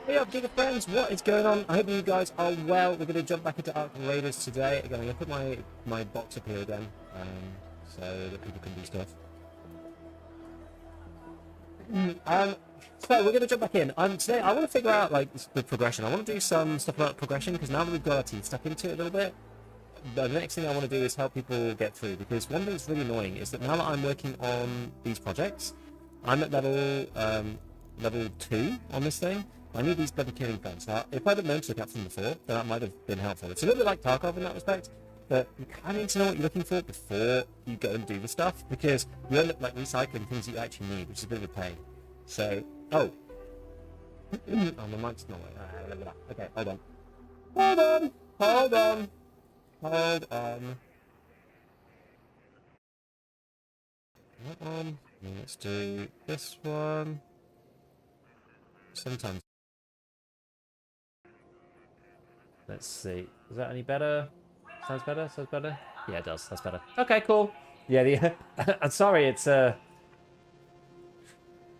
Hey up, Giga friends, what is going on? I hope you guys are well. We're going to jump back into Ark Raiders today. Again, I'm going to put my box up here again, so that people can do stuff. So we're going to jump back in. Today I want to figure out like the progression. I want to do some stuff about progression because now that we've got our teeth stuck into it a little bit, the next thing I want to do is help people get through. Because one thing that's really annoying is that now that I'm working on these projects, I'm at level 2 on this thing. I need these bloody killing fans. Now, if I'd have known to look out for them before, then that might have been helpful. It's a little bit like Tarkov in that respect, but you kind of need to know what you're looking for before you go and do the stuff, because you end up like recycling things that you actually need, which is a bit of a pain. So, oh, my mic's not working. Okay, hold on. Let's do this one. Sometimes. Let's see. Is that any better? Sounds better? Sounds better? Yeah, it does. That's better. Okay, cool. Yeah, I'm sorry, it's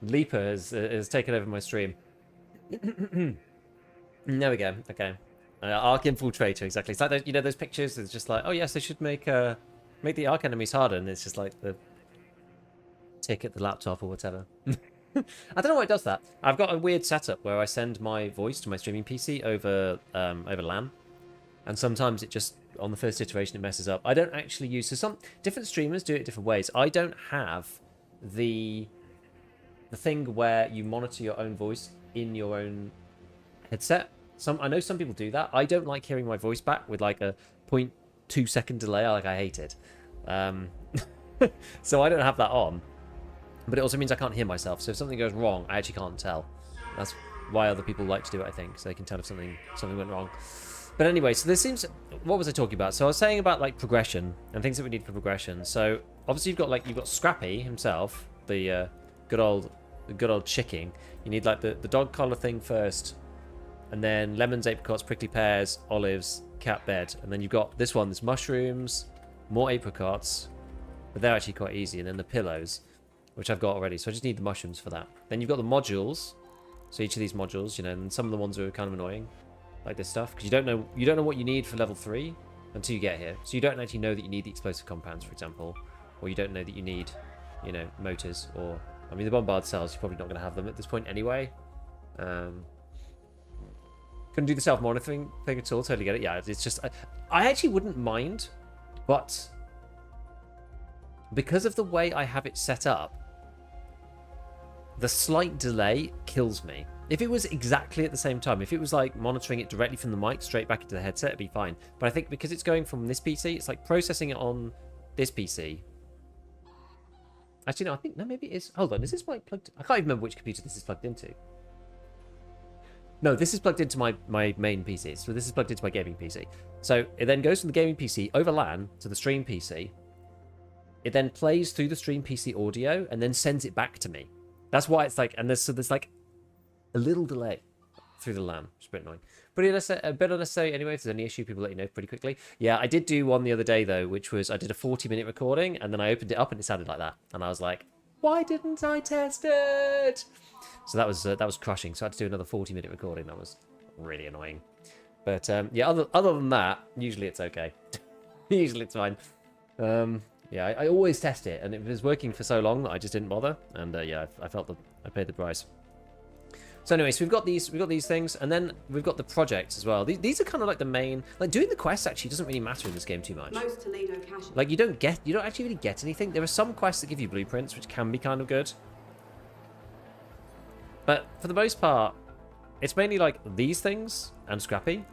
Leaper has taken over my stream. There we go. Okay. Arc Infiltrator, exactly. It's like those, those pictures. It's just like, oh yes, they should make the Arc enemies harder, and it's just like the tick at the laptop or whatever. I don't know why it does that. I've got a weird setup where I send my voice to my streaming PC over LAN, and sometimes it just, on the first iteration, it messes up. I don't actually use, so some different streamers do it different ways. I don't have the thing where you monitor your own voice in your own headset. I know some people do that. I don't like hearing my voice back with like a 0.2 second delay. I hate it. So I don't have that on. But it also means I can't hear myself. So if something goes wrong, I actually can't tell. That's why other people like to do it, I think. So they can tell if something went wrong. But anyway, so there seems... What was I talking about? So I was saying about like progression and things that we need for progression. So obviously you've got Scrappy himself, the good old chicken. You need like the dog collar thing first, and then lemons, apricots, prickly pears, olives, cat bed, and then you've got this one. There's mushrooms, more apricots, but they're actually quite easy, and then the pillows, which I've got already, so I just need the mushrooms for that. Then you've got the modules, so each of these modules, and some of the ones are kind of annoying, like this stuff, because you don't know what you need for level 3 until you get here. So you don't actually know that you need the explosive compounds, for example, or you don't know that you need, motors, or, I mean, the bombard cells, you're probably not going to have them at this point anyway. Couldn't do the self-monitoring thing at all, totally get it. Yeah, it's just, I actually wouldn't mind, but because of the way I have it set up, the slight delay kills me. If it was exactly at the same time, if it was like monitoring it directly from the mic straight back into the headset, it'd be fine. But I think because it's going from this PC, it's like processing it on this PC. Actually, no, I think, no, maybe it is. Hold on, is this mic plugged? I can't even remember which computer this is plugged into. No, this is plugged into my main PC. So this is plugged into my gaming PC. So it then goes from the gaming PC over LAN to the stream PC. It then plays through the stream PC audio and then sends it back to me. That's why it's like, and there's like a little delay through the LAN. It's a bit annoying. But a bit unnecessary anyway. If there's any issue, people let you know pretty quickly. Yeah, I did do one the other day though, which was I did a 40-minute recording and then I opened it up and it sounded like that. And I was like, why didn't I test it? So that was crushing. So I had to do another 40-minute recording. That was really annoying. But yeah, other than that, usually it's okay. Usually it's fine. Yeah, I always test it, and it was working for so long that I just didn't bother, and yeah, I felt that I paid the price. So anyway, so we've got these things, and then we've got the projects as well. These are kind of like the main, like doing the quests actually doesn't really matter in this game too much. Most Toledo caches. Like you don't actually really get anything. There are some quests that give you blueprints, which can be kind of good, but for the most part, it's mainly like these things and Scrappy,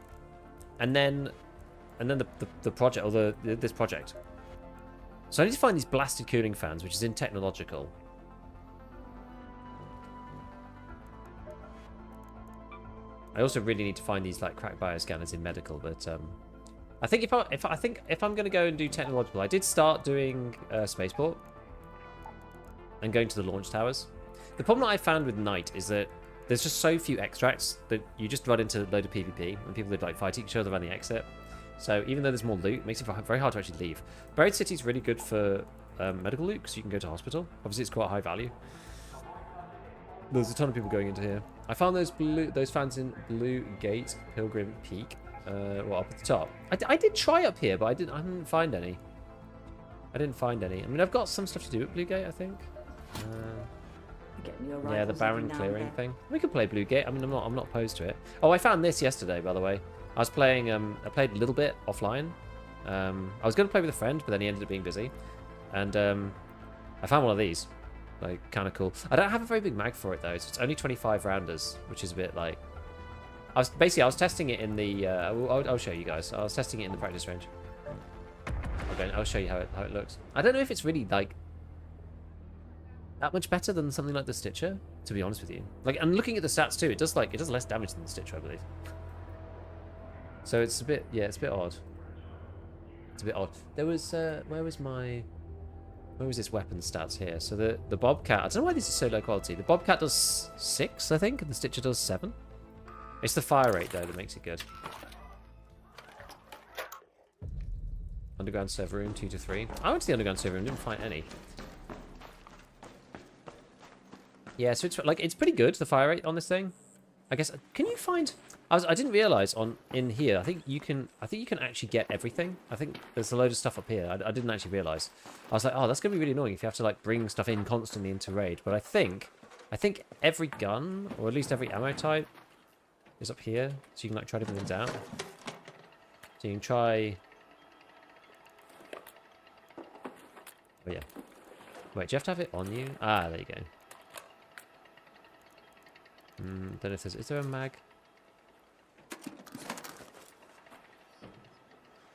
and then the project or this project. So I need to find these blasted cooling fans, which is in technological. I also really need to find these like cracked bioscanners in medical, but I think if I'm going to go and do technological, I did start doing spaceport and going to the launch towers. The problem that I found with night is that there's just so few extracts that you just run into a load of PvP and people would like fight each other around the exit. So even though there's more loot, it makes it very hard to actually leave. Buried City is really good for medical loot, because you can go to hospital. Obviously, it's quite high value. There's a ton of people going into here. I found those fans in Blue Gate Pilgrim Peak. Up at the top. I did try up here, but I didn't find any. I mean, I've got some stuff to do at Blue Gate, I think. Yeah, the barren clearing thing. We could play Blue Gate. I mean, I'm not opposed to it. Oh, I found this yesterday, by the way. I was playing. I played a little bit offline. I was going to play with a friend, but then he ended up being busy, and I found one of these. Like, kind of cool. I don't have a very big mag for it though. So it's only 25 rounders, which is a bit like. I was testing it in the. I'll show you guys. I was testing it in the practice range. Okay, I'll show you how it looks. I don't know if it's really like that much better than something like the Stitcher, to be honest with you. Like, and looking at the stats too, it does less damage than the Stitcher, I believe. So it's a bit, yeah, it's a bit odd. It's a bit odd. There was where was this weapon stats here? So the Bobcat, I don't know why this is so low quality. The Bobcat does 6, I think, and the Stitcher does 7. It's the fire rate though that makes it good. Underground server room 2 to 3. I went to the underground server room, didn't find any. Yeah, so it's like it's pretty good, the fire rate on this thing. I guess, can you find? I didn't realize in here. I think you can actually get everything. I think there's a load of stuff up here. I didn't actually realize. I was like, oh, that's gonna be really annoying if you have to like bring stuff in constantly into raid. But I think every gun, or at least every ammo type, is up here, so you can like try different things out. So you can try. Oh yeah. Wait, do you have to have it on you? Ah, there you go. Don't know if is there a mag?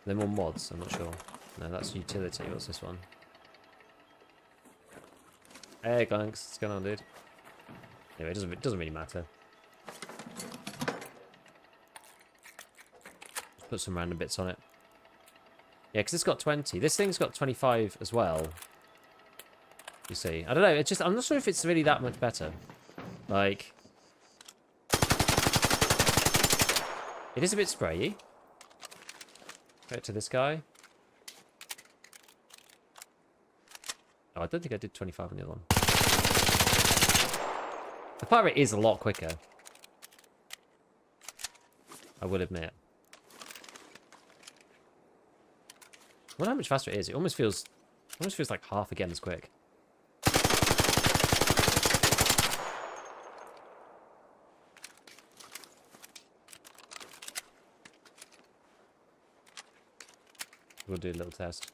There more mods, I'm not sure. No, that's utility. What's this one? Hey, Glanks, what's going on, dude? Anyway, it doesn't really matter. Put some random bits on it. Yeah, because it's got 20. This thing's got 25 as well. You see, I don't know. It's just I'm not sure if it's really that much better. Like, it is a bit sprayy. Go to this guy. Oh, I don't think I did 25 on the other one. The fire rate is a lot quicker. I will admit. I wonder how much faster it is. It almost feels like half again as quick. We'll do a little test.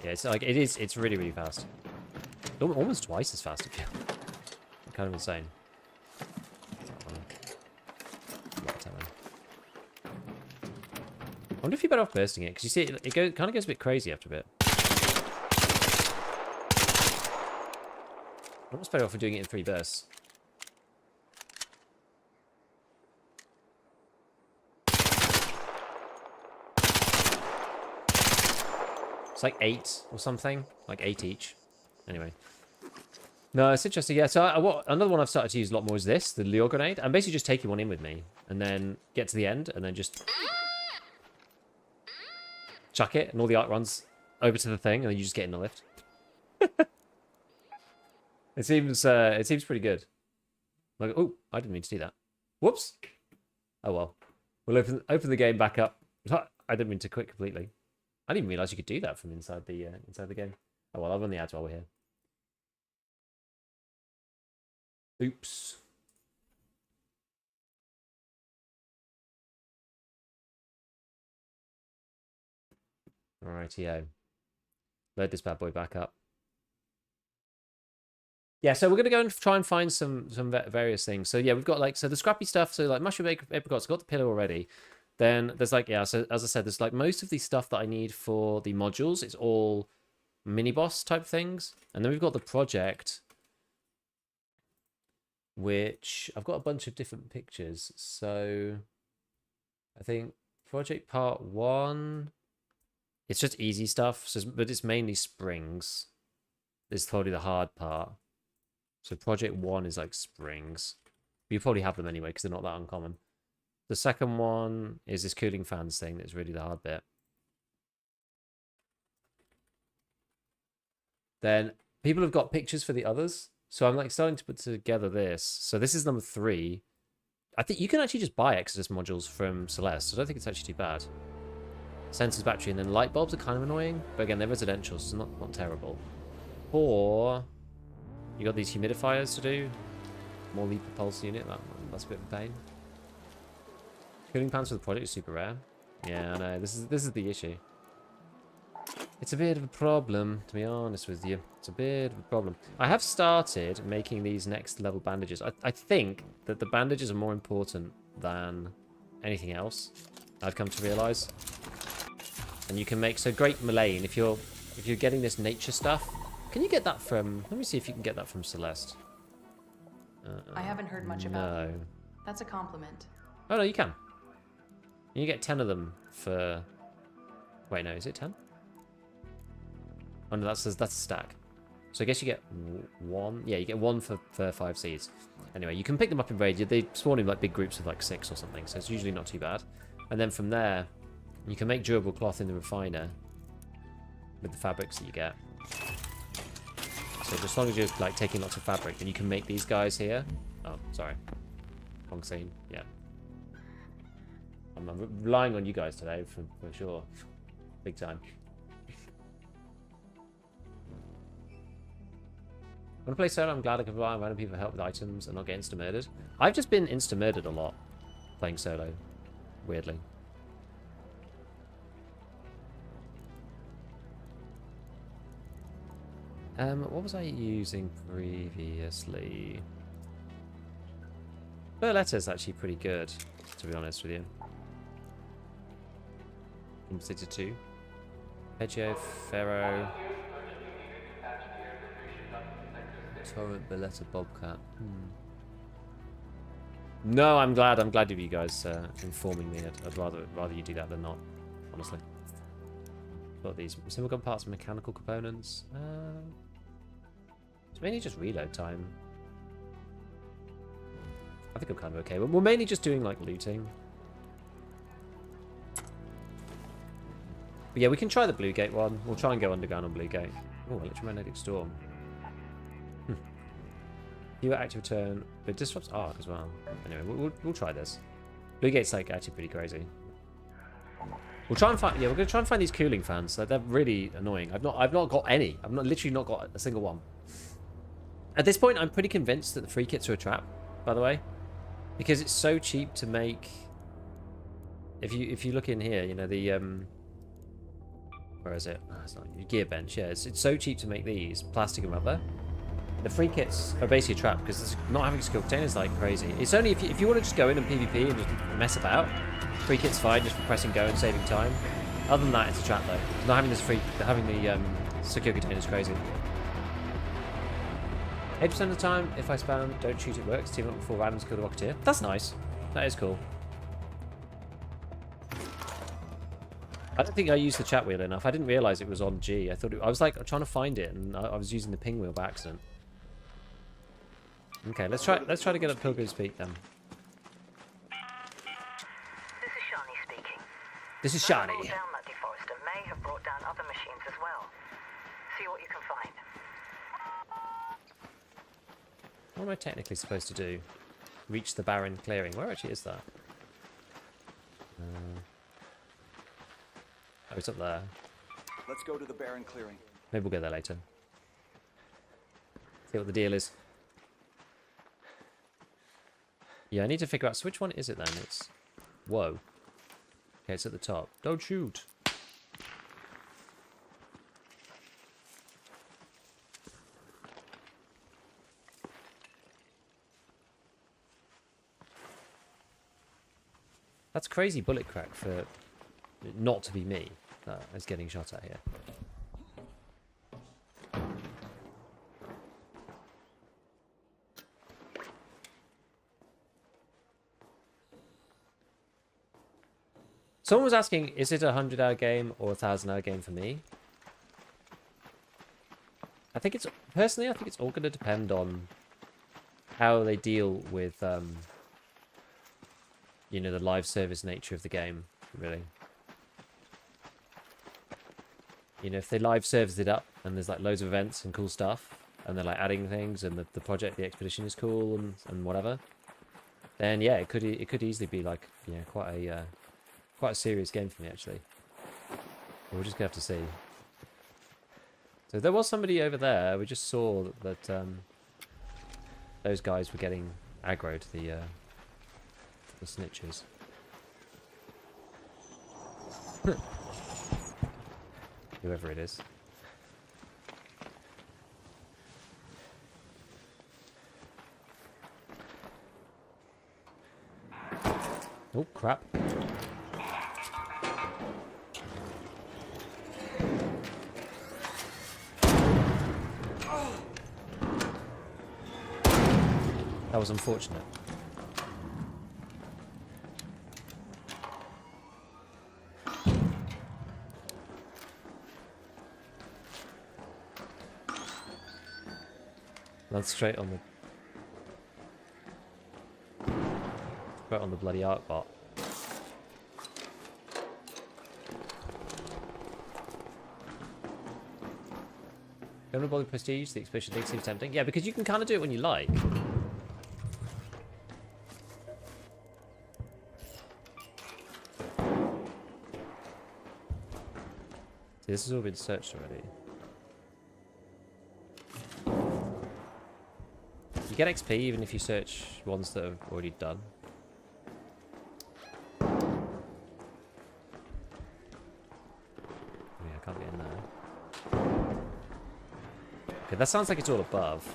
Yeah, it's like it's really, really fast. Almost twice as fast, if you kind of insane. I wonder if you're better off bursting it, because you see it kind of goes a bit crazy after a bit. I'm almost better off for doing it in 3 bursts. It's like 8 or something, like 8 each. Anyway. No, it's interesting. Yeah, so another one I've started to use a lot more is this, the lure grenade. I'm basically just taking one in with me, and then get to the end, and then just chuck it, and all the arc runs over to the thing, and then you just get in the lift. It seems pretty good. Like, oh, I didn't mean to do that. Whoops. Oh well. We'll open the game back up. I didn't mean to quit completely. I didn't even realize you could do that from inside the game. Oh well, I'll run the ads while we're here. Oops. Alrighty-o. Load this bad boy back up. Yeah, so we're gonna go and try and find some various things. So yeah, we've got like the scrappy stuff. So like mushroom apricots, got the pillow already. Then there's like, yeah, so as I said, there's like most of the stuff that I need for the modules. It's all mini boss type things. And then we've got the project, which I've got a bunch of different pictures. So I think project part 1, it's just easy stuff. So, but it's mainly springs. This is probably the hard part. So project 1 is like springs. You probably have them anyway because they're not that uncommon. The second one is this cooling fans thing that's really the hard bit. Then people have got pictures for the others. So I'm like starting to put together this. So this is number 3. I think you can actually just buy Exodus modules from Celeste. I don't think it's actually too bad. Sensors, battery, and then light bulbs are kind of annoying. But again, they're residential, so not terrible. 4, you got these humidifiers to do. More lead pulse unit, that's a bit of a pain. Cooling pans for the project is super rare. Yeah, I know, this is the issue. It's a bit of a problem, to be honest with you. It's a bit of a problem. I have started making these next level bandages. I think that the bandages are more important than anything else, I've come to realise. And you can make, so Great Mullane, if you're getting this nature stuff, can you get that from, let me see if you can get that from Celeste. I haven't heard much about it. No. That's a compliment. Oh, no, you can. You get 10 of them for, wait, no, is it 10? Oh, no, that's a stack. So I guess you get 1. Yeah, you get 1 for 5 seeds. Anyway, you can pick them up in raid. They spawn in like big groups of like 6 or something, so it's usually not too bad. And then from there, you can make durable cloth in the refiner with the fabrics that you get. So as long as you're like taking lots of fabric, then you can make these guys here. Oh, sorry. Wrong scene. Yeah. I'm relying on you guys today for sure. Big time. When I play solo, I'm glad I can rely on random people to help with items and not get insta-murdered. I've just been insta-murdered a lot playing solo, weirdly. What was I using previously? Berletta's actually pretty good, to be honest with you. From City 2. Peggio, Ferro. Torrent, Berletta, Bobcat. No, I'm glad of you guys informing me. I'd rather you do that than not, honestly. Got these single gun parts and mechanical components. It's mainly just reload time. I think I'm kind of okay. We're mainly just doing like looting. But yeah, we can try the Blue Gate one. We'll try and go underground on Blue Gate. Oh, electromagnetic storm. Fewer active turn, but it disrupts arc as well. Anyway, we'll try this. Blue Gate's like actually pretty crazy. We'll try and find. Yeah, we're gonna try and find these cooling fans. They're really annoying. I've not got any. I've literally not got a single one. At this point, I'm pretty convinced that the free kits are a trap. By the way, because it's so cheap to make. If you look in here, you know the where is it? Oh, it's not your gear bench. Yeah, it's so cheap to make these plastic and rubber. The free kits are basically a trap because not having skill containers is like crazy. It's only if you want to just go in and PvP and just mess about. Free kit's fine just for pressing go and saving time. Other than that, it's a trap though. Not having the secure container is crazy. 80% of the time, if I spam don't shoot it works. Team up before randoms kill the Rocketeer. That's nice. That is cool. I don't think I used the chat wheel enough. I didn't realize it was on G. I was like trying to find it and I was using the ping wheel by accident. Okay, let's try to get up Pilgrim's Peak then. This is Shani speaking. This is Shani. Down that deforester may have brought down other machines as well. See what you can find. What am I technically supposed to do? Reach the barren clearing. Where actually is that? Oh, it's up there. Let's go to the barren clearing. Maybe we'll get there later. See what the deal is. Yeah, I need to figure out... So which one is it then? It's... Whoa. Okay, it's at the top. Don't shoot. That's crazy bullet crack for... Not to be me that is getting shot at here. Someone was asking, is it a 100-hour game or a 1,000-hour game for me? I think it's... Personally, I think it's all going to depend on how they deal with, you know, the live service nature of the game, really. you know, if they live service it up and there's like loads of events and cool stuff, and they're like adding things, and the project, the expedition is cool and whatever, then yeah, it could easily be like, yeah, quite a serious game for me actually. But we're just gonna have to see. So there was somebody over there. We just saw that those guys were getting aggro to the snitches. Whoever it is. Oh, crap. That was unfortunate. That's straight on the bloody arc bot. Don't bother prestige, the expedition league seems tempting. Yeah, because you can kind of do it when you like. See, this has all been searched already. You get XP even if you search ones that are already done. Yeah, I can't get in there. Okay, that sounds like it's all above.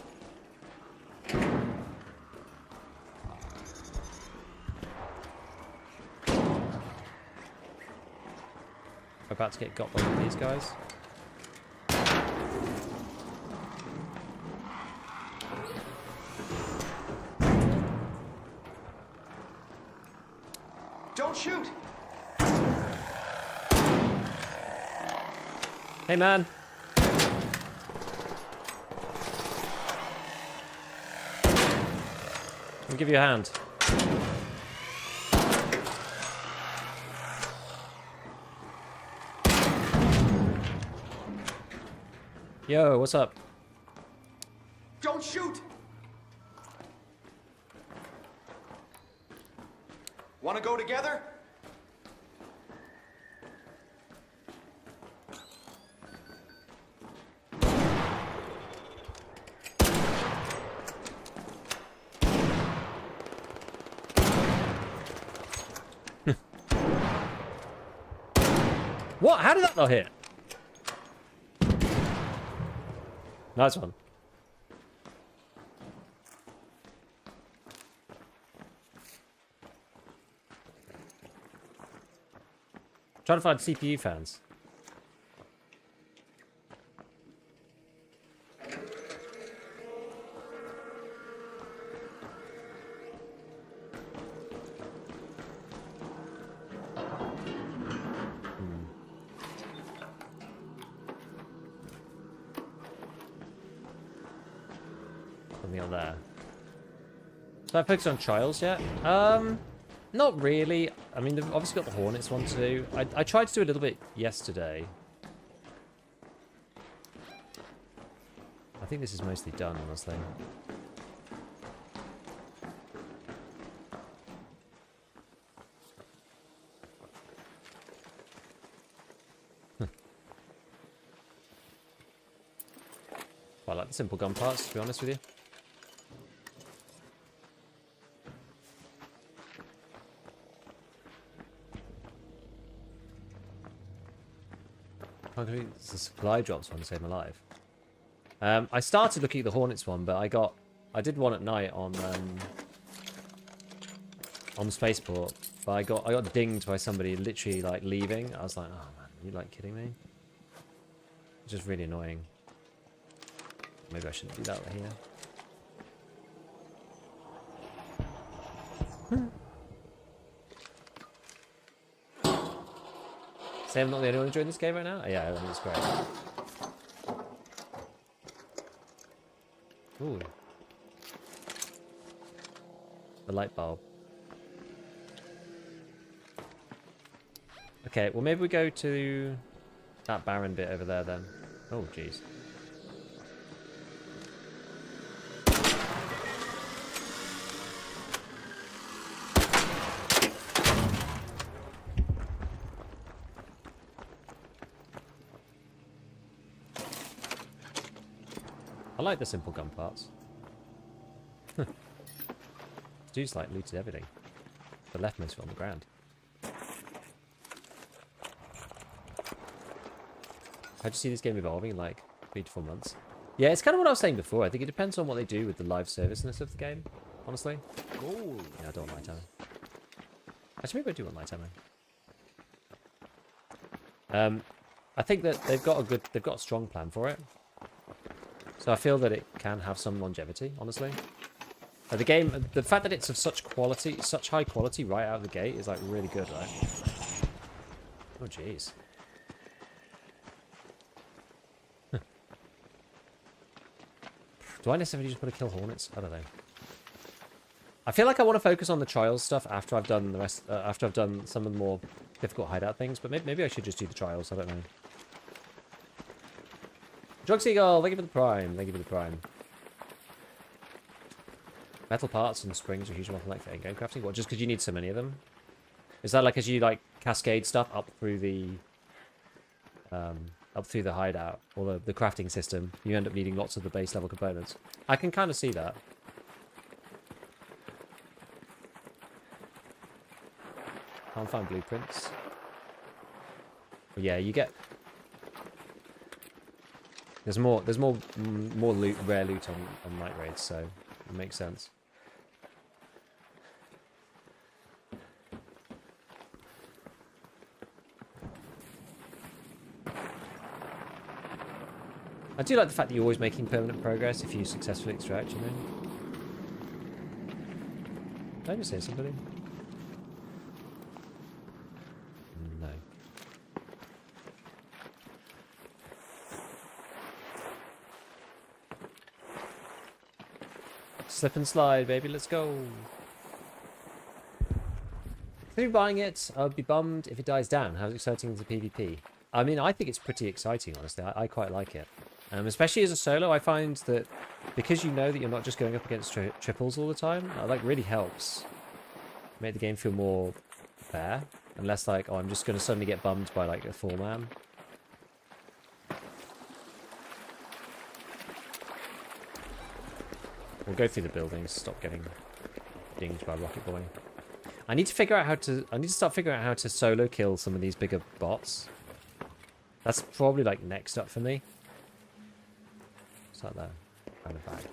About to get got by one of these guys. Don't shoot! Hey man! I'll give you a hand. Yo, what's up? Don't shoot! Wanna go together? What? How did that not hit? Nice one. Trying to find CPU fans. Something on there. So I focused on trials yet? Not really. I mean, they've obviously got the Hornets one to do. I tried to do a little bit yesterday. I think this is mostly done, honestly. Quite like the simple gun parts, to be honest with you. It's a supply drops one to save my life. I started looking at the Hornets one, but I did one at night on Spaceport, but I got dinged by somebody literally like leaving. I was like, oh man, are you like kidding me? It's just really annoying. Maybe I shouldn't do that here. Say I'm not the only one enjoying this game right now? Oh, yeah, I think it's great. Ooh. The light bulb. Okay, well maybe we go to that barren bit over there then. Oh, jeez. I like the simple gun parts. Dude's like looted everything. The leftmost on the ground. How'd you see this game evolving in like 3 to 4 months? Yeah, it's kind of what I was saying before. I think it depends on what they do with the live serviceness of the game, honestly. Oh, yeah, I don't want light ammo. Actually, maybe I do want light ammo. I think that they've got a strong plan for it. So I feel that it can have some longevity, honestly. The game, the fact that it's of such quality, such high quality right out of the gate is like really good, right? Oh, jeez. Do I necessarily just put a kill hornets? I don't know. I feel like I want to focus on the trials stuff after I've done the rest. After I've done some of the more difficult hideout things, but maybe I should just do the trials. I don't know. Drug Seagull, thank you for the prime. Thank you for the prime. Metal parts and springs are huge bottleneck for endgame crafting. What? Just because you need so many of them? Is that like as you like cascade stuff up through the hideout or the crafting system, you end up needing lots of the base level components? I can kind of see that. Can't find blueprints. But yeah, you get. There's more loot, rare loot on night raids, so it makes sense. I do like the fact that you're always making permanent progress if you successfully extract, you know? Did I just say somebody? No. Slip and slide, baby, let's go. Through buying it, I'd be bummed if it dies down. How exciting is the PvP? I mean, I think it's pretty exciting, honestly. I quite like it. Especially as a solo, I find that because you know that you're not just going up against triples all the time, that like really helps make the game feel more fair. And less like, oh, I'm just going to suddenly get bummed by like a 4-man. We'll go through the buildings, stop getting dinged by Rocket Boy. I need to figure out how to, I need to start figuring out how to solo kill some of these bigger bots. That's probably like next up for me. Start there. Kind of bad.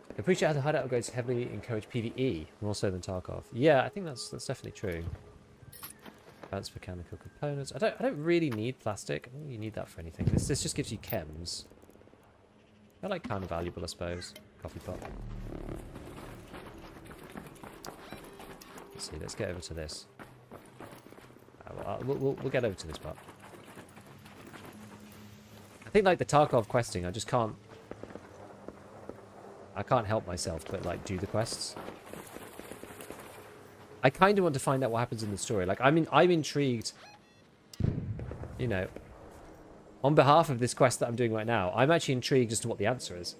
I appreciate how the hideout upgrades heavily encourage PvE, more so than Tarkov. Yeah, I think that's definitely true. Advanced mechanical components. I don't really need plastic. I don't really need that for anything. This just gives you chems. They're like kind of valuable, I suppose. Coffee pot. Let's see. Let's get over to this. We'll get over to this part. I think like the Tarkov questing, I just can't. I can't help myself but like do the quests. I kind of want to find out what happens in the story. Like I'm intrigued. You know, on behalf of this quest that I'm doing right now, I'm actually intrigued as to what the answer is.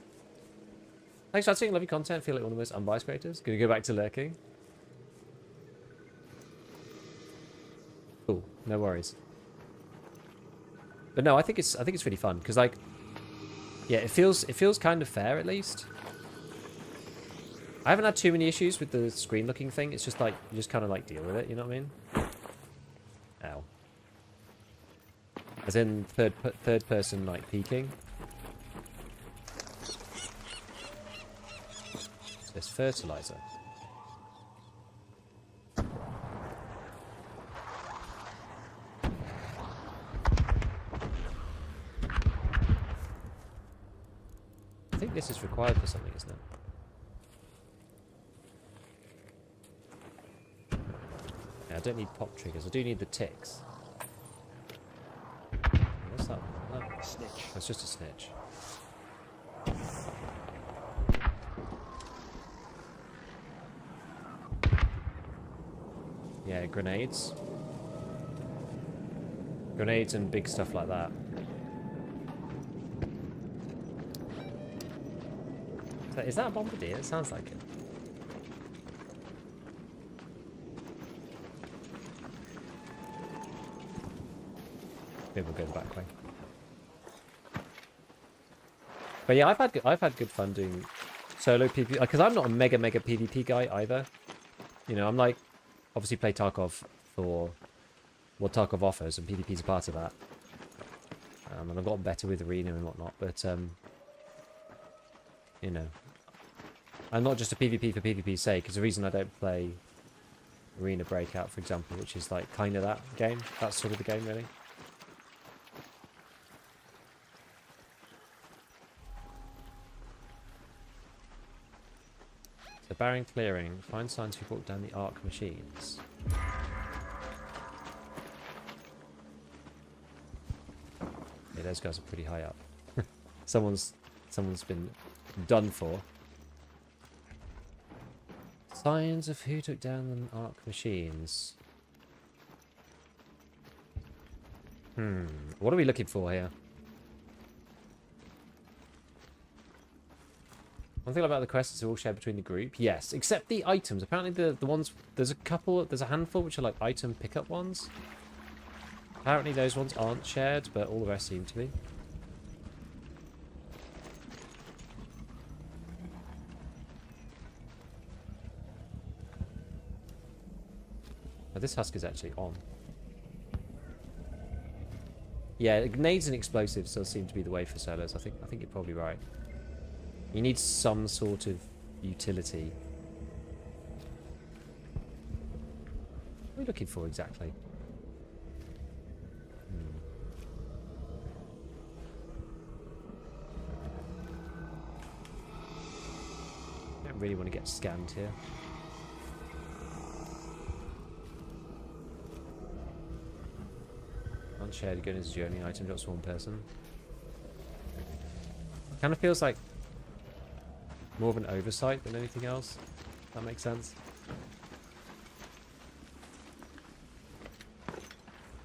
Thanks for watching. Love your content. Feel like one of the most unbiased creators. Gonna go back to lurking. Cool. No worries. But no, I think it's really fun because like, yeah, it feels kind of fair at least. I haven't had too many issues with the screen looking thing. It's just like you just kind of like deal with it. You know what I mean? Ow. As in third person like peeking. So there's fertilizer. I think this is required for something, isn't it? Yeah, I don't need pop triggers. I do need the ticks. What's that? No. Snitch. That's just a snitch. Yeah, grenades. Grenades and big stuff like that. Is that a bombardier? It sounds like it. Maybe we'll go the back way. But yeah, I've had good fun doing solo PvP because I'm not a mega PvP guy either. You know, I'm like obviously play Tarkov for what Tarkov offers, and PvP is a part of that. And I've gotten better with arena and whatnot, but you know, I'm not just a PvP for PvP's sake. Because the reason I don't play Arena Breakout, for example, which is like kind of that game, that's sort of the game really. So barring clearing, find signs who brought down the Arc machines. Yeah, those guys are pretty high up. someone's been done for. Signs of who took down the Arc machines. What are we looking for here? One thing about the quests are all shared between the group. Yes, except the items. Apparently the ones... There's a handful which are like item pickup ones. Apparently those ones aren't shared, but all the rest seem to be. Oh, this husk is actually on. Yeah, grenades and explosives does seem to be the way for solos. I think you're probably right. You need some sort of utility. What are we looking for exactly? Don't really want to get scammed here. Unshared gun is journey item, drops one person. Kind of feels like more of an oversight than anything else. That makes sense.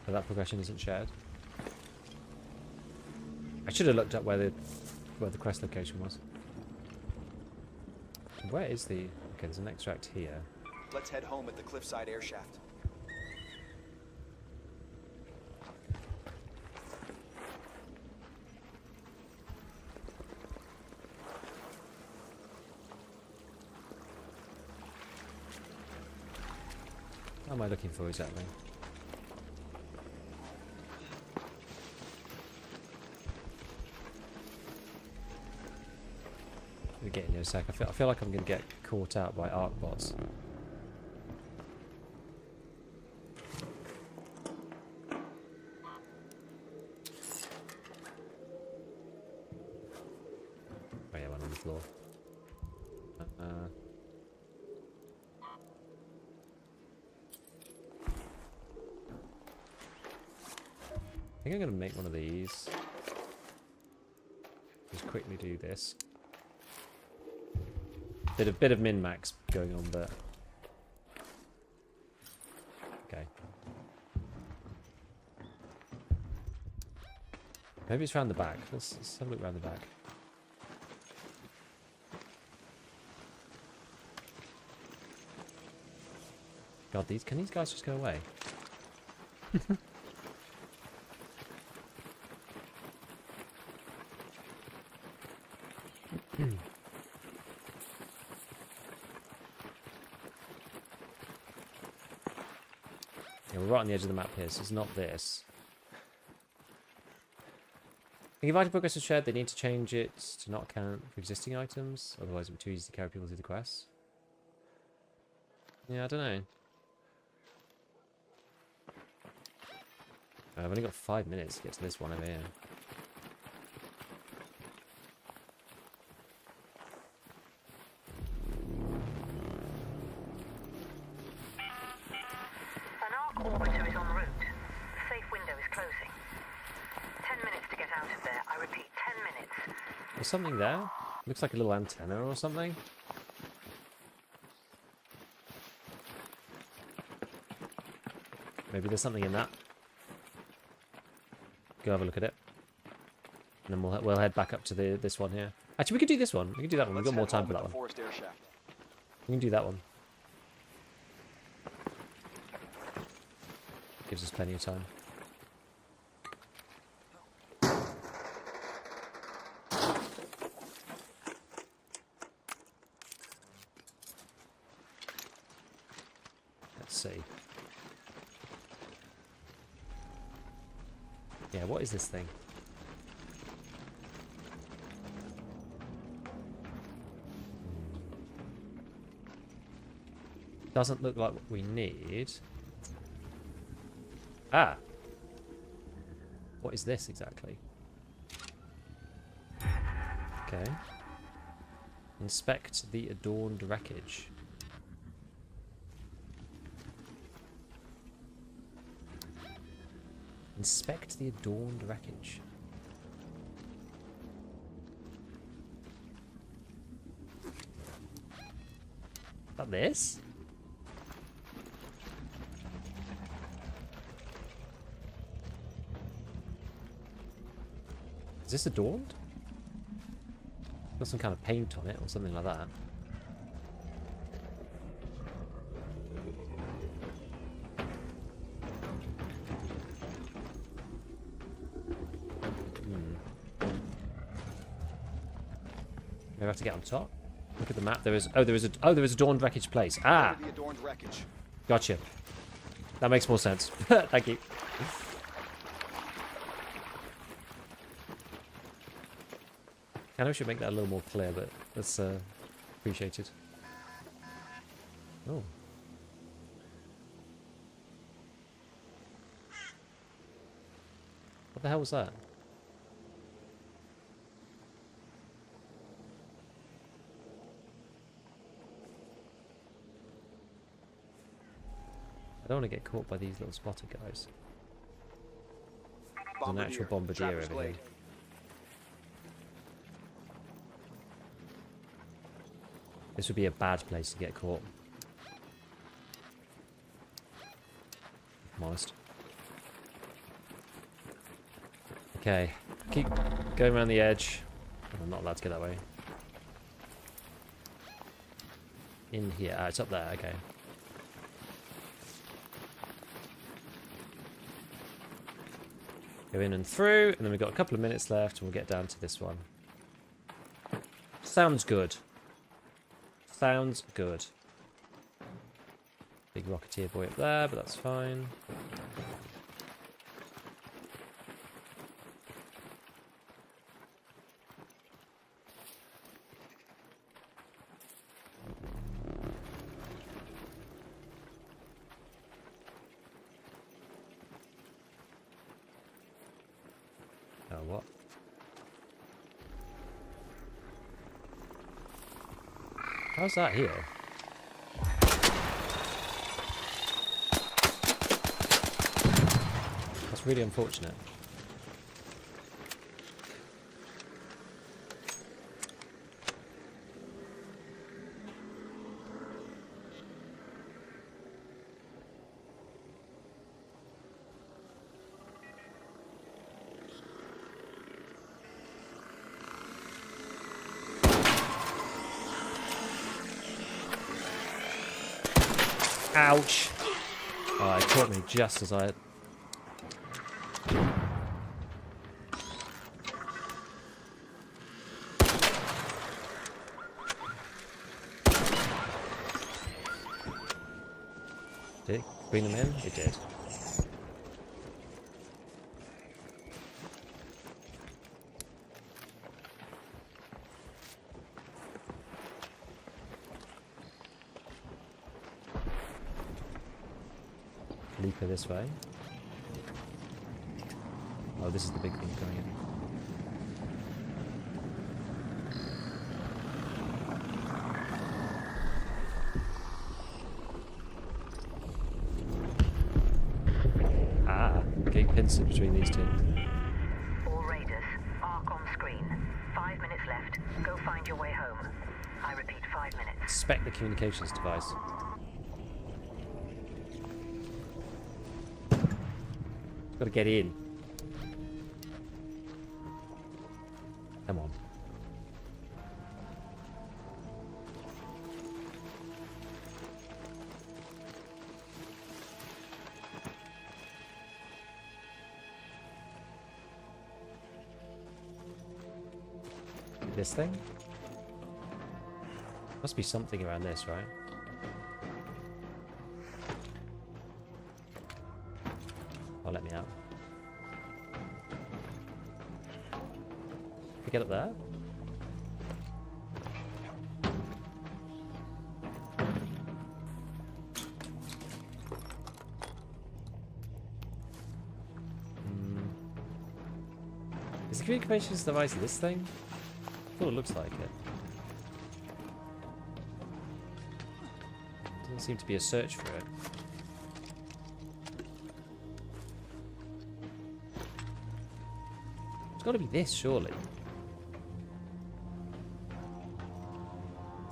But that progression isn't shared. I should have looked up where the quest location was. Where is the... Okay, there's an extract here. Let's head home at the cliffside air shaft. What am I looking for exactly? We're getting here in a sec. I feel like I'm going to get caught out by arc bots. Oh yeah, one on the floor. I think I'm going to make one of these. Just quickly do this. Bit of min-max going on, but... Okay. Maybe it's round the back. Let's have a look round the back. God, can these guys just go away? Yeah, we're right on the edge of the map here, so it's not this. If item progress is shared, they need to change it to not count for existing items, otherwise it would be too easy to carry people through the quests. Yeah, I don't know. I've only got 5 minutes to get to this one over here. An arc orbiter is en route. The safe window is closing. 10 minutes to get out of there. I repeat, 10 minutes. There's something there. Looks like a little antenna or something. Maybe there's something in that. go have a look at it. And then we'll head back up to this one here. Actually, we could do this one. We can do that one. We've got more time for that one. Forest air shaft. We can do that one. Gives us plenty of time. Let's see. Yeah, what is this thing? Doesn't look like what we need. Ah! What is this exactly? Okay. Inspect the adorned wreckage. Inspect the adorned wreckage. Is that this? Is this adorned? Got some kind of paint on it or something like that. Maybe I have to get on top. Look at the map. There is adorned wreckage place. Ah, The adorned wreckage. gotcha. That makes more sense. Thank you. I know we should make that a little more clear, but that's appreciated. Oh. What the hell was that? I don't want to get caught by these little spotter guys. There's an actual bombardier Trapper's over Glade. here. This would be a bad place to get caught. If I'm honest. Okay, keep going around the edge. Oh, I'm not allowed to get that way. In here. Ah, it's up there, okay. Go in and through, and then we've got a couple of minutes left, and we'll get down to this one. Sounds good. Sounds good. Big rocketeer boy up there, but that's fine. Oh, what? How's that here? That's really unfortunate. Ouch! Oh, it caught me just as I... Did it bring them in? It did. Leaper this way. Oh, this is the big thing going in. Ah, getting pincer between these two. All raiders, arc on screen. 5 minutes left. Go find your way home. I repeat, 5 minutes. Inspect the communications device. Got to get in. Come on. This thing? Must be something around this, right? Oh, let me out. Can we get up there? Is the communications device this thing? I thought it looks like it. Doesn't seem to be a search for it. It's got to be this, surely.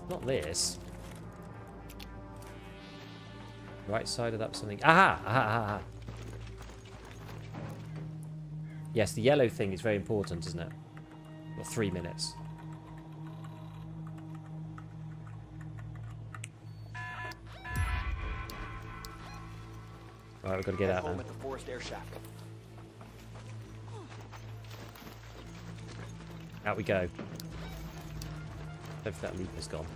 It's not this. Right side of that something. Aha! Aha! Aha! Aha! Yes, the yellow thing is very important, isn't it? Got 3 minutes. Alright, we've got to get out now. At the forest air shaft. Out we go. Hopefully that leap is gone.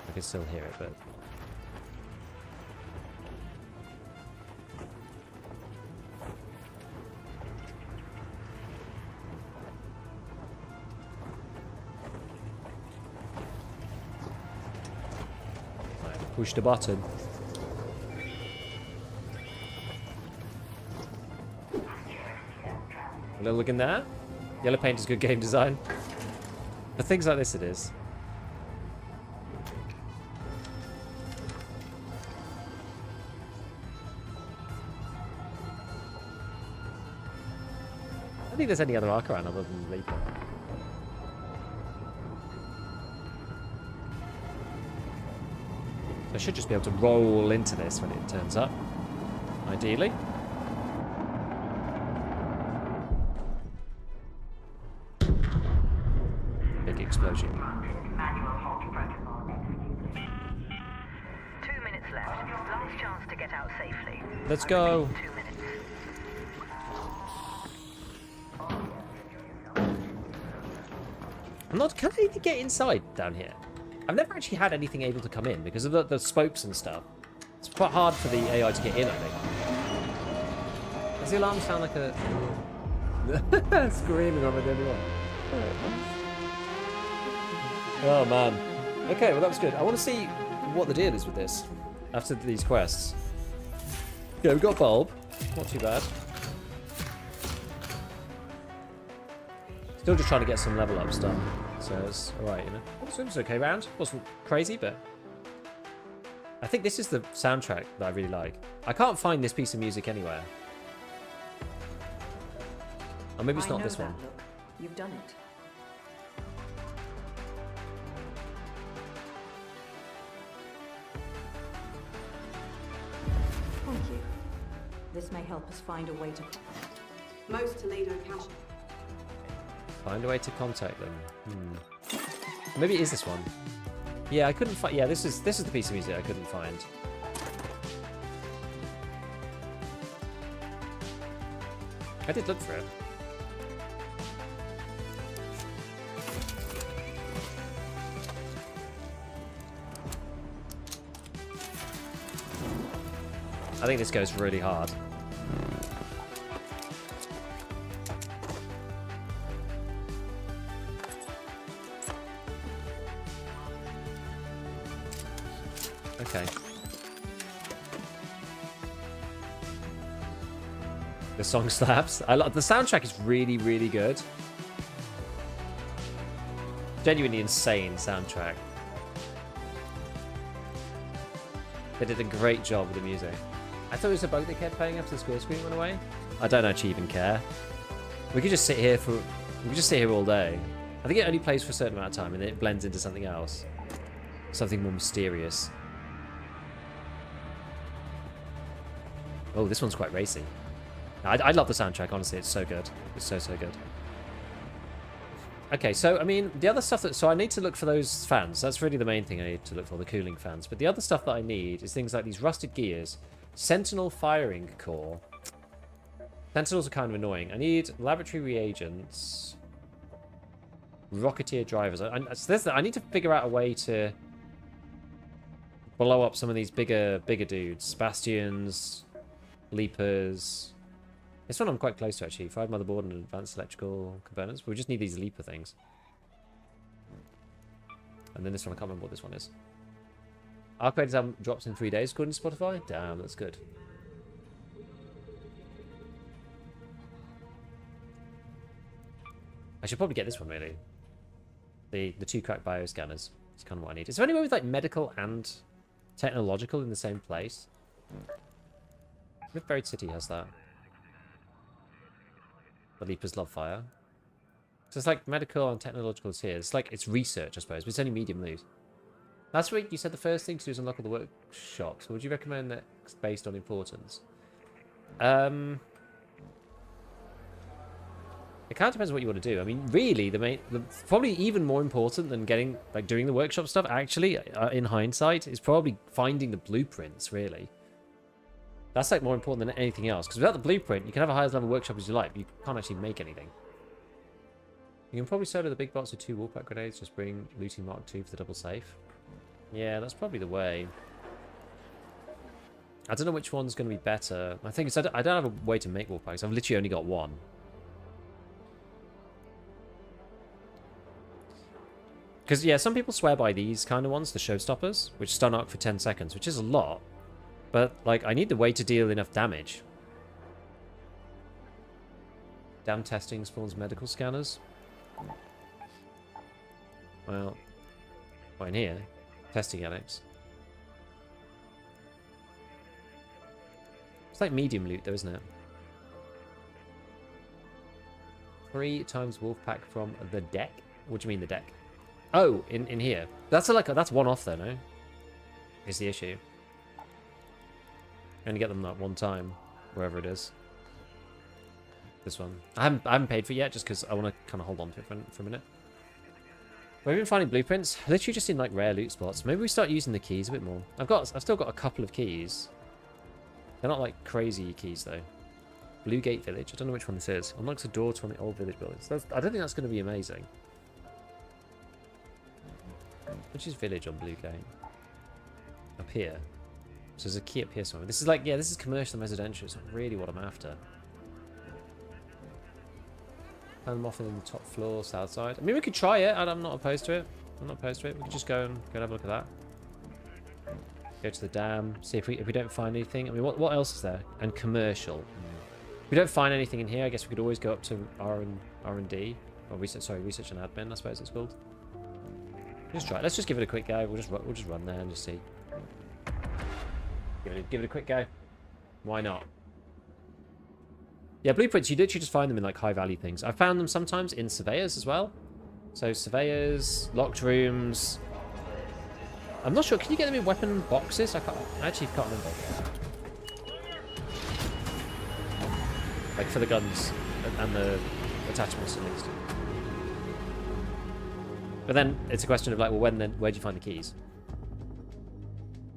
I can still hear it, but... Right, push the button. A little look in there. Yellow paint is good game design. For things like this it is. I don't think there's any other arc around other than the Reaper. I should just be able to roll into this when it turns up. Ideally. Big explosion. 2 minutes left. Last chance to get out safely. Let's go. 2 minutes. I'm not. Can I get inside down here? I've never actually had anything able to come in because of the spokes and stuff. It's quite hard for the AI to get in, I think. Does the alarm sound like a... screaming on it everyone? Oh, man. Okay, well, that was good. I want to see what the deal is with this after these quests. Yeah, we've got Bulb. Not too bad. Still just trying to get some level ups done. So it's alright, you know. It was an okay round. Wasn't crazy, but... I think this is the soundtrack that I really like. I can't find this piece of music anywhere. Or maybe it's not this one. Look. You've done it. Thank you. This may help us find a way to... Most Toledo cache. Find a way to contact them. Maybe it is this one. Yeah, I couldn't find... Yeah, this is the piece of music I couldn't find. I did look for it. I think this goes really hard. Okay. The song slaps. I love the soundtrack is really, really good. Genuinely insane soundtrack. They did a great job with the music. I thought it was a bug they kept playing after the score screen went away. I don't actually even care. We could just sit here all day. I think it only plays for a certain amount of time and then it blends into something else. Something more mysterious. Oh, this one's quite racy. I love the soundtrack, honestly. It's so good. It's so, so good. Okay, so, I mean, the other stuff that... So I need to look for those fans. That's really the main thing I need to look for, the cooling fans. But the other stuff that I need is things like these rusted gears, Sentinel firing core. Sentinels are kind of annoying. I need laboratory reagents, Rocketeer drivers. I need to figure out a way to blow up some of these bigger dudes. Bastions, Leapers... This one I'm quite close to, actually. 5 motherboard and advanced electrical components. We just need these Leaper things. And then this one, I can't remember what this one is. Arcade album drops in 3 days, according to Spotify. Damn, that's good. I should probably get this one, really. The 2 crack bioscanners. It's kind of what I need. Is there any way with, like, medical and technological in the same place? Rip Buried City has that. The Leapers love fire. So it's like medical and technological is here. It's like, it's research, I suppose, but it's only medium loot. Last week, you said the first thing to do is unlock all the workshops. So would you recommend that based on importance? It kind of depends on what you want to do. I mean, really, probably even more important than getting, like, doing the workshop stuff, actually, in hindsight, is probably finding the blueprints, really. That's, like, more important than anything else. Because without the blueprint, you can have a highest level workshop as you like, but you can't actually make anything. You can probably solo the big box with 2 wallpack grenades, just bring looting Mark II for the double safe. Yeah, that's probably the way. I don't know which one's going to be better. I think it's, I don't have a way to make wallpacks. I've literally only got one. Because, yeah, some people swear by these kind of ones, the showstoppers, which stun arc for 10 seconds, which is a lot. But, like, I need the way to deal enough damage. Damn testing spawns medical scanners. Well, in here. Testing annex. It's like medium loot, though, isn't it? 3 times Wolfpack from the deck? What do you mean, the deck? Oh, in here. That's that's one off, though, no? Is the issue. Only get them that one time, wherever it is. This one. I haven't paid for it yet, just because I want to kind of hold on to it for a minute. We've been finding blueprints, literally just in like rare loot spots. Maybe we start using the keys a bit more. I've still got a couple of keys. They're not like crazy keys though. Blue Gate Village. I don't know which one this is. Unlocks a door to one of the old village buildings. I don't think that's going to be amazing. Which is village on Blue Gate? Up here. So there's a key up here somewhere. This is like, yeah, this is commercial and residential. It's not really what I'm after. I'm off in the top floor, south side. I mean, we could try it. I'm not opposed to it. I'm not opposed to it. We could just go and have a look at that. Go to the dam. See if we don't find anything. I mean, what else is there? And commercial. If we don't find anything in here, I guess we could always go up to R&D or research. Sorry, research and admin. I suppose it's called. Just try it. Let's just give it a quick go. We'll just run there and just see. Give it a quick go. Why not? Yeah, blueprints, you literally just find them in like high value things. I've found them sometimes in surveyors as well. So surveyors, locked rooms. I'm not sure, can you get them in weapon boxes? I actually can't remember. Like for the guns and the attachments at least. But then it's a question of like, well, where'd you find the keys?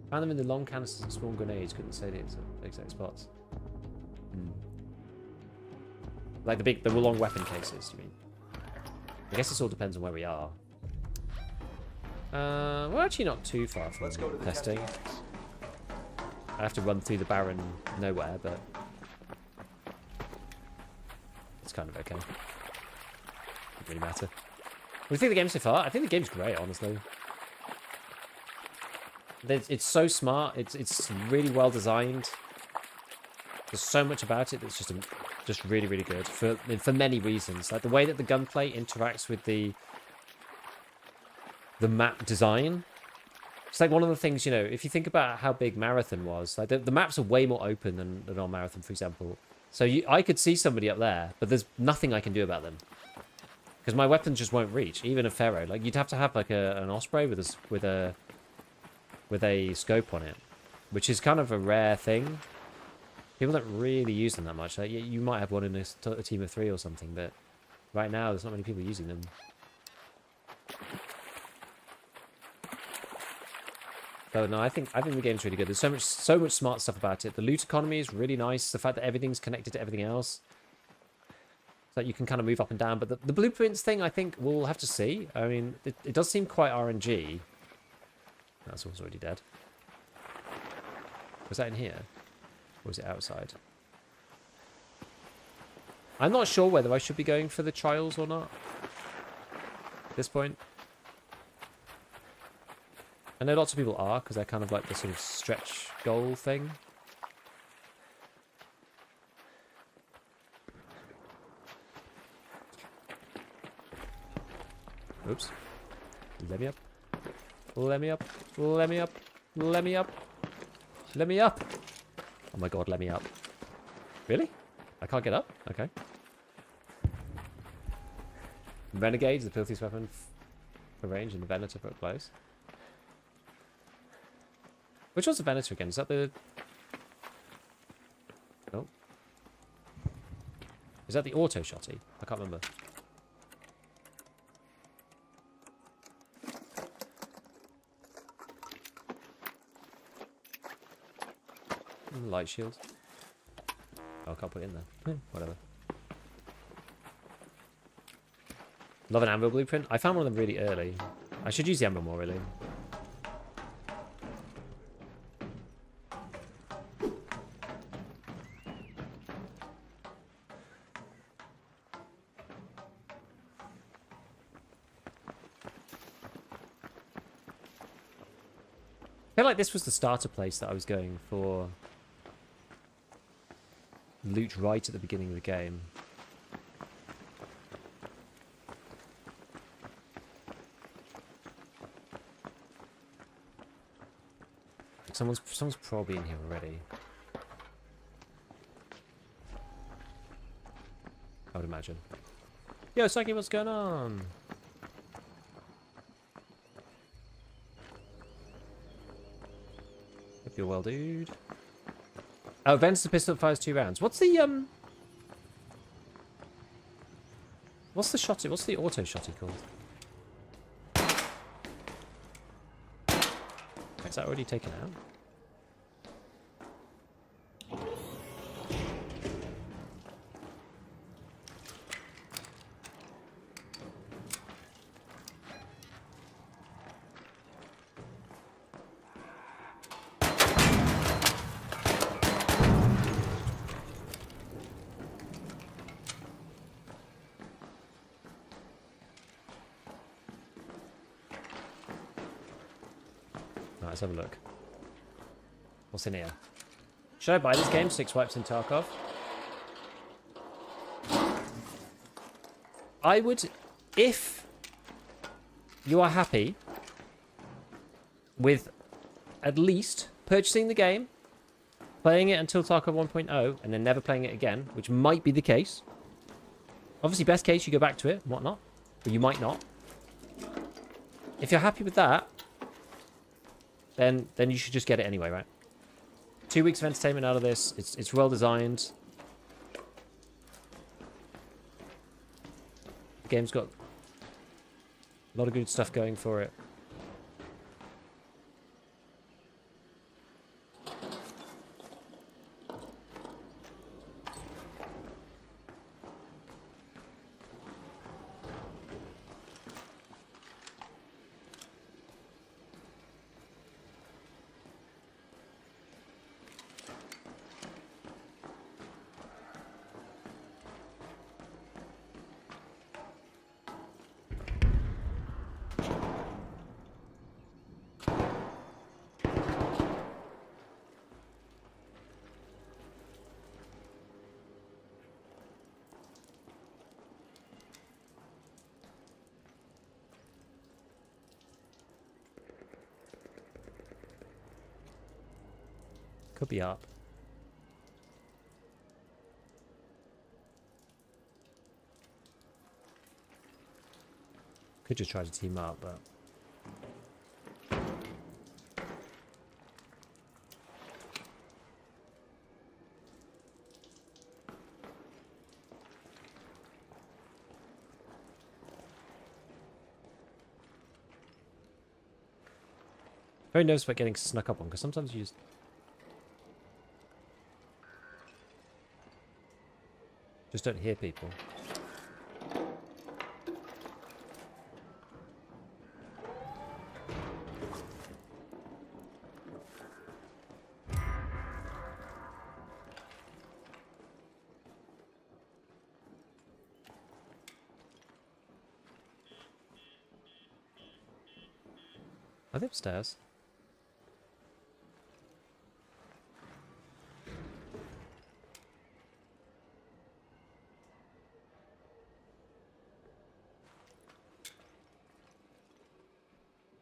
Found them in the long canisters and small grenades. Couldn't say the exact spots. Like the long weapon cases, you mean? I guess this all depends on where we are. We're actually not too far from testing. I have to run through the barren nowhere, but it's kind of okay. Doesn't really matter. What do you think of the game so far? I think the game's great, honestly. It's so smart. It's really well designed. There's so much about it that's just really, really good for many reasons. Like the way that the gunplay interacts with the map design. It's like one of the things, you know, if you think about how big Marathon was, like the maps are way more open than on Marathon, for example. So I could see somebody up there, but there's nothing I can do about them. Because my weapons just won't reach, even a Pharaoh. Like you'd have to have like an Osprey with a scope on it, which is kind of a rare thing. People don't really use them that much. Like, you might have one in a team of 3 or something, but right now there's not many people using them. So no, I think the game's really good. There's so much smart stuff about it. The loot economy is really nice. The fact that everything's connected to everything else, so that you can kind of move up and down. But the blueprints thing, I think we'll have to see. I mean, it does seem quite RNG. That's already dead. Was that in here? Or was it outside? I'm not sure whether I should be going for the trials or not at this point. I know lots of people are, because they're kind of like the sort of stretch goal thing. Oops. Let me up. Let me up. Let me up. Let me up. Let me up. Oh my god, let me up. Really? I can't get up? Okay. Renegade's the filthiest weapon for range and the Venator for close. Which one's the Venator again? Is that the... Oh. Is that the auto shotty? I can't remember. Light shield. Oh, I can't put it in there. Whatever. Love an ammo blueprint. I found one of them really early. I should use the ammo more, really. I feel like this was the starter place that I was going for loot right at the beginning of the game. Someone's probably in here already. I would imagine. Yo, Psyche, what's going on? Hope you're well, dude. Oh, Vents the pistol that fires 2 rounds. What's the What's the shotty? What's the auto shotty called? Is that already taken out? Let's have a look. What's in here? Should I buy this game? 6 wipes in Tarkov? I would, if you are happy with at least purchasing the game, playing it until Tarkov 1.0, and then never playing it again, which might be the case. Obviously, best case, you go back to it and whatnot, but you might not. If you're happy with that, then you should just get it anyway, right? 2 weeks of entertainment out of this. It's well designed. The game's got a lot of good stuff going for it. Could be up. Could just try to team up, but... Very nervous about getting snuck up on, because sometimes you just don't hear people. Are they upstairs?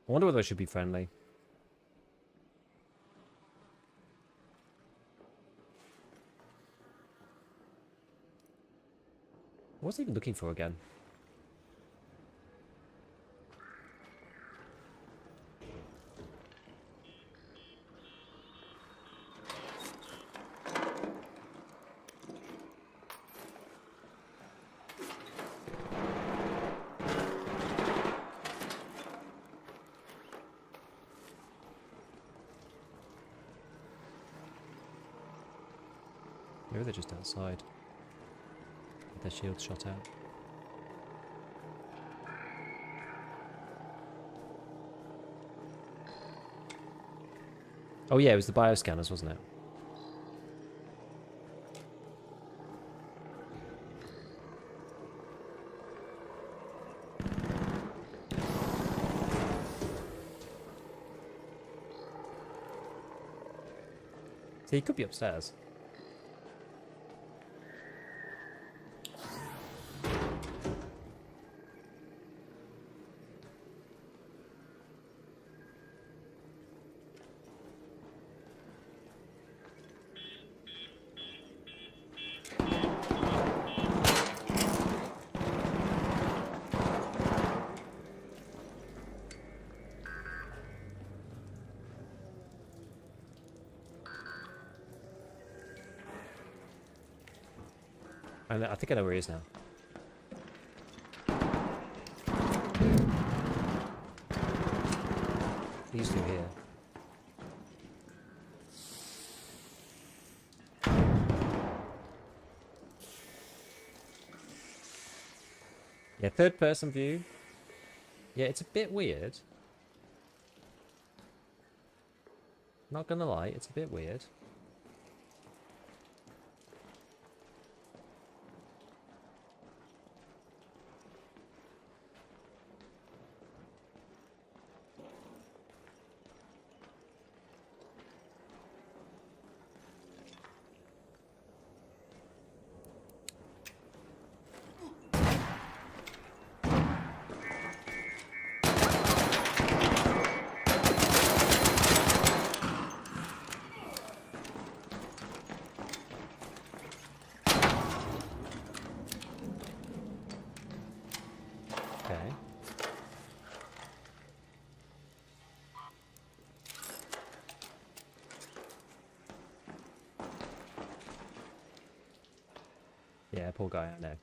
I wonder whether I should be friendly. What was I even looking for again? Maybe they're just outside. With their shields shot out. Oh yeah, it was the bioscanners, wasn't it? So he could be upstairs. I think I know where he is now. He's through here. Yeah, third person view. Yeah, it's a bit weird. Not gonna lie, it's a bit weird. Okay. Yeah, poor guy, I know.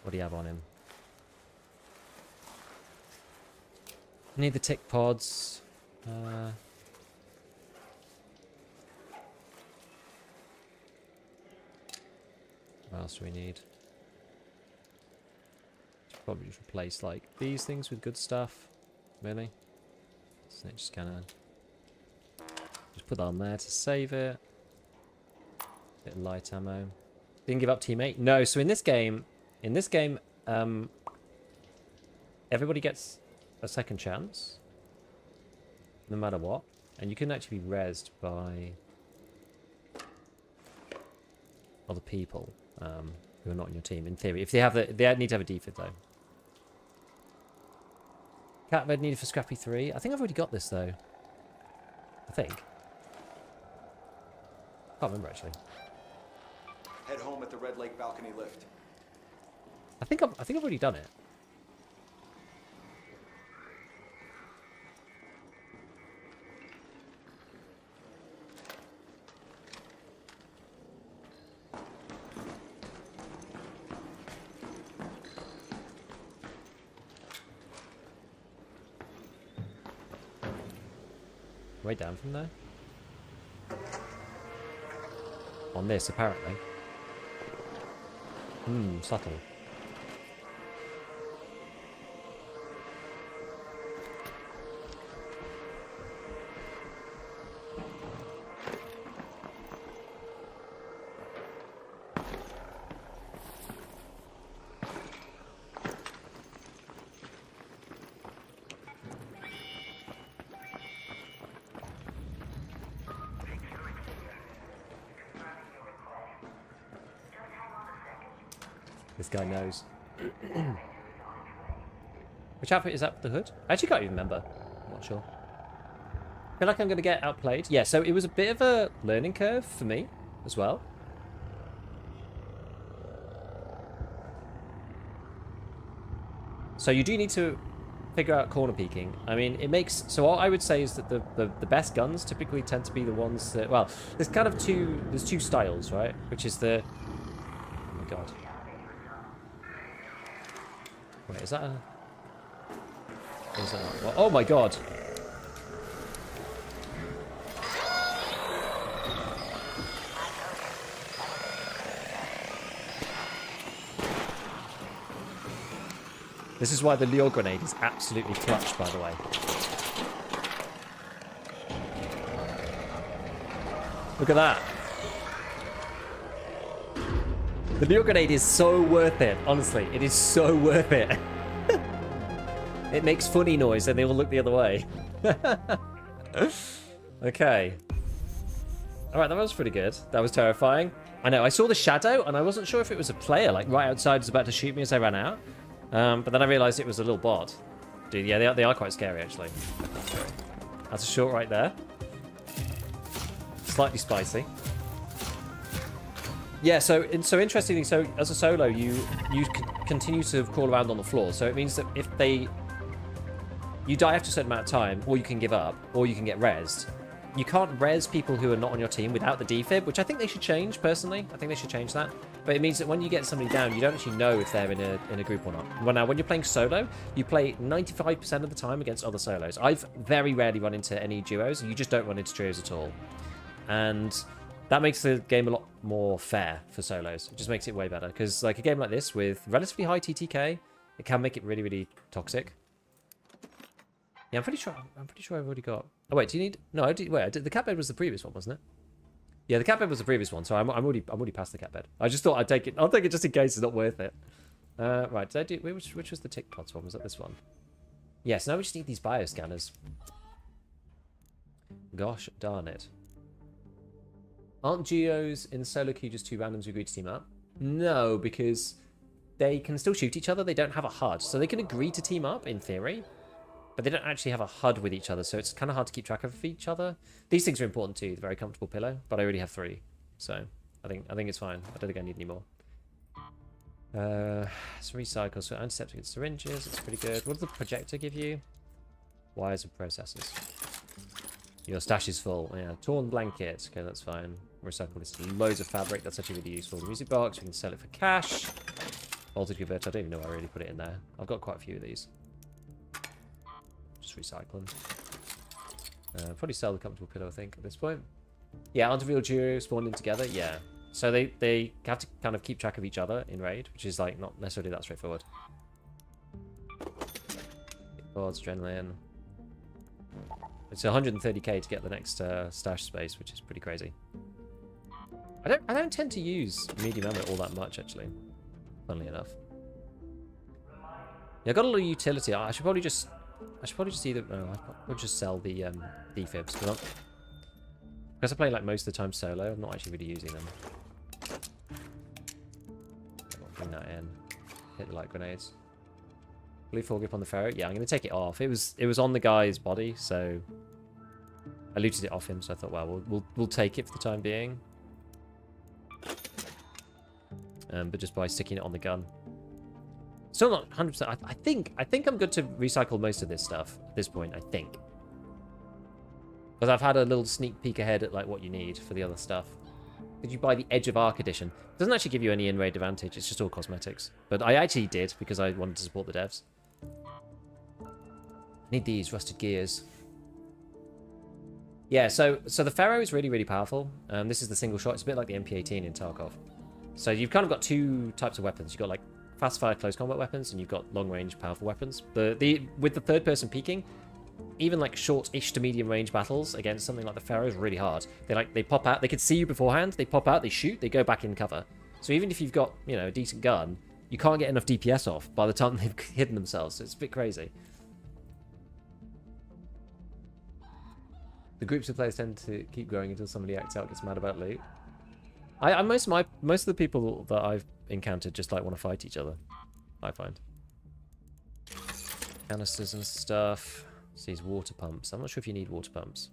What do you have on him? Need the tick pods. What else do we need? Should probably just replace like these things with good stuff. Really? Snitch scanner. Just put that on there to save it. Bit of light ammo. Didn't give up teammate? No, so in this game, everybody gets a second chance, no matter what, and you can actually be rezzed by other people who are not in your team. In theory, if they have they need to have a defib though. Cat bed needed for Scrappy 3. I think I've already got this though. I think. Can't remember actually. Head home at the Red Lake balcony lift. I think I've already done it. way down from there? On this, apparently. Subtle. This guy knows. Which outfit is that with the hood? I actually can't even remember. I'm not sure. I feel like I'm going to get outplayed. Yeah, so it was a bit of a learning curve for me as well. So you do need to figure out corner peeking. I mean, it makes... So what I would say is that the best guns typically tend to be the ones that... Well, there's kind of there's two styles, right? Which is the... Oh my god. Wait, is that a... Is that not... Oh my god! This is why the lure grenade is absolutely clutch, by the way. Look at that. The lure grenade is so worth it, honestly. It is so worth it. It makes funny noise and they all look the other way. Okay. Alright, that was pretty good. That was terrifying. I know, I saw the shadow and I wasn't sure if it was a player, like right outside was about to shoot me as I ran out. But then I realised it was a little bot. Dude, yeah, they are quite scary, actually. That's a shot right there. Slightly spicy. Yeah, so interestingly, so as a solo, you continue to crawl around on the floor. So it means that if you die after a certain amount of time, or you can give up, or you can get rezzed. You can't res people who are not on your team without the defib, which I think they should change, personally. I think they should change that. But it means that when you get somebody down, you don't actually know if they're in a group or not. Well, now, when you're playing solo, you play 95% of the time against other solos. I've very rarely run into any duos. You just don't run into trios at all. And that makes the game a lot more fair for solos. It just makes it way better. Because like a game like this with relatively high TTK, it can make it really, really toxic. Yeah, I'm pretty sure I've already got... Oh, wait, do you need... No, I did... Wait, the cat bed was the previous one, wasn't it? Yeah, the cat bed was the previous one, so I'm already past the cat bed. I just thought I'd take it. I'll take it just in case it's not worth it. Right, did I do... Which was the tick pods one? Was that this one? Yes, now we just need these bioscanners. Gosh darn it. Aren't geos in solo queue just two randoms who agree to team up? No, because they can still shoot each other. They don't have a HUD, so they can agree to team up, in theory. But they don't actually have a HUD with each other, so it's kind of hard to keep track of each other. These things are important too, the very comfortable pillow, but I already have 3. So I think it's fine. I don't think I need any more. It's recycle, so antiseptic and syringes, it's pretty good. What does the projector give you? Wires and processors. Your stash is full. Yeah, torn blankets. Okay, that's fine. Recycle this. Loads of fabric. That's actually really useful. The music box, we can sell it for cash. Voltage converter, I don't even know why I really put it in there. I've got quite a few of these. Just recycling. Probably sell the comfortable pillow, I think, at this point. Yeah, aren't a real duo spawned in together? Yeah. So they have to kind of keep track of each other in raid, which is like not necessarily that straightforward. Boards, adrenaline. It's 130k to get the next stash space, which is pretty crazy. I don't tend to use medium ammo all that much, actually. Funnily enough. Yeah, I got a lot of utility. I should probably just either... Oh, I'll just sell the defibs. Because I play like most of the time solo, I'm not actually really using them. I'll bring that in. Hit the light grenades. Blue full grip on the ferret. Yeah, I'm going to take it off. It was on the guy's body, so I looted it off him. So I thought, well, we'll take it for the time being. But just by sticking it on the gun. Still not 100%. I think I'm good to recycle most of this stuff at this point. I think. Because I've had a little sneak peek ahead at like what you need for the other stuff. Did you buy the Edge of Arc edition? It doesn't actually give you any in-raid advantage. It's just all cosmetics. But I actually did because I wanted to support the devs. Need these rusted gears. Yeah, so the Pharaoh is really, really powerful. This is the single shot. It's a bit like the MP18 in Tarkov. So you've kind of got two types of weapons. You've got like fast-fire close combat weapons, and you've got long-range powerful weapons. With the third person peeking, even like short-ish to medium-range battles against something like the Pharaoh is really hard. They pop out. They could see you beforehand. They pop out. They shoot. They go back in cover. So even if you've got, you know, a decent gun, you can't get enough DPS off by the time they've hidden themselves. So it's a bit crazy. The groups of players tend to keep growing until somebody acts out, gets mad about loot. Most of the people that I've encountered just like want to fight each other. I find canisters and stuff. These water pumps. I'm not sure if you need water pumps.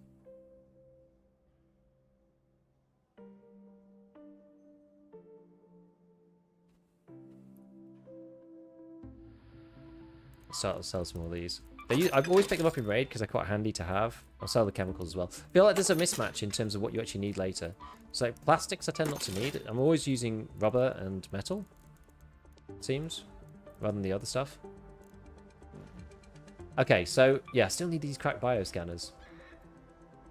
I'll sell some more of these. I've always picked them up in raid because they're quite handy to have. I'll sell the chemicals as well. I feel like there's a mismatch in terms of what you actually need later. So plastics I tend not to need. I'm always using rubber and metal, it seems, rather than the other stuff. Okay, so yeah, still need these cracked bioscanners.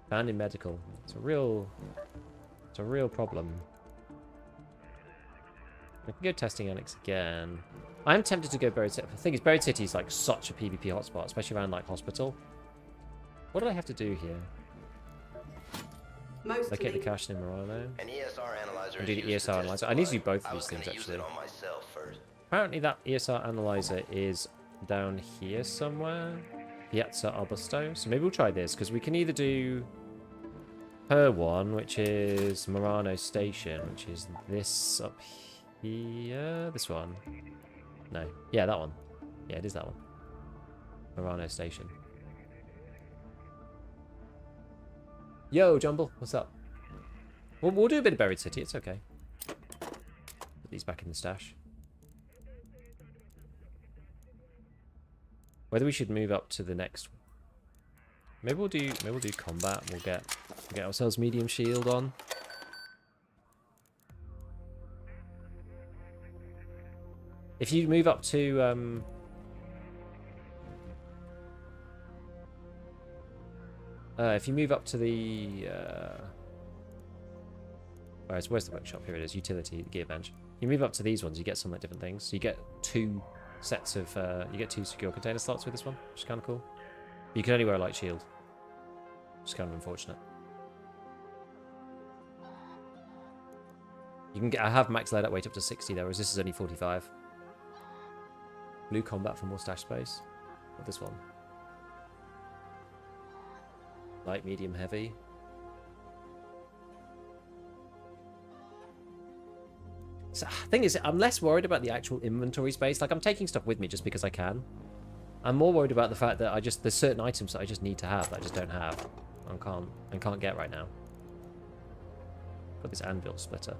Found in medical. It's a real problem. I can go testing annex again. I'm tempted to go Buried City. The thing is, Buried City is like such a PvP hotspot, especially around like hospital. What did I have to do here? Locate the cache in Murano. An ESR analyzer. And do the ESR analyzer. I need to do both of these things actually. Apparently that ESR analyzer is down here somewhere. Piazza Arbusto. So maybe we'll try this, because we can either do her one, which is Murano Station, which is this up here. This one. No. Yeah, that one. Yeah, it is that one. Murano Station. Yo, Jumble. What's up? We'll do a bit of Buried City. It's okay. Put these back in the stash. Whether we should move up to the next. Maybe we'll do combat. We'll get ourselves medium shield on. If you move up to if you move up to the where's the workshop? Here it is. Utility gear bench. You move up to these ones, you get some like different things. So you get two sets of you get two secure container slots with this one, which is kind of cool. But you can only wear a light shield, which is kind of unfortunate. You can get. I have max loadout weight up to 60 though, whereas this is only 45. Blue combat for more stash space. What this one? Light, medium, heavy. So, thing is, I'm less worried about the actual inventory space. Like, I'm taking stuff with me just because I can. I'm more worried about the fact that there's certain items that I just need to have that I just don't have and can't get right now. Got this anvil splitter.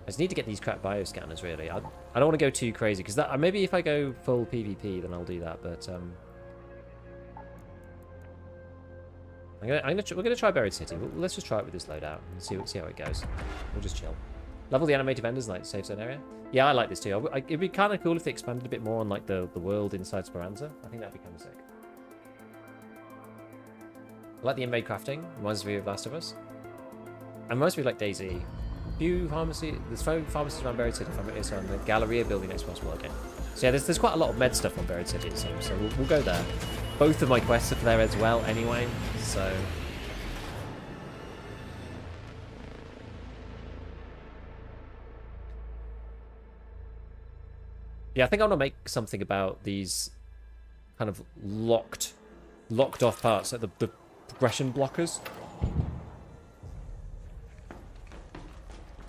I just need to get these crap bioscanners, really. I don't want to go too crazy, because maybe if I go full PvP, then I'll do that, but we're gonna try Buried City. Let's just try it with this loadout and see how it goes. We'll just chill. Level the animated vendors like safe zone area. Yeah, I like this too. It'd be kind of cool if they expanded a bit more on like the world inside Speranza. I think that'd be kind of sick. I like the invade crafting. Reminds me of Last of Us. And reminds me of like DayZ. There's pharmacies around Buried City. And the Galleria building next to us working. So yeah, there's quite a lot of med stuff on Buried City, it seems. So we'll go there. Both of my quests are there as well, anyway. So yeah, I think I want to make something about these kind of locked off parts, like the progression blockers.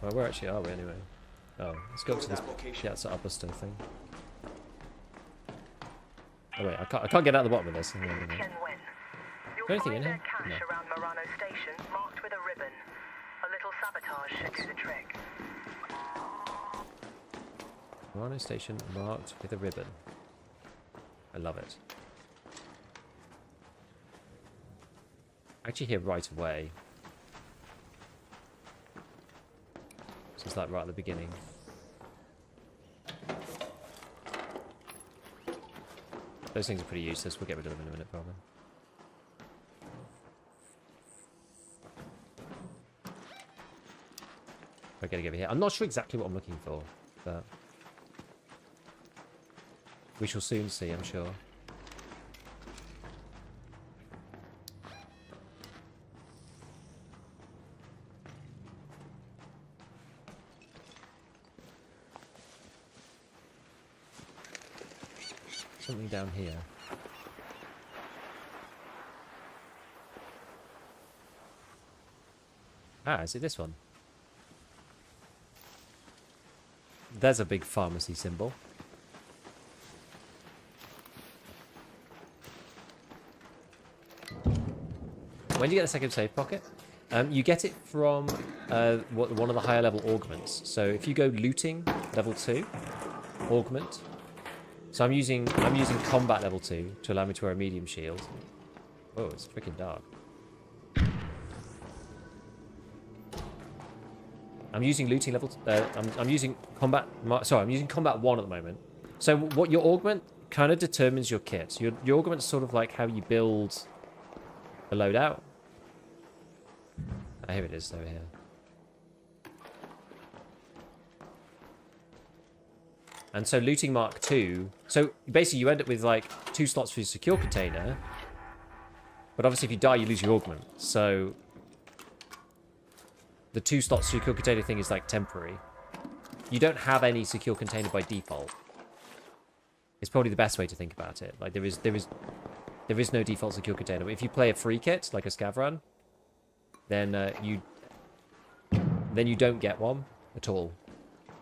Well, where actually are we anyway? Oh, let's go to this Piazza Arbusto thing. Oh wait, I can't get out the bottom of this. Anything in here? No. Around Murano Station, marked with a ribbon. A little sabotage should do the trick. Murano Station marked with a ribbon. I love it. Actually here right away. So it's like right at the beginning. Those things are pretty useless. We'll get rid of them in a minute, probably. We're getting over here. I'm not sure exactly what I'm looking for, but we shall soon see, I'm sure. Something down here. Ah, is it this one? There's a big pharmacy symbol. When do you get the second save pocket? You get it from one of the higher level augments. So if you go looting level 2, augment. So I'm using combat level 2 to allow me to wear a medium shield. Oh, it's freaking dark. I'm using looting level. I'm using combat. Sorry, I'm using combat 1 at the moment. So what your augment kind of determines your kit. Your augment's sort of like how you build a loadout. Ah, here it is over here. And so looting mark 2. So basically you end up with like 2 slots for your secure container. But obviously if you die, you lose your augment. So the 2 slots secure container thing is like temporary. You don't have any secure container by default. It's probably the best way to think about it. Like there is no default secure container. But if you play a free kit, like a scav run, then you don't get one at all.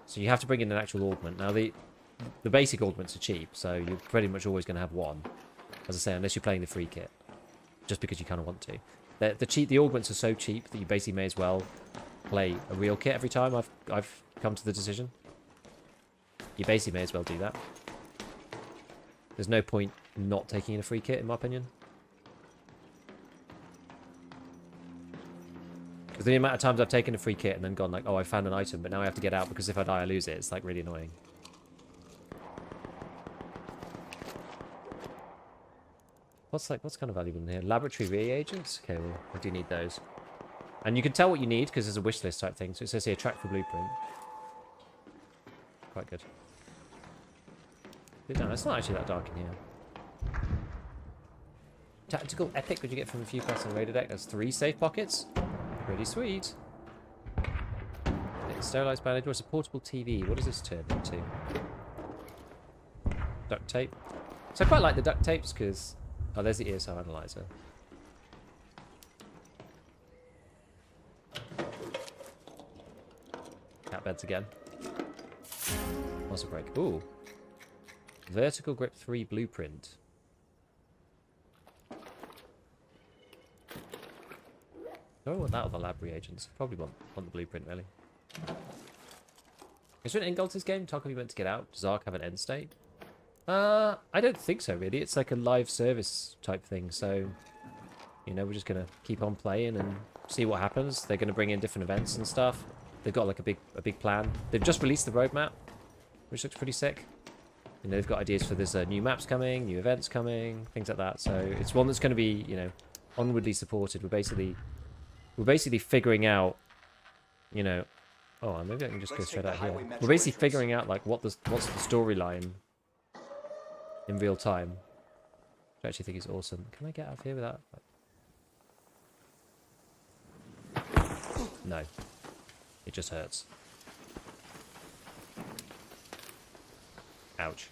So you have to bring in an actual augment. Now the basic augments are cheap, so you're pretty much always going to have one. As I say, unless you're playing the free kit, just because you kind of want to. The augments are so cheap that you basically may as well play a real kit every time. I've come to the decision. You basically may as well do that. There's no point not taking in a free kit, in my opinion. Because the amount of times I've taken a free kit and then gone like, oh, I found an item, but now I have to get out because if I die, I lose it. It's like really annoying. What's kind of valuable in here? Laboratory reagents? Okay, well, I do need those. And you can tell what you need because there's a wish list type thing. So it says here, track for blueprint. Quite good. No, it's not actually that dark in here. Tactical epic, would you get from a few quests on the Raider deck? That's 3 safe pockets. Pretty sweet. Sterilized bandage. What's a portable TV? What does this turn into? Duct tape. So I quite like the duct tapes because... Oh, there's the ESR analyzer. Cat beds again. Muscle break. Ooh. Vertical grip 3 blueprint. I don't want that other lab reagents. Probably want the blueprint, really. Is there an end goal to this game? Talk of you meant to get out. Does Ark have an end state? I don't think so, really. It's like a live service type thing, so... You know, we're just going to keep on playing and see what happens. They're going to bring in different events and stuff. They've got like a big plan. They've just released the roadmap, which looks pretty sick. You know, they've got ideas for there's new maps coming, new events coming, things like that. So it's one that's going to be, you know, onwardly supported. We're basically figuring out, you know... Oh, maybe I can just go straight out here. We're basically figuring out, like, what's the storyline in real time. Which I actually think is awesome. Can I get out of here without... No. It just hurts. Ouch.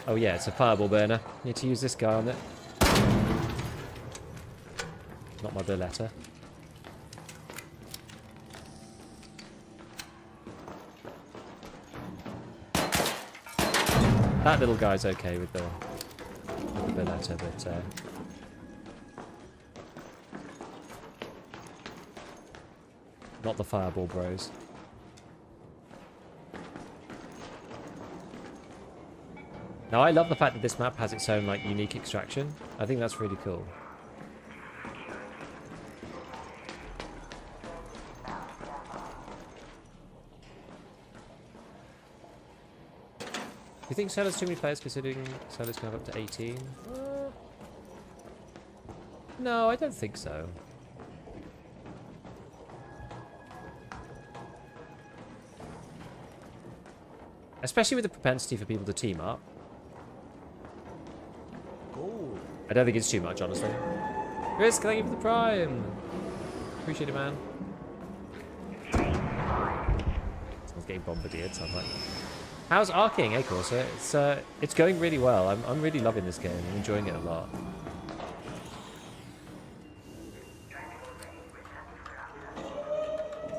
Oh yeah, it's a fireball burner. Need to use this guy on it. Not my Berletta. That little guy's okay with the Berletta, but not the fireball bros. Now, I love the fact that this map has its own, like, unique extraction. I think that's really cool. you think Solar's too many players considering Solar's can have up to 18? No, I don't think so. Especially with the propensity for people to team up. Gold. I don't think it's too much, honestly. Risk, thank you for the prime. Appreciate it, man. Someone's getting bombardier, sounds like. How's Arcing, hey, Corsa? It's going really well. I'm really loving this game. I'm enjoying it a lot.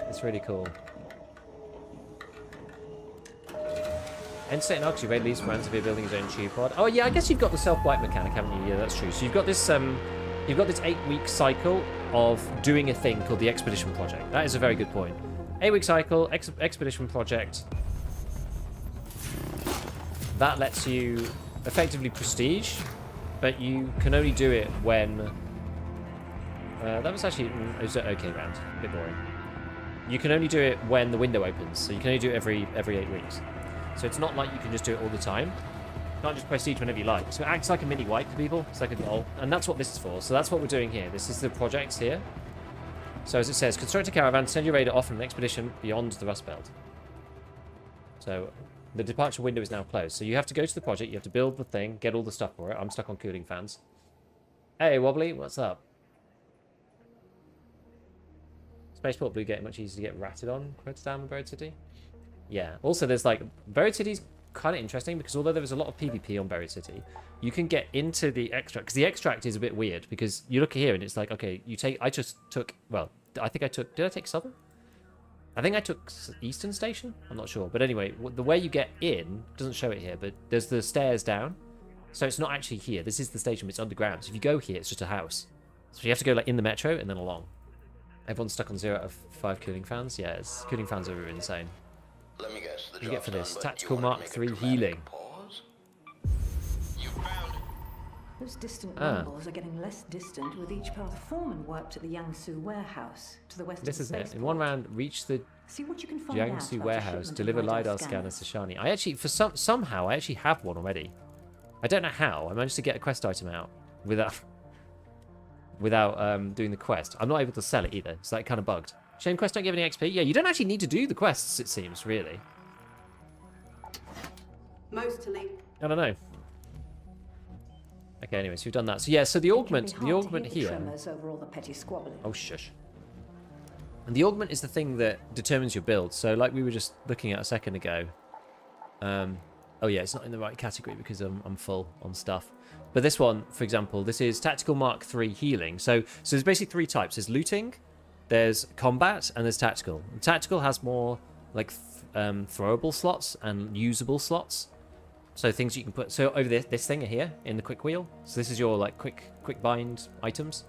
It's really cool. Entertaining because you've made least friends if you're building his own tube pod. Oh yeah, I guess you've got the self-wipe mechanic, haven't you? Yeah, that's true. So you've got this 8-week cycle of doing a thing called the Expedition Project. That is a very good point. 8-week cycle, Expedition Project. That lets you effectively prestige, but you can only do it when... that was actually... It was an okay round. A bit boring. You can only do it when the window opens, so you can only do it every 8 weeks. So it's not like you can just do it all the time. You can't just prestige whenever you like. So it acts like a mini wipe for people. It's like a goal. And that's what this is for. So that's what we're doing here. This is the projects here. So as it says, construct a caravan, send your raider off on an expedition beyond the Rust Belt. So the departure window is now closed. So you have to go to the project. You have to build the thing, get all the stuff for it. I'm stuck on cooling fans. Hey, Wobbly, what's up? Spaceport Blue getting much easier to get ratted on. Credits down in Buried City. Yeah. Also, there's like Buried City's kind of interesting because although there was a lot of PvP on Buried City, you can get into the extract because the extract is a bit weird because you look here and it's like, okay, you take. I just took. Well, I think I took. Did I take Southern? I think I took Eastern Station. I'm not sure, but anyway, the way you get in doesn't show it here, but there's the stairs down, so it's not actually here. This is the station, but it's underground. So if you go here, it's just a house. So you have to go like in the metro and then along. Everyone's stuck on 0 out of 5 cooling fans. Yeah, cooling fans are insane. Let me guess. What do you get for this? Tactical Mark III healing. You found it. Those distant rumbles are getting less distant with each path. Foreman worked at the Yangsu warehouse to the west. This is it. In one round, reach the See what you can find Jiangsu out warehouse, about deliver shipment LiDAR of scanners to Shani. I actually, for somehow, I actually have one already. I don't know how. I managed to get a quest item out without doing the quest. I'm not able to sell it either, so that kind of bugged. Shame quests don't give any XP. Yeah, you don't actually need to do the quests, it seems, really. Mostly. I don't know. Okay, anyway, so we've done that. So yeah, so the augment here. Tremors over all the petty squabbling. Oh shush. And the augment is the thing that determines your build. So like we were just looking at a second ago. Oh yeah, it's not in the right category because I'm full on stuff. But this one, for example, this is Tactical Mark III healing. So there's basically 3 types. There's looting, there's combat, and there's tactical. And tactical has more like throwable slots and usable slots. So things you can put. So over this thing here in the quick wheel. So this is your like quick bind items.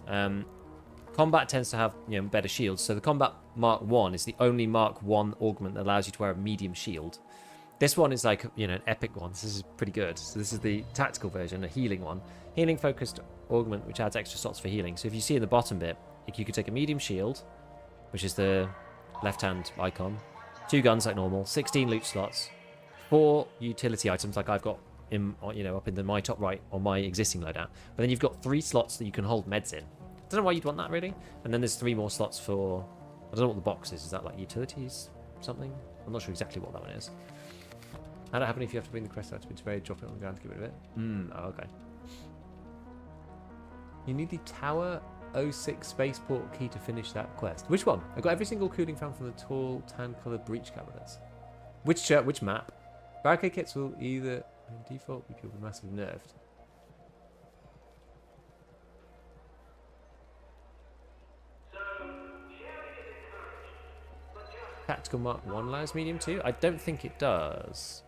Combat tends to have better shields. So the Combat Mark 1 is the only Mark 1 augment that allows you to wear a medium shield. This one is like an epic one. This is pretty good. So this is the tactical version, a healing one. Healing focused augment which adds extra slots for healing. So if you see in the bottom bit, you could take a medium shield, which is the left hand icon, 2 guns like normal, 16 loot slots, 4 utility items like I've got in up in my top right on my existing loadout. But then you've got 3 slots that you can hold meds in. I don't know why you'd want that really. And then there's 3 more slots for, I don't know what the box is. Is that like utilities something? I'm not sure exactly what that one is. How'd it happen if you have to bring the crest out to be sprayed, drop it on the ground to get rid of it? Oh, okay. You need the Tower 06 spaceport key to finish that quest. Which one? I got every single cooling fan from the tall tan-coloured breach cabinets. Which map? Barricade kits will either default be killed with massive nerfed. Tactical Mark 1 allows medium 2? I don't think it does.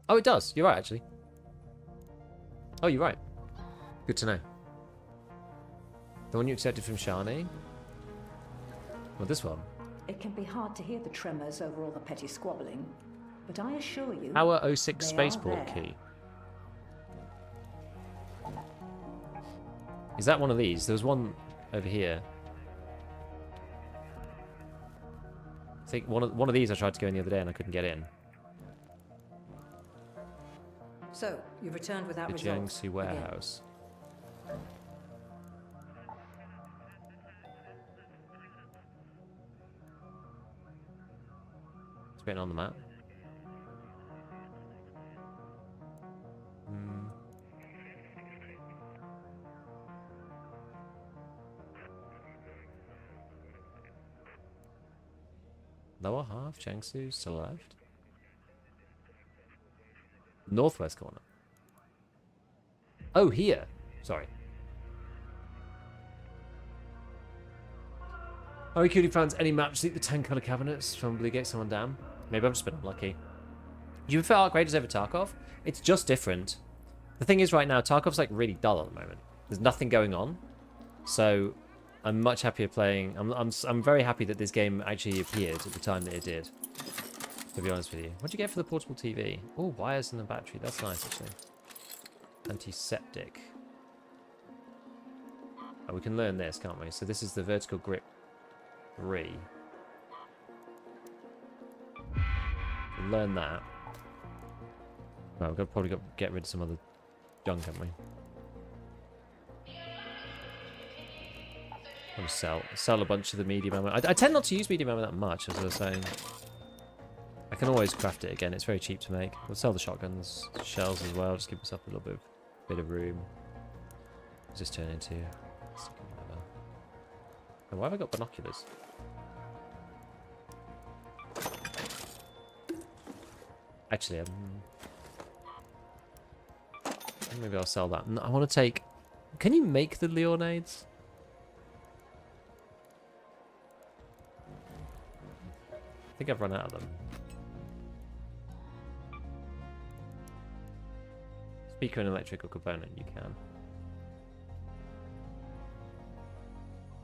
Oh, it does. You're right, actually. Oh, you're right. Good to know. The one you accepted from Shani? Well, this one. It can be hard to hear the tremors over all the petty squabbling, but I assure you, Tower 06 they spaceport are there. key. Is that one of these? There was one over here. think one of these I tried to go in the other day and I couldn't get in. So, you've returned without The results. Jiangsu warehouse. It's written on the map. Lower half, Jiangsu, still left. Northwest corner. Oh, here. Sorry. Are we cutie fans? Any map to the 10 colour cabinets from Blue Gate Someone Dam? Maybe I've just been unlucky. Do you prefer Arc Raiders over Tarkov? It's just different. The thing is, right now, Tarkov's like really dull at the moment. There's nothing going on. So I'm much happier playing. I'm very happy that this game actually appeared at the time that it did. To be honest with you. What'd you get for the portable TV? Oh, wires and a battery. That's nice, actually. Antiseptic. Oh, we can learn this, can't we? So this is the vertical grip 3. We'll learn that. Well, we've probably got to get rid of some other junk, haven't we? I'm gonna sell a bunch of the medium ammo. I tend not to use medium ammo that much, as I was saying. I can always craft it again. It's very cheap to make. We'll sell the shotguns, shells as well. Just give myself a little bit of room. What's this turn into? Oh, why have I got binoculars? Actually, maybe I'll sell that. I want to take... Can you make the Leonades? I think I've run out of them. Speaker and electrical component, you can.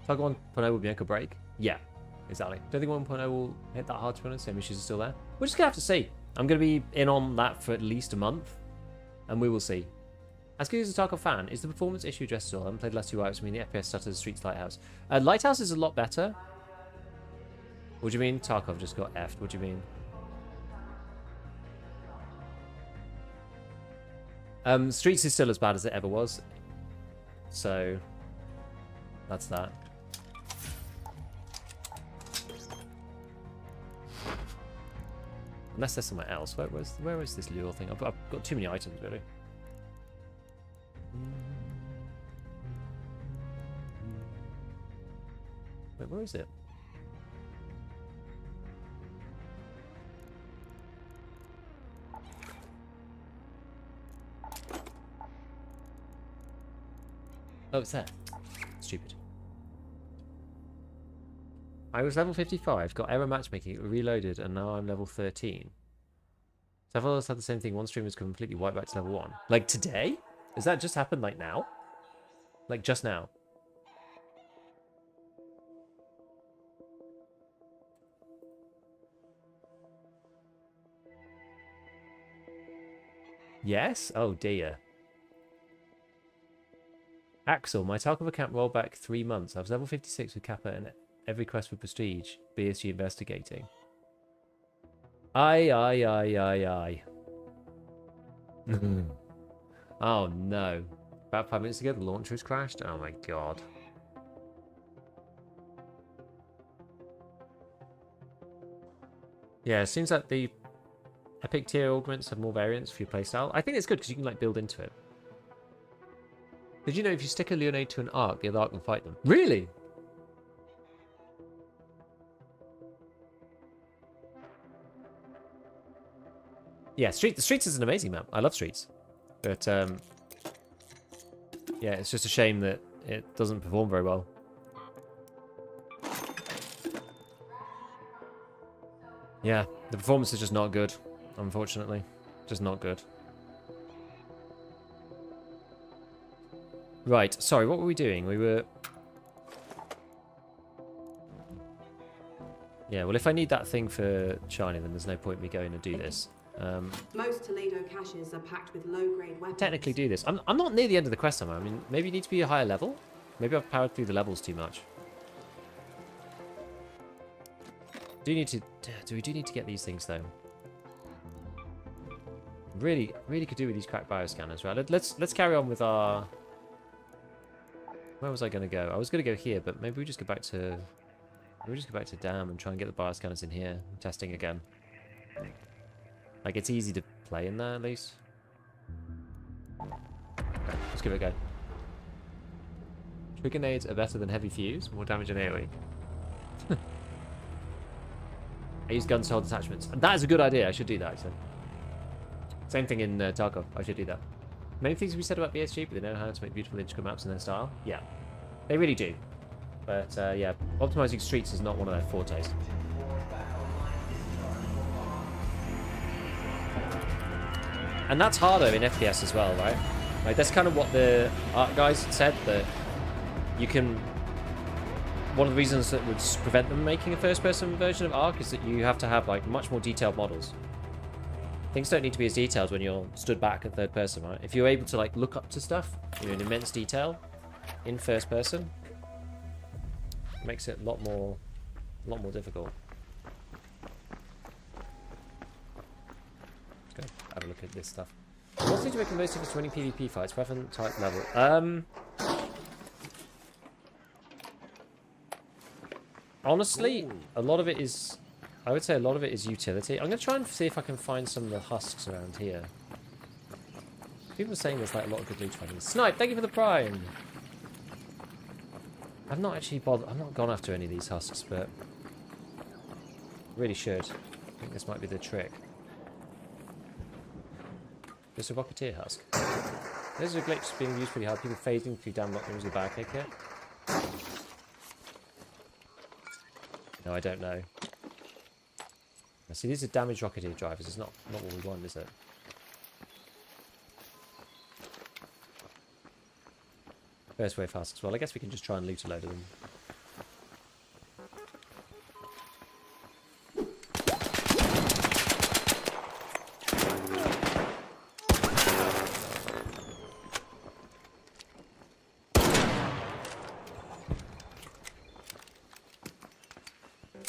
Tug 1.0 will be make or break? Yeah, exactly. Don't think 1.0 will hit that hard, to be honest. Same issues are still there. We're just going to have to see. I'm going to be in on that for at least a month, and we will see. As good as a Tarkov fan, is the performance issue addressed at all? I haven't played the last 2 hours. I mean, the FPS stutters, Streets, Lighthouse. Lighthouse is a lot better. What do you mean? Tarkov just got effed. What do you mean? Streets is still as bad as it ever was. So, that's that. Unless there's somewhere else. Where is this lure thing? I've got too many items, really. Wait, where is it? Oh, it's there. Stupid. I was level 55, got error matchmaking, reloaded, and now I'm level 13. Several others had the same thing. One streamer's completely wiped back to level 1. Like today? Has that just happened like now? Like just now? Yes? Oh dear. Axel, my Tarkov account rolled back 3 months. I was level 56 with Kappa and every quest for prestige. BSG investigating. Aye. Oh no. About 5 minutes ago the launcher has crashed. Oh my god. Yeah, it seems like the epic tier augments have more variants for your playstyle. I think it's good because you can like build into it. Did you know if you stick a Leonade to an arc, the other arc can fight them? Really? Yeah, Streets is an amazing map. I love Streets. But, yeah, it's just a shame that it doesn't perform very well. Yeah, the performance is just not good, unfortunately. Just not good. Right, sorry, what were we doing? We were... Yeah, well, if I need that thing for Charlie, then there's no point in me going to do this. Most Toledo caches are packed with low-grade weapons. Technically do this. I'm not near the end of the quest, am I? I mean, maybe you need to be a higher level? Maybe I've powered through the levels too much. Do need to... We do need to get these things, though. Really could do with these cracked bioscanners, right? Let's carry on with our... Where was I going to go? I was going to go here, but maybe we just go back to... Maybe we just go back to Dam and try and get the bioscanners in here. Testing again. Like, it's easy to play in there, at least. Okay, let's give it a go. Trigger nades are better than heavy fuse. More damage than AoE. I use guns to hold attachments. And that is a good idea. I should do that, actually. Same thing in Tarkov. I should do that. Many things we said about BSG, but they know how to make beautiful intricate maps in their style. Yeah, they really do. But yeah, optimizing streets is not one of their fortes. And that's harder in FPS as well, right? Like, that's kind of what the art guys said, that you can... One of the reasons that would prevent them making a first-person version of Ark is that you have to have, like, much more detailed models. Things don't need to be as detailed when you're stood back at third person, right? If you're able to, like, look up to stuff, you know, in immense detail in first person, it makes it a lot more difficult. Let's go have a look at this stuff. What's need to make the most difference to winning PvP fights? Preference type level. Honestly, a lot of it is... I would say a lot of it is utility. I'm going to try and see if I can find some of the husks around here. People are saying there's like a lot of good loot findings. Snipe, thank you for the prime! I've not actually bothered... I've not gone after any of these husks, but... really should. I think this might be the trick. There's a Rocketeer husk. There's a glitch being used pretty hard. People phasing through damn lock rooms with barricade kit. No, I don't know. See, these are damaged Rocketeer drivers. It's not what we want, is it? First wave husks. Well, I guess we can just try and loot a load of them.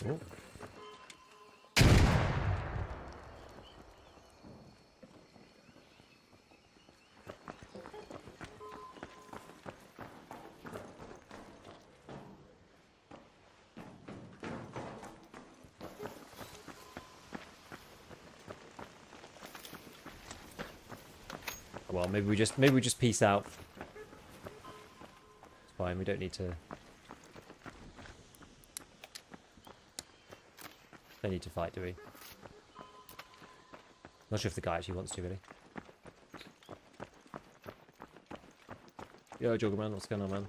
Ooh. Well, maybe we just peace out. It's fine. We don't need to. Don't need to fight, do we? Not sure if the guy actually wants to, really. Yo, Joggerman, what's going on, man?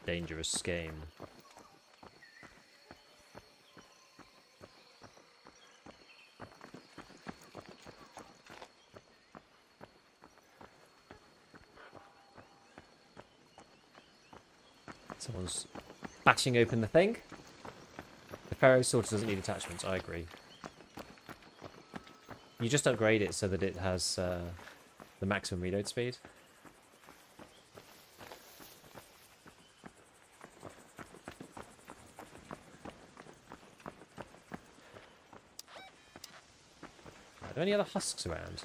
Dangerous game. Someone's bashing open the thing. The Pharaoh Sword doesn't need attachments, I agree. You just upgrade it so that it has the maximum reload speed. Are there any other husks around?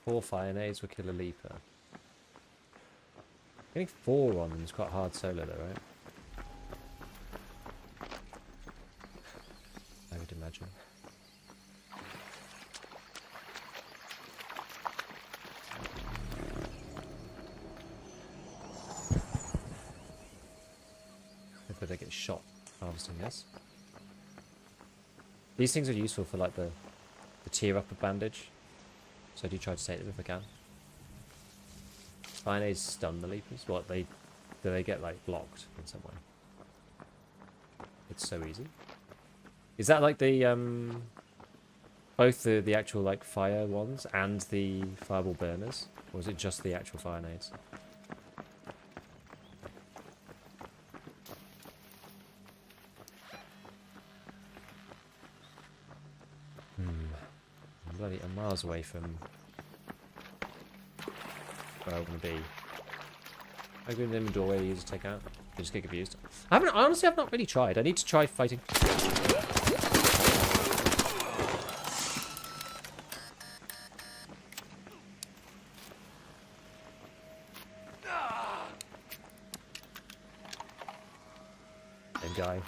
Four fire nades will kill a leaper. Getting 4 on them is quite hard solo though, right? I would imagine. If they get shot harvesting this. These things are useful for like the tier upper bandage. So I do try to take them if I can. Fire nades stun the leapers. What, do they get like blocked in some way? It's so easy. Is that like the both the actual like fire ones and the fireball burners? Or is it just the actual fire nades? miles away from where I want to be. I go in the doorway, you just take out. You just get confused. Honestly, I've not really tried. I need to try fighting. Same guy.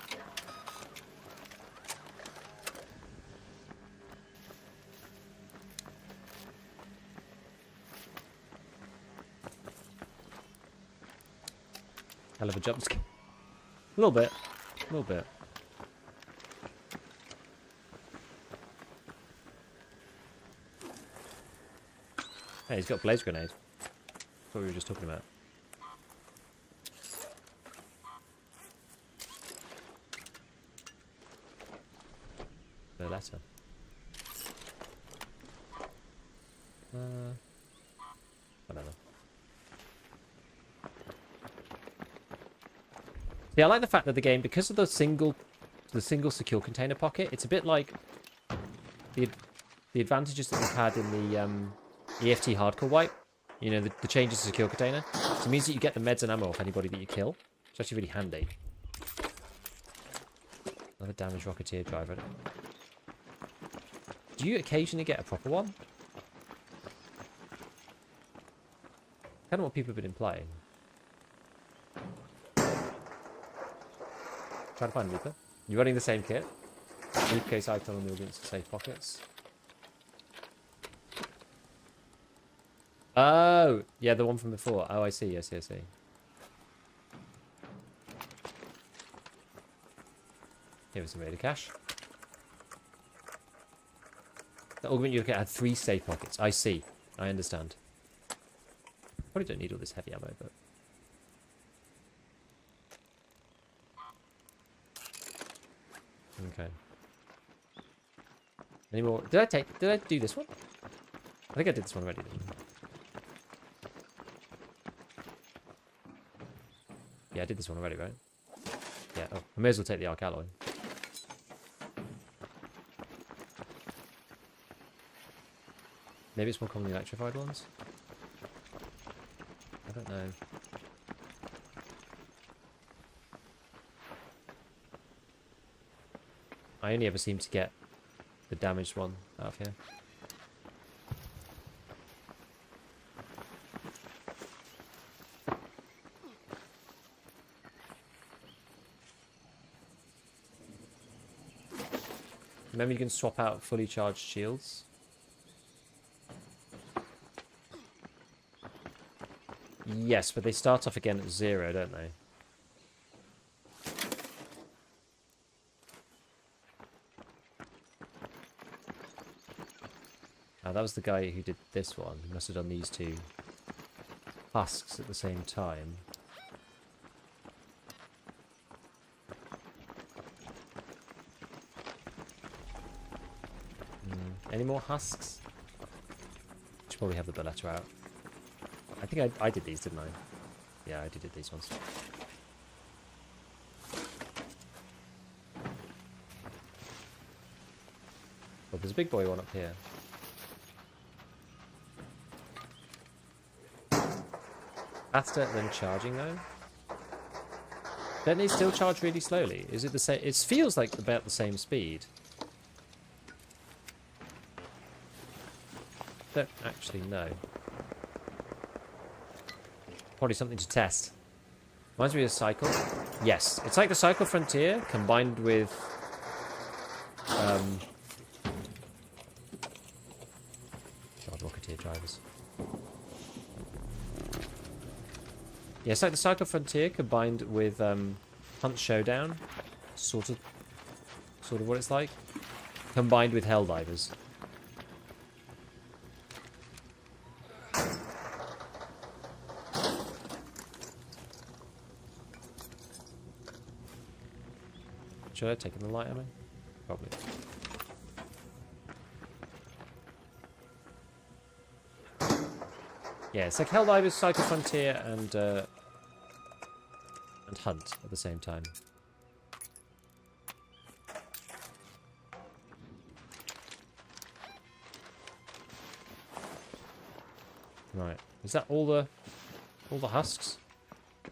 Hell of a jump scare. A little bit. A little bit. Hey, he's got a blaze grenade. That's what we were just talking about. The letter. Whatever. Yeah, I like the fact that the game, because of the single secure container pocket, it's a bit like the advantages that we've had in the EFT hardcore wipe. You know, the changes to secure container. So it means that you get the meds and ammo off anybody that you kill. It's actually really handy. Another damaged rocketeer driver. Do you occasionally get a proper one? Kind of what people have been implying. Trying to find Reaper. You're running the same kit. Briefcase icon on the audience safe pockets. Oh, yeah, the one from before. Oh, I see. Yes, I see. Here was some raider cash. The augment you look at had 3 safe pockets. I see. I understand. Probably don't need all this heavy ammo, but... Okay. Any more? Did I do this one? I think I did this one already, didn't I? Yeah, I did this one already, right? Yeah, oh, I may as well take the arc alloy. Maybe it's more commonly electrified ones? I don't know. I only ever seem to get the damaged one out of here. Remember, you can swap out fully charged shields. Yes, but they start off again at 0, don't they? That was the guy who did this one. He must have done these 2 husks at the same time. Any more husks? Should probably have the Beretta out. I think I did these, didn't I? Yeah, I did these ones. Well, there's a big boy one up here. Faster than charging, though? Don't they still charge really slowly? Is it the same? It feels like about the same speed. Don't actually know. Probably something to test. Reminds me of Cycle. Yes, it's like the Cycle Frontier combined with God, Rocketeer drivers. Yeah, it's like the Cycle Frontier combined with Hunt Showdown. Sort of what it's like. Combined with Helldivers. Should I have taken the light ammo? Probably. Yeah, it's like Helldivers, Cycle Frontier, and Hunt at the same time. Right. Is that all the husks? I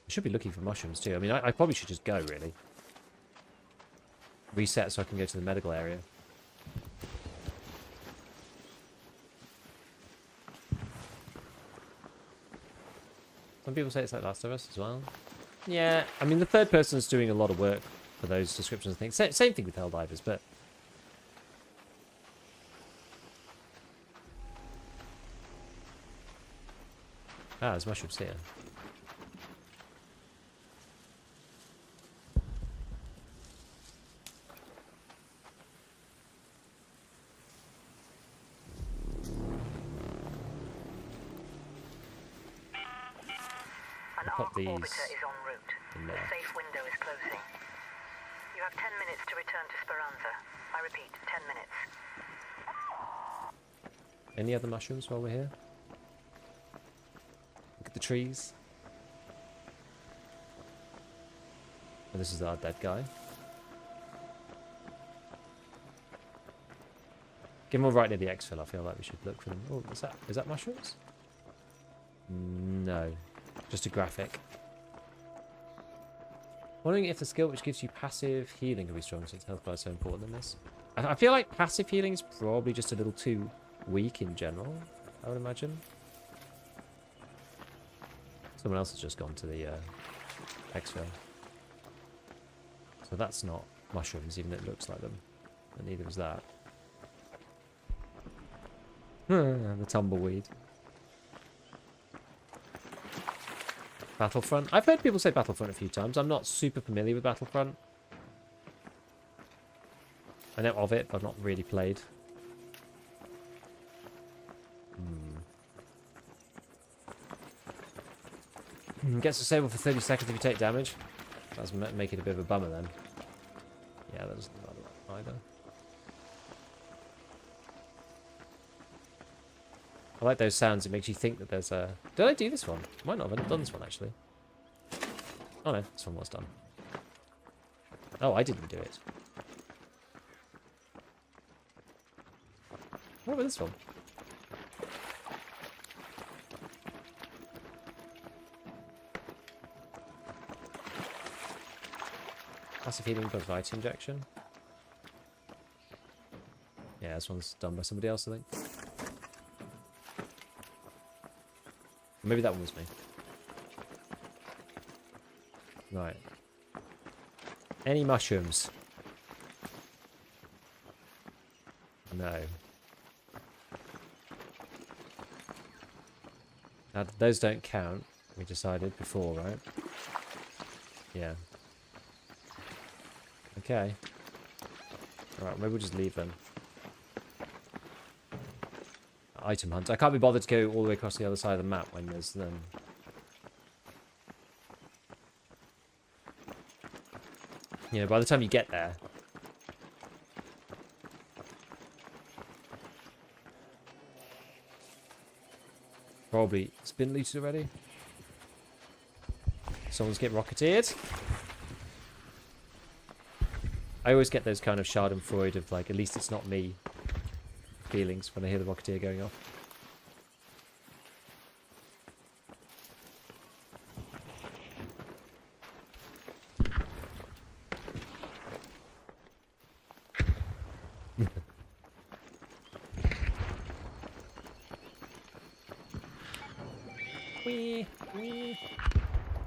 should be looking for mushrooms too. I mean, I probably should just go, really. Reset so I can go to the medical area. Some people say it's like Last of Us as well. Yeah, I mean, the third person is doing a lot of work for those descriptions and things. Same thing with Helldivers, but... Ah, there's mushrooms here. Pop these Orbiter is en route. in The there. safe window is closing. You have 10 minutes to return to Speranza. I repeat, 10 minutes. Any other mushrooms while we're here? Look at the trees. Oh, this is our dead guy. Given we're right near the exfil, I feel like we should look for them. Oh, is that mushrooms? No. Just a graphic. Wondering if the skill which gives you passive healing can be strong since health bar is so important in this. I feel like passive healing is probably just a little too weak in general, I would imagine. Someone else has just gone to the exfil. So that's not mushrooms, even though it looks like them. And neither is that. The tumbleweed. Battlefront. I've heard people say Battlefront a few times. I'm not super familiar with Battlefront. I know of it, but I've not really played. Gets disabled for 30 seconds if you take damage. That's make it a bit of a bummer then. Yeah, that doesn't matter either. I like those sounds. It makes you think that there's a... Did I do this one? Might not have done this one, actually. Oh, no. This one was done. Oh, I didn't do it. What about this one? Passive healing plus vitamin injection. Yeah, this one's done by somebody else, I think. Maybe that one was me. Right. Any mushrooms? No. Now, those don't count. We decided before, right? Yeah. Okay. Alright, maybe we'll just leave them. Item hunt. I can't be bothered to go all the way across the other side of the map when there's them. You know, by the time you get there. Probably it's been looted already. Someone's getting rocketeered. I always get those kind of schadenfreude of like, at least it's not me feelings when I hear the rocketeer going off. Wee, wee.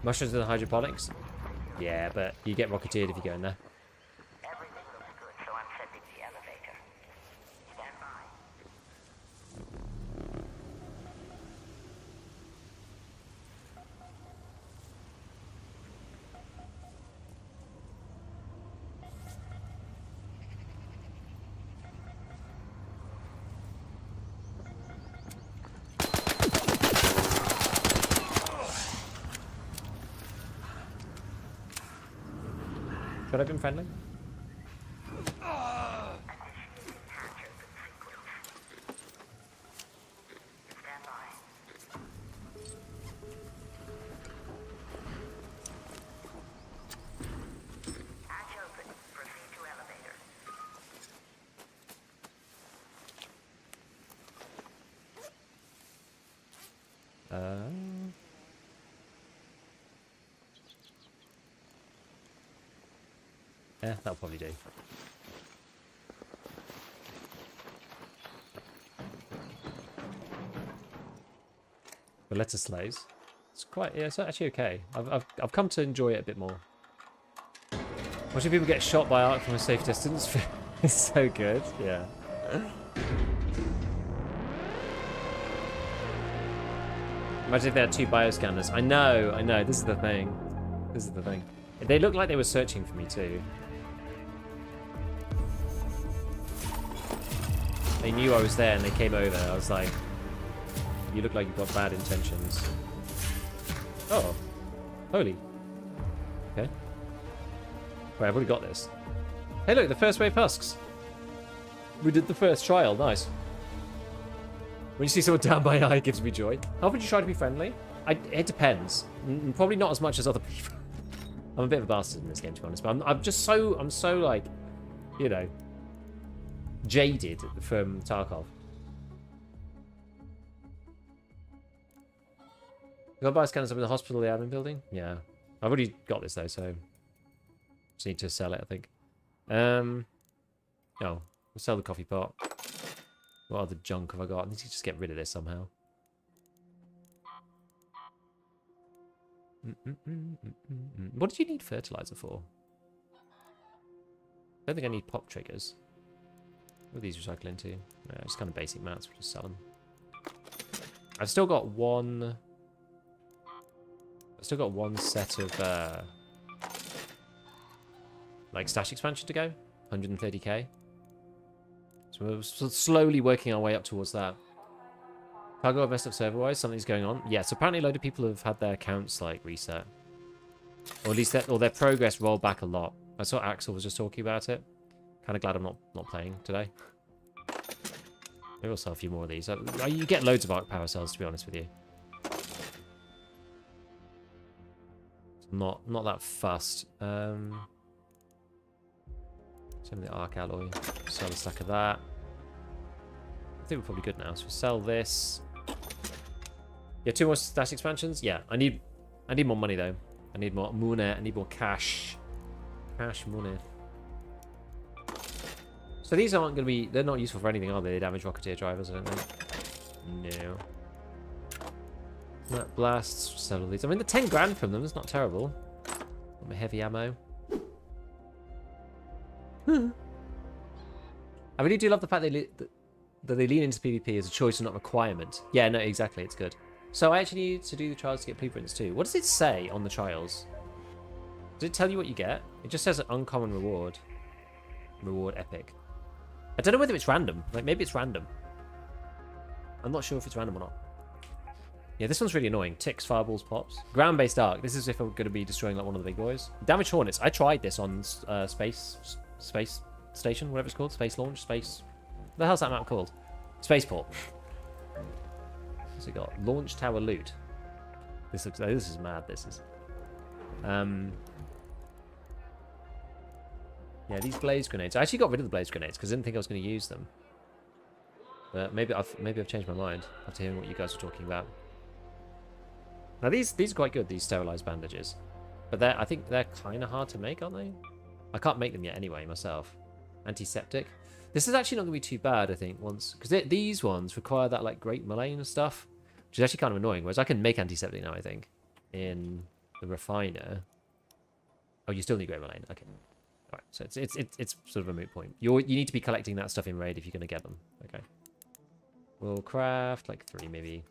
Mushrooms and hydroponics? Yeah, but you get rocketeered if you go in there. Everything looks good, so I'm sending the elevator. Stand by. Should I have been friendly? Stand by. Hatch open. Proceed to elevator. Yeah, that'll probably do. The letter slays. It's quite. Yeah, it's actually okay. I've come to enjoy it a bit more. Watching people get shot by arc from a safe distance is so good. Yeah. Imagine if they had 2 bioscanners. I know. This is the thing. This is the thing. They looked like they were searching for me too. They knew I was there and they came over. I was like, you look like you've got bad intentions. Oh. Holy. Okay. Right, I've already got this. Hey look, the first wave husks. We did the first trial. Nice. When you see someone down by eye, it gives me joy. How would you try to be friendly? It depends. Probably not as much as other people. I'm a bit of a bastard in this game, to be honest. But I'm so like, you know, jaded from Tarkov. You got bioscanners up in the hospital, the admin building? Yeah. I've already got this though, so just need to sell it, I think. Oh, we'll sell the coffee pot. What other junk have I got? I need to just get rid of this somehow. What did you need fertilizer for? I don't think I need pop triggers. What are these recycle into? Yeah, just kind of basic mats. We'll just sell them. I've still got one. I've still got one set of like stash expansion to go. 130k. So we're slowly working our way up towards that. Cargo messed up server-wise. Something's going on. Yeah, so apparently a load of people have had their accounts like reset, or at least their progress rolled back a lot. I saw Axel was just talking about it. Kind of glad I'm not playing today. Maybe I'll sell a few more of these. You get loads of arc power cells, to be honest with you. Not that fussed. Some of the arc alloy. Sell a stack of that. I think we're probably good now. So we'll sell this. Yeah, 2 more stash expansions. Yeah, I need more money though. I need more money. I need more cash. Cash money. So these aren't going to be... They're not useful for anything, are they? They damage Rocketeer drivers, I don't think. No. That blasts. Sell all these. I mean, the 10 grand from them is not terrible. Got my heavy ammo. I really do love the fact that they lean into PvP as a choice and not a requirement. Yeah, no, exactly. It's good. So I actually need to do the trials to get blueprints too. What does it say on the trials? Does it tell you what you get? It just says an uncommon reward. Reward epic. I don't know whether it's random. Like, maybe it's random. I'm not sure if it's random or not. Yeah, this one's really annoying. Ticks, fireballs, pops. Ground-based arc. This is if I'm going to be destroying like one of the big boys. Damage Hornets. I tried this on Space Station, whatever it's called. Space Launch. Space... What the hell's that map called? Spaceport. What's it got? Launch Tower Loot. This looks... This is mad, this is. Yeah, these blaze grenades. I actually got rid of the blaze grenades because I didn't think I was going to use them. But maybe I've changed my mind after hearing what you guys were talking about. Now these are quite good, these sterilized bandages. But I think they're kind of hard to make, aren't they? I can't make them yet anyway myself. Antiseptic. This is actually not going to be too bad, I think, once... Because these ones require that, like, Great Mulane and stuff. Which is actually kind of annoying. Whereas I can make antiseptic now, I think. In the refiner. Oh, you still need Great Mulane. Okay. Alright, so it's sort of a moot point. You need to be collecting that stuff in raid if you're going to get them. Okay. We'll craft, like, 3 maybe.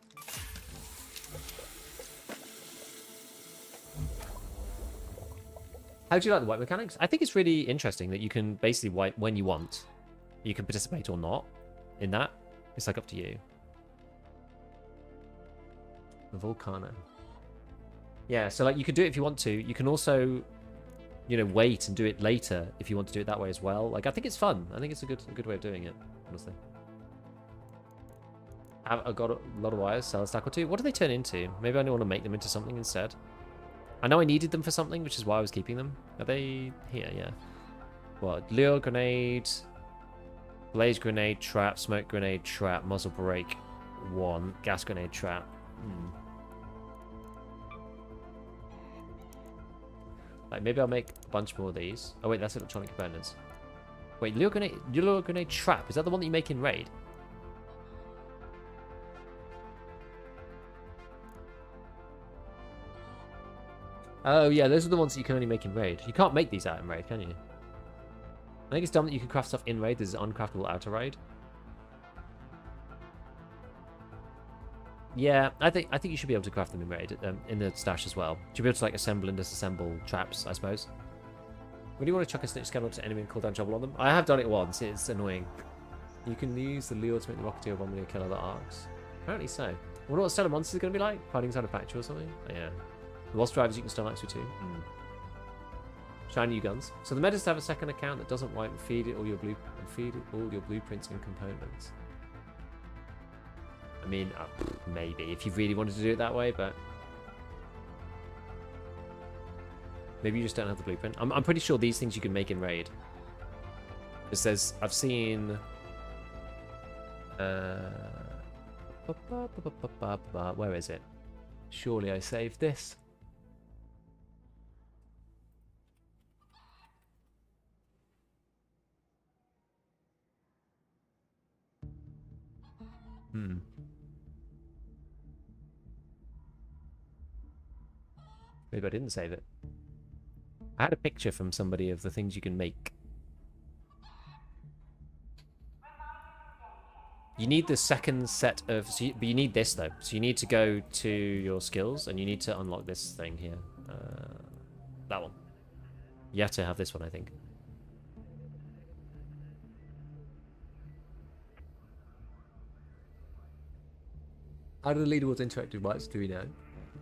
How do you like the wipe mechanics? I think it's really interesting that you can basically wipe when you want. You can participate or not in that. It's like up to you. The Volcano. Yeah, so like you can do it if you want to. You can also, you know, wait and do it later if you want to do it that way as well. Like I think it's fun. I think it's a good way of doing it, honestly. I've got a lot of wires, sell a stack or 2. What do they turn into? Maybe I want to make them into something instead. I know I needed them for something, which is why I was keeping them. Are they here? Yeah. What? Lure grenade, blaze grenade, trap, smoke grenade, trap, muzzle brake, 1, gas grenade, trap. Like, maybe I'll make a bunch more of these. Oh, wait, that's electronic components. Wait, lure grenade trap. Is that the one that you make in Raid? Oh, yeah, those are the ones that you can only make in Raid. You can't make these out in Raid, can you? I think it's dumb that you can craft stuff in Raid. There's uncraftable out of Raid. Yeah, I think you should be able to craft them in Raid, in the stash as well. You should be able to like assemble and disassemble traps, I suppose. Would you want to chuck a snitch scannel to enemy and call down trouble on them? I have done it once. It's annoying. You can use the lure to make the Rocketeer Bombardier kill other arcs. Apparently so. I wonder what Stellar Monsters are going to be like. Hiding inside a factory or something. Oh, yeah. The Wasp drivers you can stun next to too. Shiny new guns. So the metas have a second account that doesn't wipe and feed it all your blueprints and components. I mean, maybe if you really wanted to do it that way, but maybe you just don't have the blueprint. I'm pretty sure these things you can make in Raid. It says I've seen. Where is it? Surely I saved this. Maybe I didn't save it. I had a picture from somebody of the things you can make. You need the second set of... but you need this, though. So you need to go to your skills, and you need to unlock this thing here. That one. You have to have this one, I think. How do the leaderboards interact with Whites? Do we know?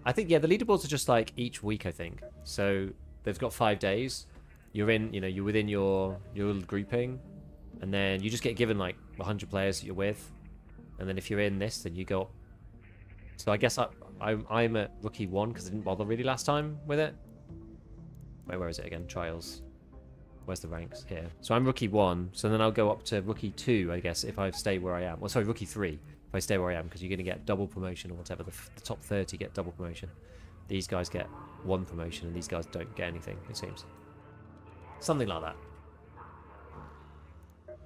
I think, yeah, the leaderboards are just like each week, I think. So they've got 5 days. You're in, you know, you're within your little grouping. And then you just get given like 100 players that you're with. And then if you're in this, then you go up. So I guess I'm at rookie 1 because I didn't bother really last time with it. Wait, where is it again? Trials. Where's the ranks? Here. So I'm rookie 1. So then I'll go up to rookie 2, I guess, if I stay where I am. Well, sorry, rookie 3. If I stay where I am, because you're going to get double promotion or whatever. The top 30 get double promotion. These guys get 1 promotion, and these guys don't get anything, it seems. Something like that.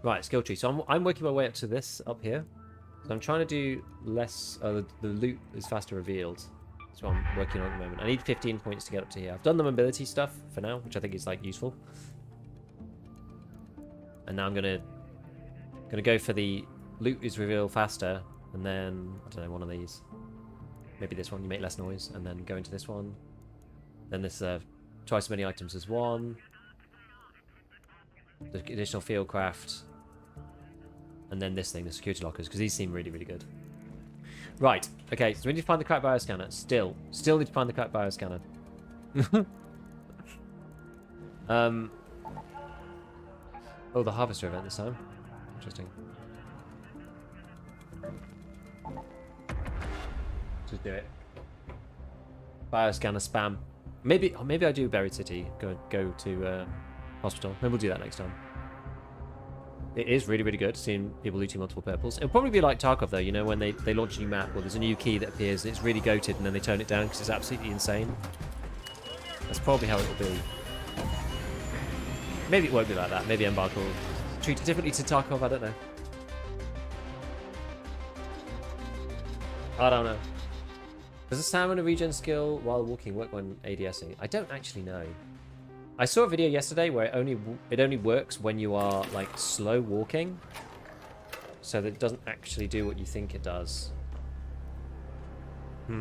Right, skill tree. So I'm working my way up to this up here. So I'm trying to do less... the loot is faster revealed. That's what I'm working on at the moment. I need 15 points to get up to here. I've done the mobility stuff for now, which I think is like useful. And now I'm gonna go for the loot is revealed faster. And then, I don't know, one of these. Maybe this one, you make less noise. And then go into this one. Then this twice as many items as one. The additional field craft. And then this thing, the security lockers, because these seem really, really good. Right, okay, so we need to find the cracked bioscanner. Still need to find the cracked bioscanner. Oh, the harvester event this time. Interesting. Just do it. Bioscanner spam. Maybe I do Buried City. Go to hospital. Maybe we'll do that next time. It is really, really good seeing people looting multiple purples. It'll probably be like Tarkov though, you know, when they launch a new map or there's a new key that appears and it's really goated and then they turn it down because it's absolutely insane. That's probably how it will be. Maybe it won't be like that. Maybe Embark will treat it differently to Tarkov, I don't know. I don't know. Does the stamina regen skill while walking work when ADSing? I don't actually know. I saw a video yesterday where it only works when you are like slow walking, so that it doesn't actually do what you think it does. It's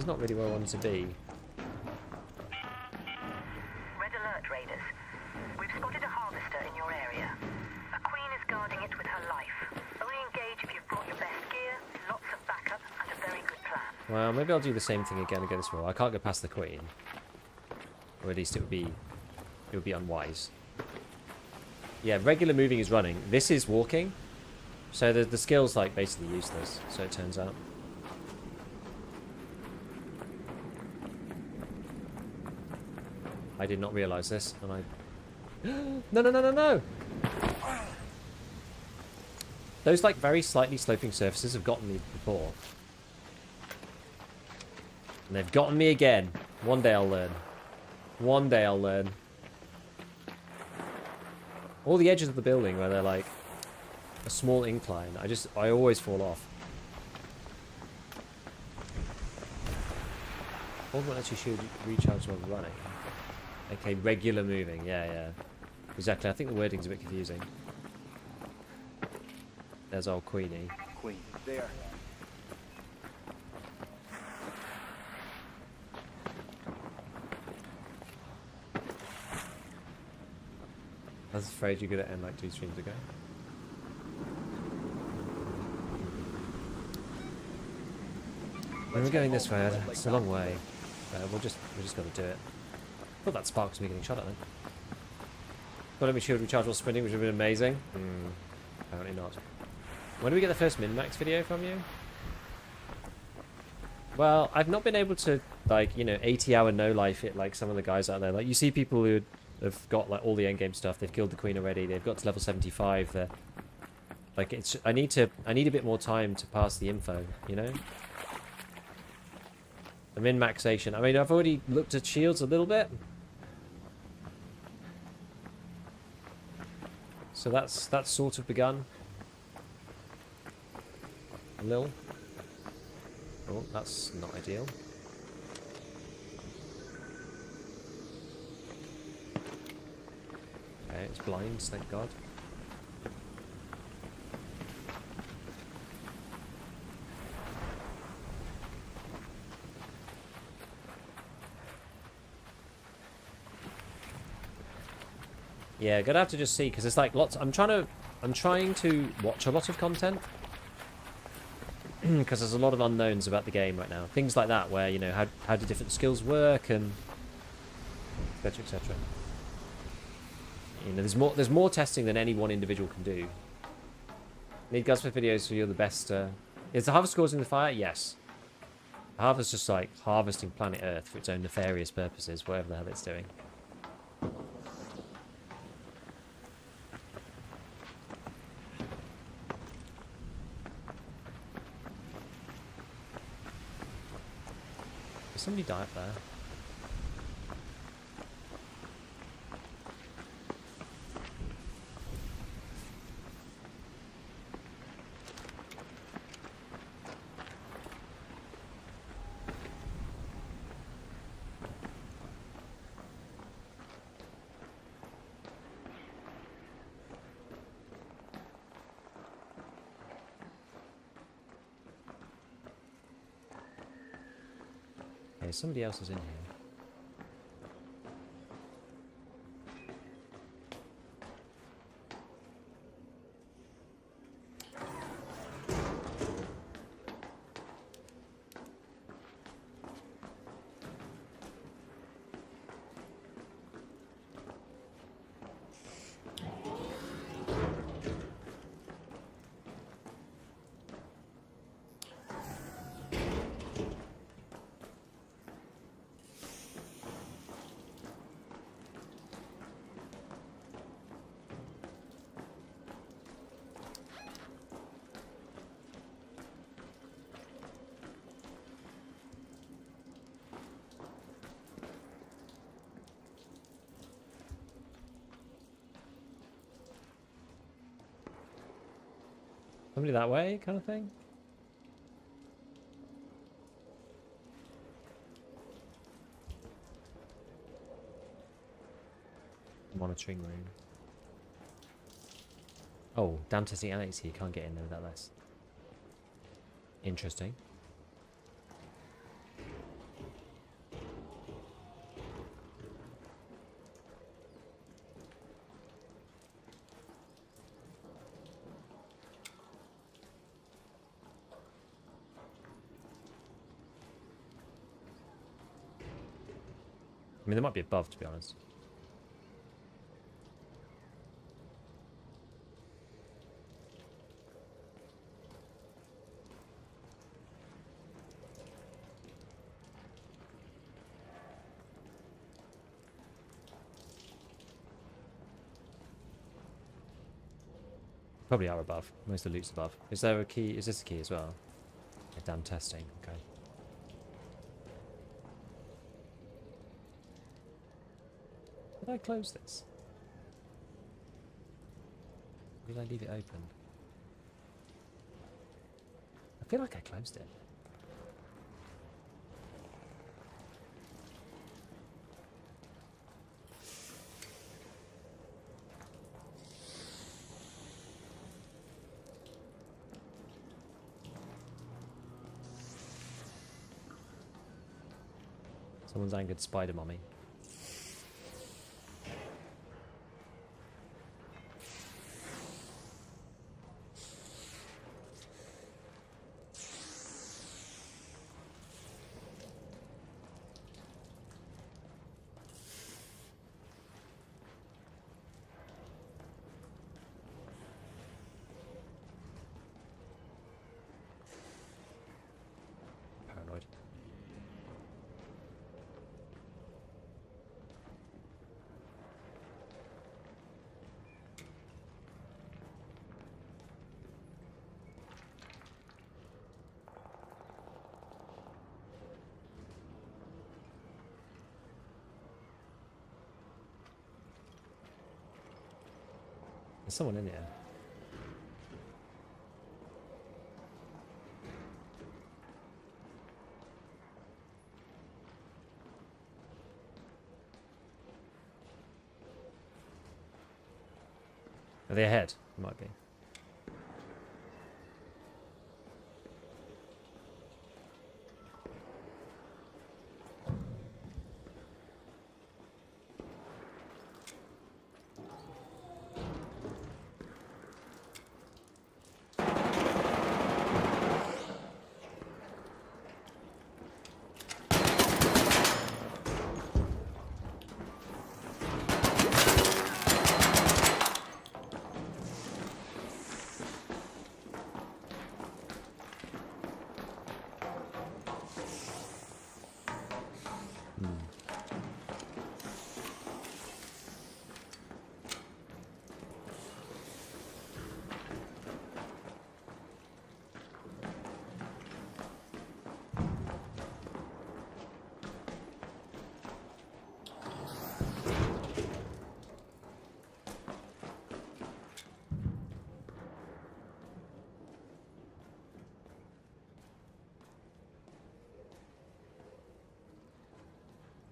not really where I want to be. Red alert, raiders. We've spotted a harvester in your area. A queen is guarding it with her life. Only engage if you've brought your best gear, lots of backup, and a very good plan. Well, maybe I'll do the same thing again against Raw. I can't go past the queen. Or at least it would be unwise. Yeah, regular moving is running. This is walking. So the skill's like basically useless, so it turns out. I did not realise this, and I... No! Those like very slightly sloping surfaces have gotten me before. And they've gotten me again. One day I'll learn. One day I'll learn. All the edges of the building where they're like a small incline, I always fall off. Hold one actually should recharge while running. Okay, regular moving. Yeah, yeah. Exactly. I think the wording's a bit confusing. There's old Queenie. Queen, there. I was afraid you were going to end like 2 streams ago. When we're going this way, it's a long way. We just got to do it. I thought that spark was me getting shot at then. Thought let me shield recharge while sprinting, which would have been amazing. Apparently not. When do we get the first min-max video from you? Well, I've not been able to, like, you know, 80-hour no-life it like some of the guys out there. Like, you see people who have got, like, all the endgame stuff. They've killed the queen already. They've got to level 75. They're, like, it's... I need a bit more time to pass the info, you know? The min-maxation. I mean, I've already looked at shields a little bit. So that's sort of begun. A little. Oh, that's not ideal. Okay, it's blinds, thank God. Yeah, gonna have to just see, because it's like lots. I'm trying to watch a lot of content. Because there's a lot of unknowns about the game right now. Things like that, where, you know, how do different skills work, and etc, etc. You know, there's more testing than any one individual can do. Need Gutsmith videos so you're the best. Is the harvest causing the fire? Yes. The harvest just like harvesting planet Earth for its own nefarious purposes, whatever the hell it's doing. Somebody die up there. Okay, somebody else is in here. Somebody that way, kind of thing? Monitoring room. Oh, damn testing annex here. You can't get in there without this. Interesting. I mean, there might be above, to be honest. Probably are above. Most of the loot's above. Is there a key? Is this a key as well? Yeah, damn testing. Okay. Did I close this? Or did I leave it open? I feel like I closed it. Someone's angered spider mommy. Paranoid. There's someone in here. Are they ahead? Might be.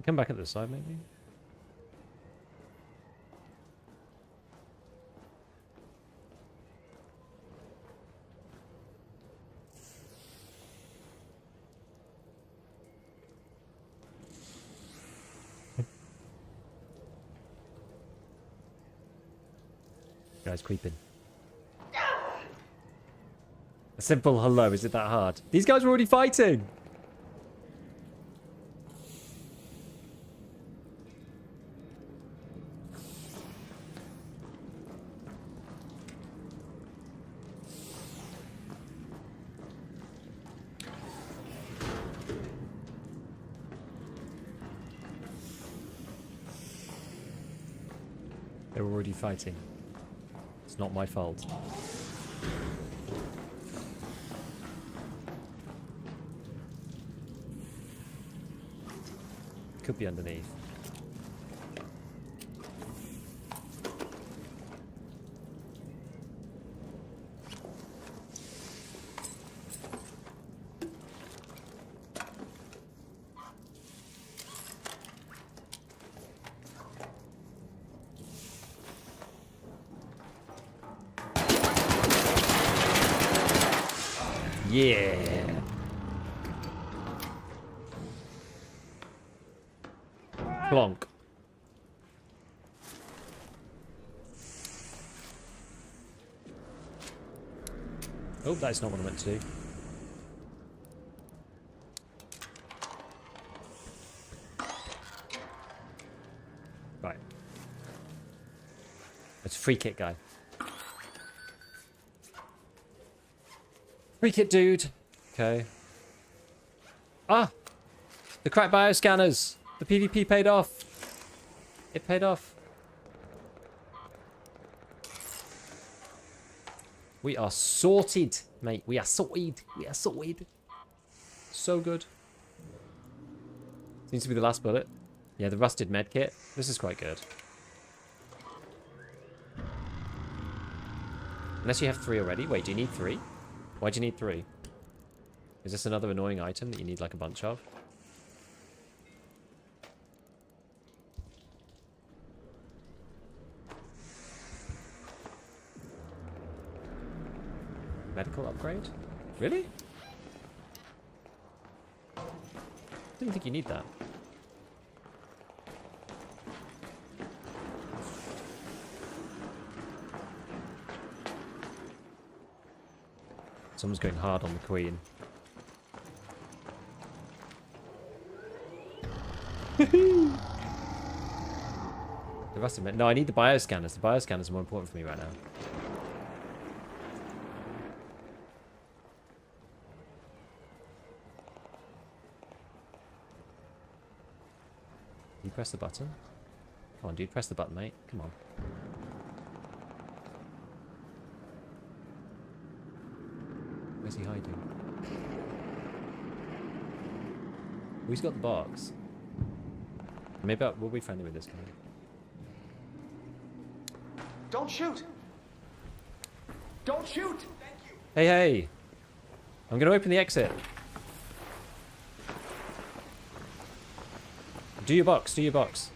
Come back at this side, maybe? Guys creeping. A simple hello, is it that hard? These guys were already fighting! They were already fighting. It's not my fault. Could be underneath. Yeah. Plonk. Oh, that's not what I meant to do. Right. It's a free kit guy. Free kit dude. Okay. Ah! The crack bioscanners! The PvP paid off. It paid off. We are sorted, mate. We are sorted. We are sorted. So good. Seems to be the last bullet. Yeah, the rusted med kit. This is quite good. Unless you have 3 already. Wait, do you need 3? Why do you need 3? Is this another annoying item that you need like a bunch of? Medical upgrade? Really? Didn't think you need that. Someone's going hard on the queen. The rest of it. No, I need the bioscanners. The bioscanners are more important for me right now. You press the button. Come on, dude. Press the button, mate. Come on. Where's he hiding? Who's got the box? Maybe we'll be friendly with this guy. Don't shoot! Don't shoot! Hey, hey! I'm gonna open the exit. Do your box, do your box.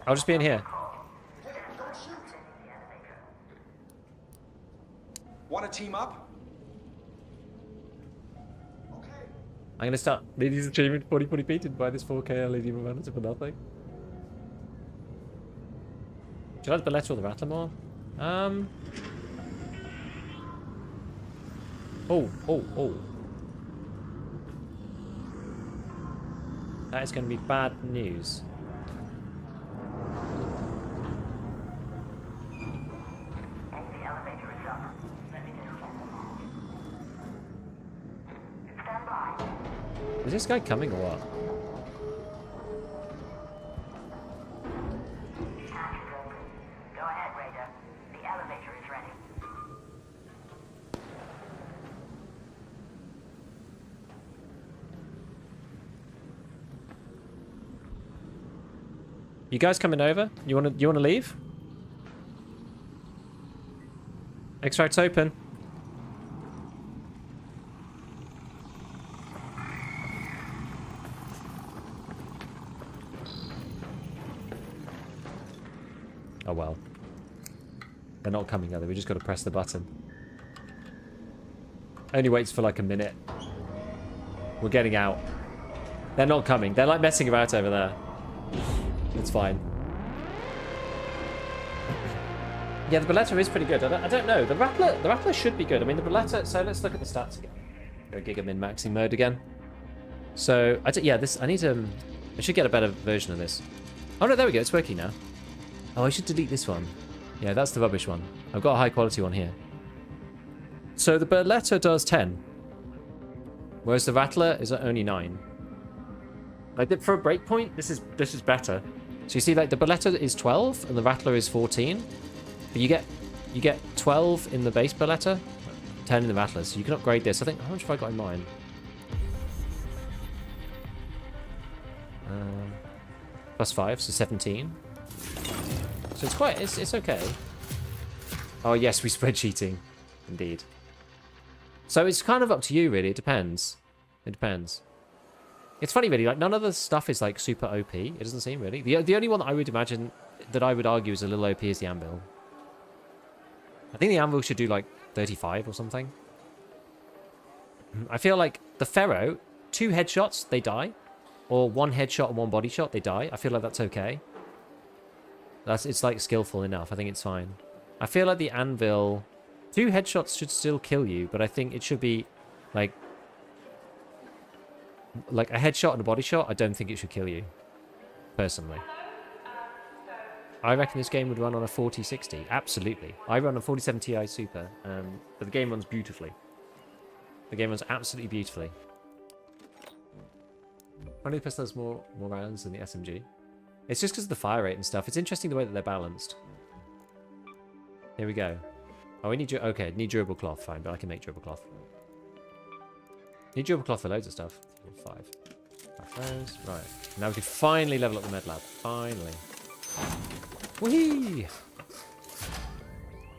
I'll just be in here. Want to team up? I'm gonna start. Ladies achievement 40 beaten by this 4K LED monitor for nothing. Do you like the letter or the rattler more? Oh. That is going to be bad news. Is this guy coming or what? Go ahead, Raider. The elevator is ready. You guys coming over? You wanna leave? Extract's open. Oh well. They're not coming, are they? We just got to press the button. Only waits for like a minute. We're getting out. They're not coming. They're like messing about over there. It's fine. Yeah, the Beretta is pretty good. I don't know. The Rattler should be good. I mean, the Beretta... So let's look at the stats again. Go Giga Min maxing mode again. So, I need to... I should get a better version of this. Oh no, there we go. It's working now. Oh, I should delete this one. Yeah, that's the rubbish one. I've got a high quality one here. So the Beretta does 10. Whereas the Rattler is at only 9. Like, for a breakpoint, this is better. So you see, like, the Beretta is 12 and the Rattler is 14. But you get 12 in the base Beretta, 10 in the Rattler. So you can upgrade this. I think, how much have I got in mine? +5, so 17. So it's okay. Oh yes, we spread cheating. Indeed. So it's kind of up to you, really. It depends. It depends. It's funny, really. Like, none of the stuff is, like, super OP. It doesn't seem, really. The only one that I would imagine, that I would argue is a little OP is the Anvil. I think the Anvil should do, like, 35 or something. I feel like the Pharaoh, 2 headshots, they die. Or 1 headshot and 1 body shot, they die. I feel like that's okay. It's, like, skillful enough. I think it's fine. I feel like the Anvil... 2 headshots should still kill you, but I think it should be, like a headshot and a body shot. I don't think it should kill you, personally. I reckon this game would run on a 4060. Absolutely. I run a 4070 Ti Super, but the game runs beautifully. The game runs absolutely beautifully. Only pistol has more rounds than the SMG. It's just because of the fire rate and stuff. It's interesting the way that they're balanced. Here we go. Oh, we need okay, need durable cloth. Fine, but I can make durable cloth. Need durable cloth for loads of stuff. 5. Those. Right. Now we can finally level up the med lab. Finally. Whee!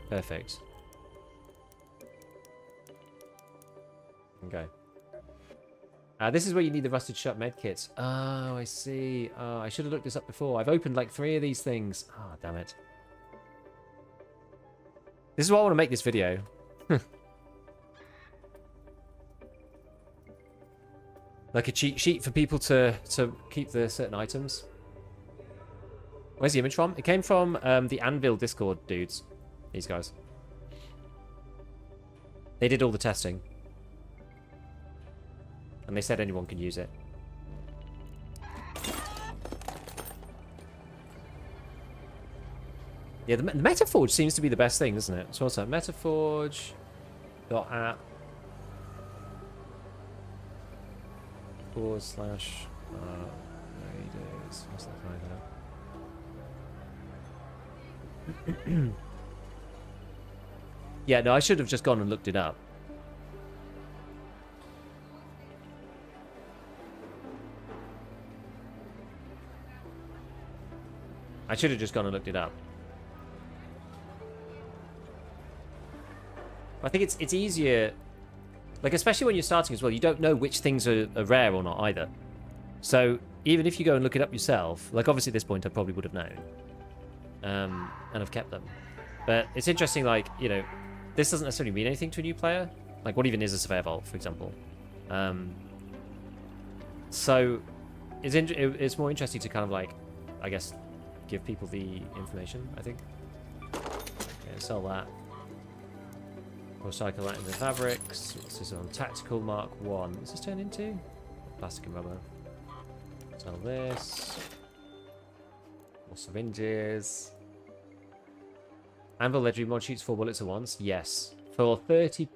Perfect. Okay. This is where you need the rusted shut med kits. Oh, I see. I should have looked this up before. I've opened like 3 of these things. Ah, damn it. This is why I want to make this video. Like a cheat sheet for people to keep the certain items. Where's the image from? It came from the Anvil Discord dudes. These guys. They did all the testing. And they said anyone can use it. Yeah, the Metaforge seems to be the best thing, doesn't it? So what's that? Metaforge.app / raiders. What's that right now? Yeah, no, I should have just gone and looked it up. I should have just gone and looked it up. I think it's easier, like especially when you're starting as well, you don't know which things are rare or not either. So even if you go and look it up yourself, like obviously at this point I probably would have known. And I've kept them. But it's interesting, like, you know, this doesn't necessarily mean anything to a new player. Like what even is a Surveyor Vault, for example. So it's more interesting to kind of like, I guess, give people the information, I think. Okay, sell that. Recycle that into fabrics. What's this on? Tactical Mark 1. What's this turn into? Plastic and rubber. Sell this. More syringes. Anvil Legendary mod shoots 4 bullets at once. Yes. For 30%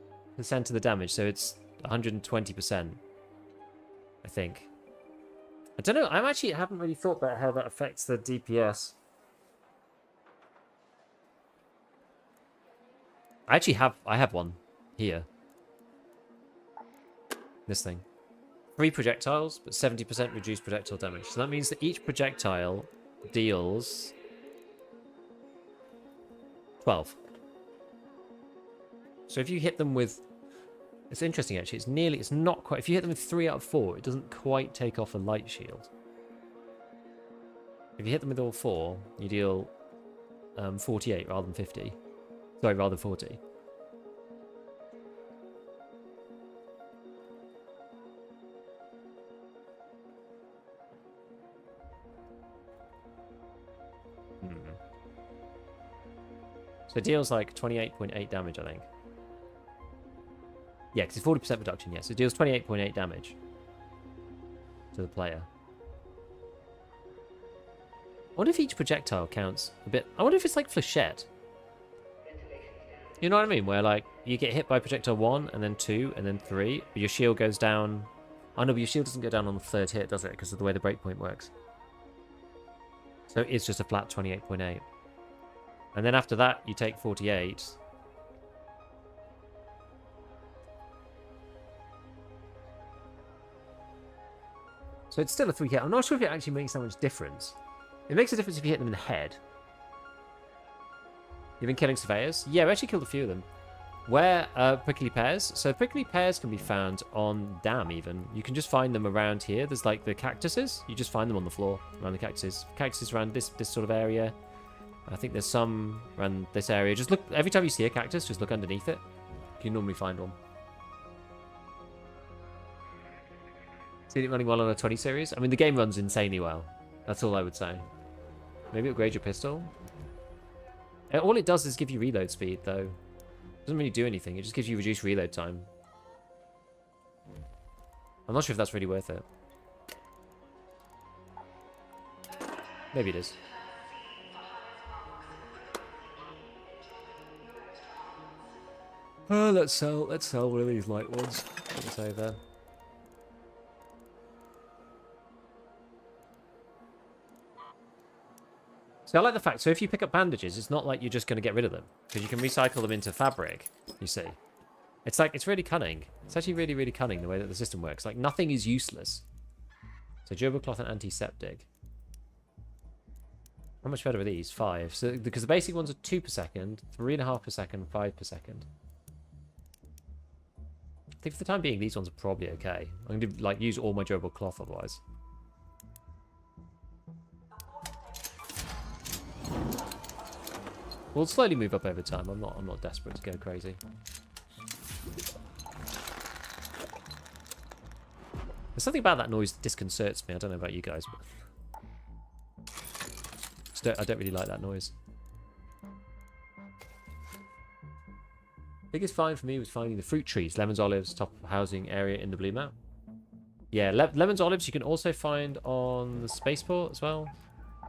of the damage, so it's 120%. I think. I don't know. I haven't really thought about how that affects the DPS. I have one here. This thing. 3 projectiles, but 70% reduced projectile damage. So that means that each projectile deals 12. So if you hit them with... It's interesting actually, it's not quite... If you hit them with 3 out of 4, it doesn't quite take off a light shield. If you hit them with all 4, you deal 48 rather than 50. Sorry, rather than 40. So it deals like 28.8 damage, I think. Yeah, because it's 40% reduction, yes. It deals 28.8 damage to the player. I wonder if each projectile counts a bit. I wonder if it's like Flechette. You know what I mean? Where like you get hit by projectile 1 and then 2 and then 3, but your shield goes down. Oh no, but your shield doesn't go down on the 3rd hit, does it? Because of the way the breakpoint works. So it's just a flat 28.8. And then after that, you take 48. So it's still a 3 hit. I'm not sure if it actually makes that much difference. It makes a difference if you hit them in the head. You've been killing surveyors? Yeah, we actually killed a few of them. Where prickly pears? So prickly pears can be found on Dam even. You can just find them around here. There's like the cactuses. You just find them on the floor around the cactuses. Cactuses around this sort of area. I think there's some around this area. Just look, every time you see a cactus, just look underneath it. You can normally find one. Seen it running well on a 20 series? I mean, the game runs insanely well. That's all I would say. Maybe upgrade your pistol. All it does is give you reload speed, though. It doesn't really do anything. It just gives you reduced reload time. I'm not sure if that's really worth it. Maybe it is. Let's sell one of these light ones. Let's say there. So I like the fact, so if you pick up bandages, it's not like you're just going to get rid of them. Because you can recycle them into fabric, you see. It's like, it's really cunning. It's actually really, really cunning the way that the system works. Like, nothing is useless. So durable cloth and antiseptic. How much better are these? 5. So because the basic ones are 2 per second, 3.5 per second, 5 per second. I think for the time being, these ones are probably okay. I'm going to like use all my durable cloth otherwise. We'll slowly move up over time. I'm not desperate to go crazy. There's something about that noise that disconcerts me. I don't know about you guys, but I don't really like that noise. Biggest find for me was finding the fruit trees, lemons, olives, top housing area in the blue map. Yeah, lemons, olives you can also find on the spaceport as well.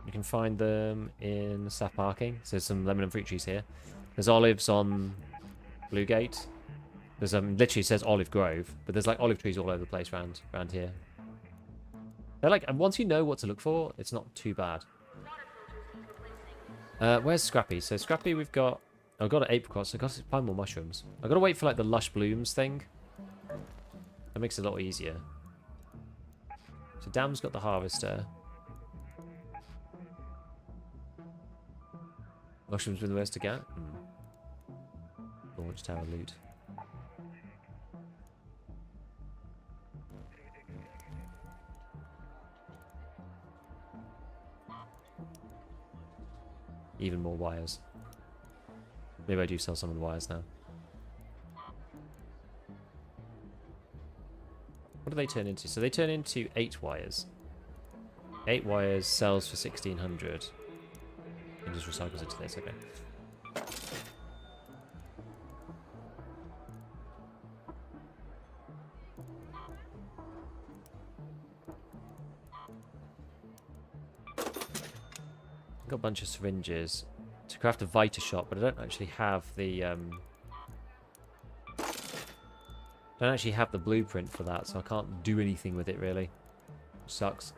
You can find them in staff parking. So there's some lemon and fruit trees here. There's olives on Blue Gate. There's literally says Olive Grove, but there's like olive trees all over the place around here. They're like, and once you know what to look for, it's not too bad. Where's Scrappy? So Scrappy, I've got an apricot, so I've got to find more mushrooms. I've got to wait for like the lush blooms thing. That makes it a lot easier. So Dam's got the harvester. Mushrooms been the worst to get. Launch tower loot. Even more wires. Maybe I do sell some of the wires now. What do they turn into? So they turn into 8 wires. 8 wires sells for 1,600. And just recycles into this, okay. Got a bunch of syringes to craft a Vita shot, but I don't actually have the blueprint for that, so I can't do anything with it really. Sucks.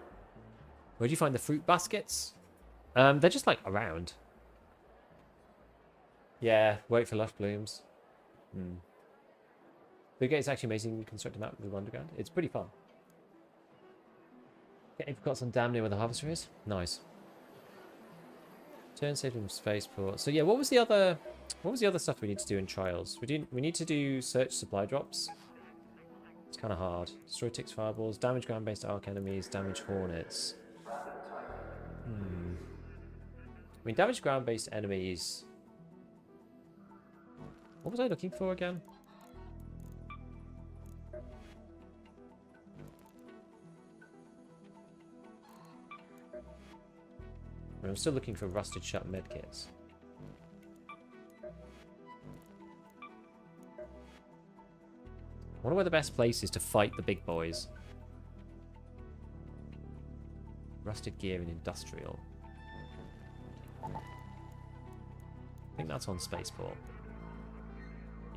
Where'd you find the fruit baskets? They're just like around. Yeah, wait for lush blooms. Blue Gate is actually amazing. Construct a map with the underground. It's pretty fun. Get apricots on dam near where the harvester is. Nice. Turn safe from spaceport. So yeah, what was the other stuff we need to do in trials? We need to do search supply drops. It's kind of hard. Destroy ticks, fireballs, damage ground-based arc enemies, damage hornets. I mean, damage ground-based enemies. What was I looking for again? I'm still looking for rusted shut medkits. I wonder where the best place is to fight the big boys. Rusted gear and industrial. I think that's on spaceport.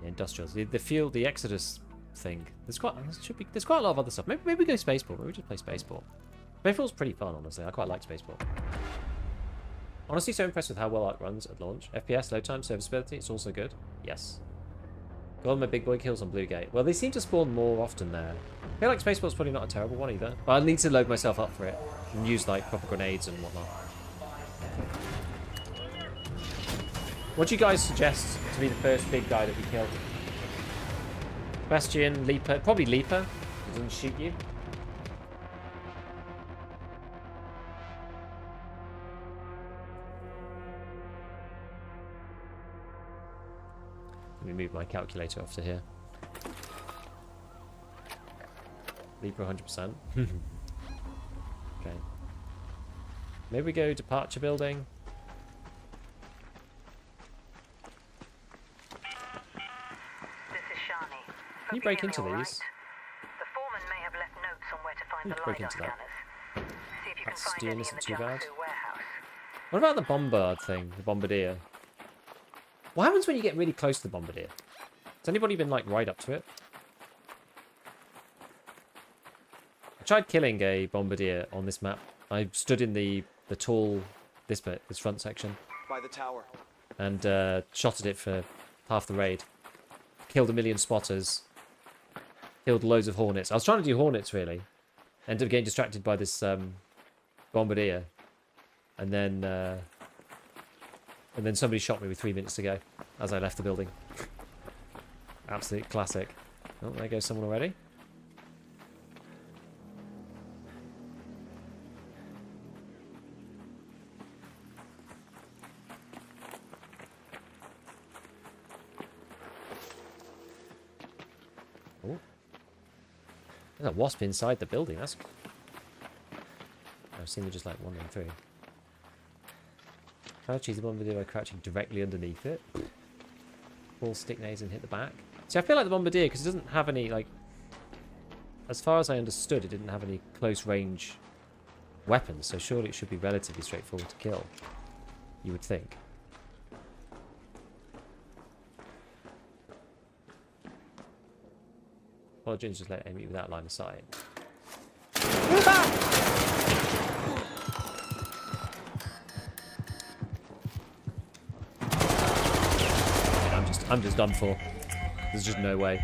Yeah, industrials. The Exodus thing. There's quite a lot of other stuff. Maybe we go spaceport. Maybe we just play spaceport. Spaceport's pretty fun, honestly. I quite like spaceport. Honestly, so impressed with how well Arc runs at launch. FPS, load time, serviceability, it's also good. Yes. Got all my big boy kills on Blue Gate. Well, they seem to spawn more often there. I feel like Spaceport's probably not a terrible one either. But I need to load myself up for it. And use, like, proper grenades and whatnot. What do you guys suggest to be the first big guy that we kill? Bastion, Leaper. Probably Leaper. He doesn't shoot you. Let me move my calculator off to here. Leaper 100%. Okay. Maybe we go departure building. This is Shani. Can you break into these? The foreman may have left notes on where to find the break LiDAR into that. scanners. See if you can That's find stealing any isn't in the too bad. Jiangsu warehouse. What about the bombard thing? The bombardier? What happens when you get really close to the bombardier? Has anybody been, like, right up to it? I tried killing a bombardier on this map. I stood in the tall, this front section. By the tower. And shot at it for half the raid. Killed a million spotters. Killed loads of hornets. I was trying to do hornets, really. Ended up getting distracted by this bombardier. And then somebody shot me with 3 minutes to go as I left the building. Absolute classic. Oh, there goes someone already. Oh. There's a wasp inside the building. That's... I've seen it just like wandering through. Try to cheese the bombardier by crouching directly underneath it. Pull stick nades and hit the back. See, I feel like the bombardier, because it doesn't have any, like... As far as I understood, it didn't have any close range weapons, so surely it should be relatively straightforward to kill. You would think. Apologies, just let it aim at you without line of sight. I'm just done for. There's just no way.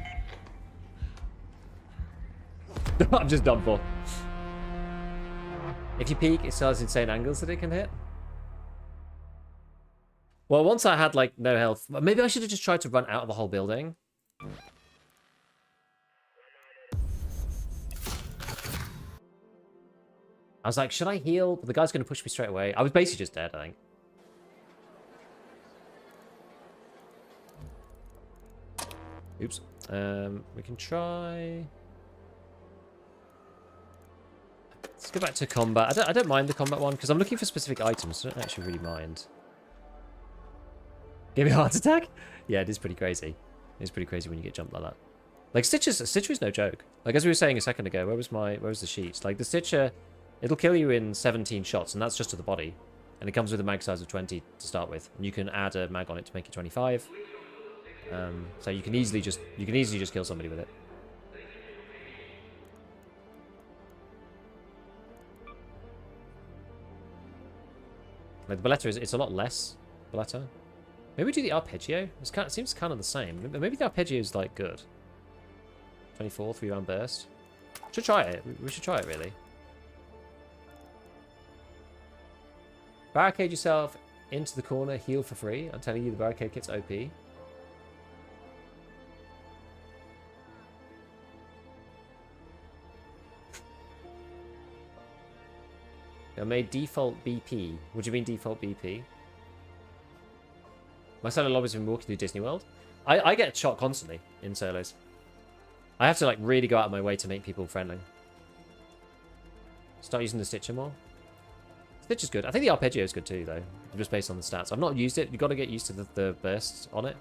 I'm just done for. If you peek, it still has insane angles that it can hit. Well, once I had, like, no health... Maybe I should have just tried to run out of the whole building. I was like, should I heal? But the guy's going to push me straight away. I was basically just dead, I think. Oops. We can try... Let's go back to combat. I don't mind the combat one, because I'm looking for specific items, so I don't actually really mind. Give me a heart attack? Yeah, it is pretty crazy. It's pretty crazy when you get jumped like that. Like, Stitcher is no joke. Like, as we were saying a second ago, where was the sheet? Like, the Stitcher, it'll kill you in 17 shots, and that's just to the body. And it comes with a mag size of 20 to start with. And you can add a mag on it to make it 25. So you can easily just kill somebody with it. Like the Beretta it's a lot less Beretta. Maybe we do the arpeggio. It seems kind of the same. Maybe the arpeggio is like good. 24 3-round burst. Should try it. We should try it really. Barricade yourself into the corner. Heal for free. I'm telling you, the barricade kit's OP. I made default BP. What do you mean default BP? My solo lobby's been walking through Disney World. I get shot constantly in solos. I have to like really go out of my way to make people friendly. Start using the Stitcher more. Stitcher's good. I think the arpeggio is good too, though, just based on the stats. I've not used it. You've got to get used to the bursts on it,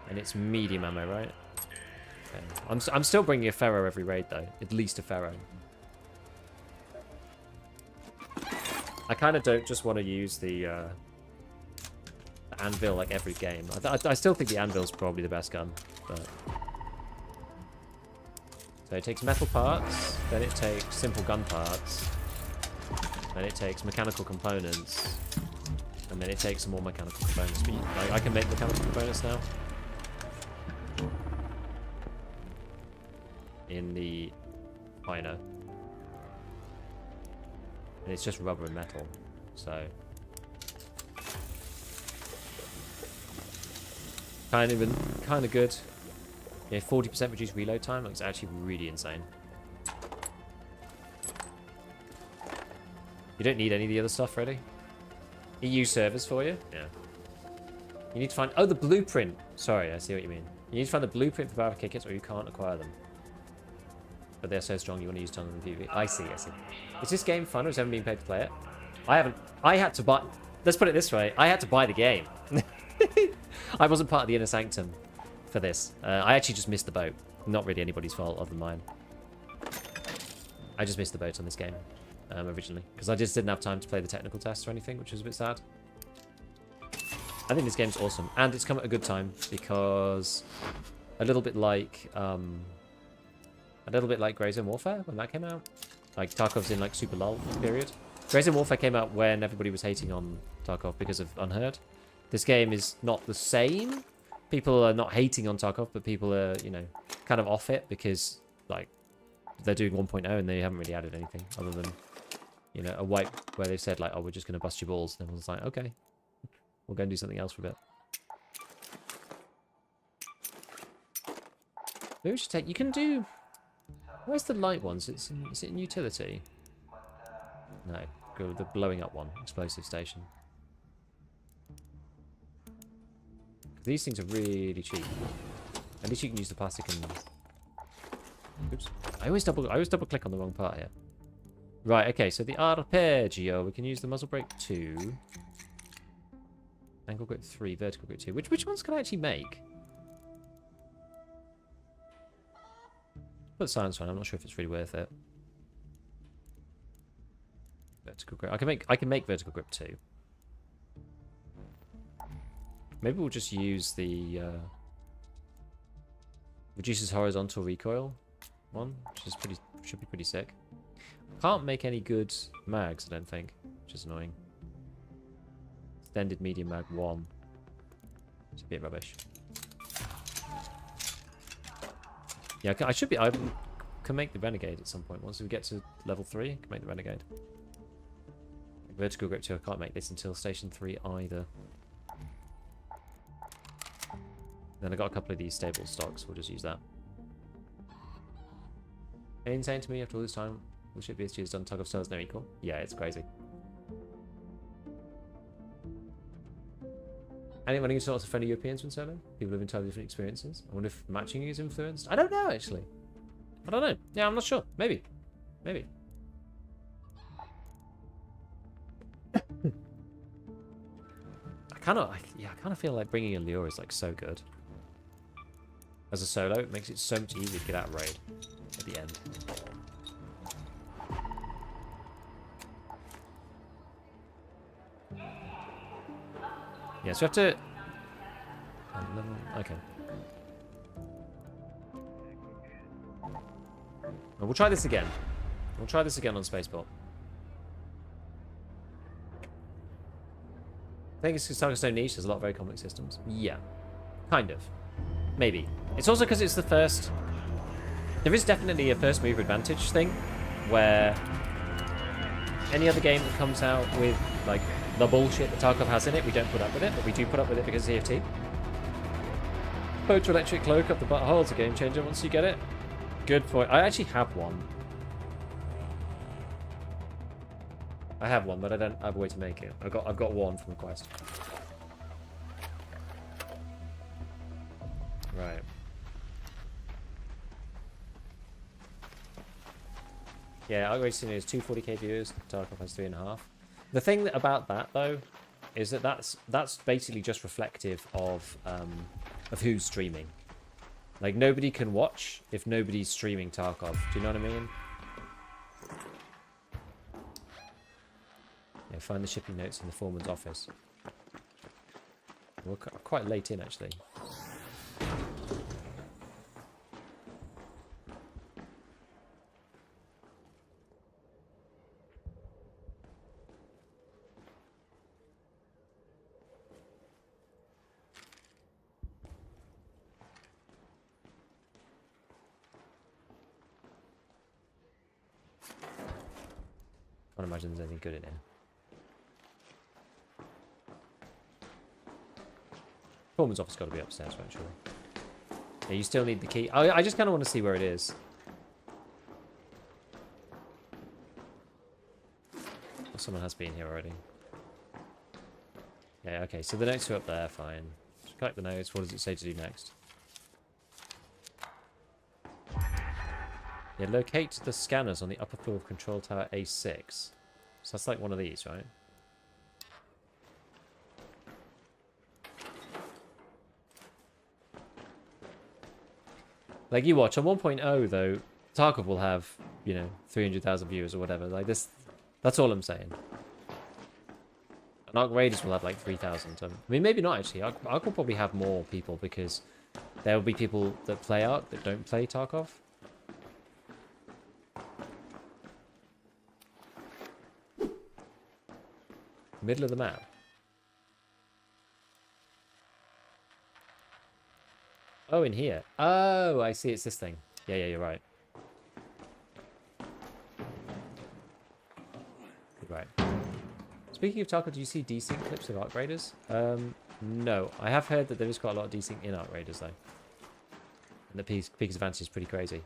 and it's medium ammo, right? Okay. I'm still bringing a ferro every raid though, at least a ferro. I kind of don't just want to use the anvil like every game. I still think the anvil's probably the best gun. But... So it takes metal parts, then it takes simple gun parts, then it takes mechanical components, and then it takes some more mechanical components. But like, I can make mechanical components now. In the miner. And it's just rubber and metal, so kind of good. Yeah, 40% reduced reload time. Looks actually really insane. You don't need any of the other stuff, really. EU servers for you. Yeah. You need to find the blueprint. Sorry, I see what you mean. You need to find the blueprint for barricade kits, or you can't acquire them. But they're so strong you want to use tons of them in PvP. I see. Is this game fun or has everyone been paid to play it? I had to buy... Let's put it this way. I had to buy the game. I wasn't part of the inner sanctum for this. I actually just missed the boat. Not really anybody's fault other than mine. I just missed the boat on this game originally. Because I just didn't have time to play the technical tests or anything, which was a bit sad. I think this game's awesome. And it's come at a good time because a little bit like Grey Zone Warfare when that came out. Like Tarkov's in like super lull period. Grey Zone Warfare came out when everybody was hating on Tarkov because of Unheard. This game is not the same. People are not hating on Tarkov, but people are, you know, kind of off it because like they're doing 1.0 and they haven't really added anything other than, you know, a wipe where they've said, like, oh, we're just going to bust your balls. And everyone's like, okay, we'll go and do something else for a bit. Maybe we should take... You can do... Where's the light ones? Is it in utility? No. Go with the blowing up one. Explosive station. These things are really cheap. At least you can use the plastic and... Oops. I always double click on the wrong part here. Right, okay, so the arpeggio. We can use the muzzle brake 2. Angle grip 3, vertical grip 2. Which ones can I actually make? Put silence on. I'm not sure if it's really worth it. Vertical grip. I can make vertical grip 2. Maybe we'll just use the reduces horizontal recoil one, which is should be pretty sick. Can't make any good mags, I don't think, which is annoying. Extended medium mag 1. It's a bit rubbish. Yeah, I can make the Renegade at some point. Once we get to level 3, I can make the Renegade. Vertical grip 2, I can't make this until station 3 either. Then I got a couple of these stable stocks, we'll just use that. Insane to me after all this time. The ship BSG has done tug of stars no equal. Yeah, it's crazy. Anyone who sorts of fellow Europeans from solo? People have entirely different experiences. I wonder if matching is influenced. I don't know, actually. I don't know. Yeah, I'm not sure. Maybe. Maybe. I kind of feel like bringing a lure is like so good. As a solo, it makes it so much easier to get out of raid at the end. Yeah, so we have to... Okay. Well, we'll try this again. We'll try this again on Spaceport. I think it's because Target's so niche, there's a lot of very complex systems. Yeah. Kind of. Maybe. It's also because it's the first... There is definitely a first mover advantage thing, where any other game that comes out with, like, the bullshit that Tarkov has in it, we don't put up with it, but we do put up with it because of EFT. Photoelectric cloak up the butthole is a game changer once you get it. Good point. I actually have one. I have one, but I don't have a way to make it. I've got one from the quest. Right. Yeah, Arc Racing is 240k viewers. Tarkov has 3.5. The thing about that though, is that that's basically just reflective of who's streaming. Like nobody can watch if nobody's streaming Tarkov. Do you know what I mean? Yeah, find the shipping notes in the foreman's office. We're quite late in actually. I can't imagine there's anything good in here. Foreman's office got to be upstairs, right? Surely. Yeah, you still need the key. I just kind of want to see where it is. Oh, someone has been here already. Yeah, okay. So the notes are up there. Fine. Just collect the notes. What does it say to do next? Yeah, locate the scanners on the upper floor of Control Tower A6. So that's like one of these, right? Like, you watch, on 1.0, though, Tarkov will have, you know, 300,000 viewers or whatever. Like, this... That's all I'm saying. And Arc Raiders will have, like, 3,000. I mean, maybe not, actually. Arc will probably have more people, because there will be people that play Arc that don't play Tarkov. Middle of the map. Oh, in here. Oh, I see. It's this thing. Yeah, you're right. Speaking of Tarkov, do you see desync clips of Arc Raiders? No. I have heard that there is quite a lot of desync in Arc Raiders, though. And the Peaks Advantage is pretty crazy.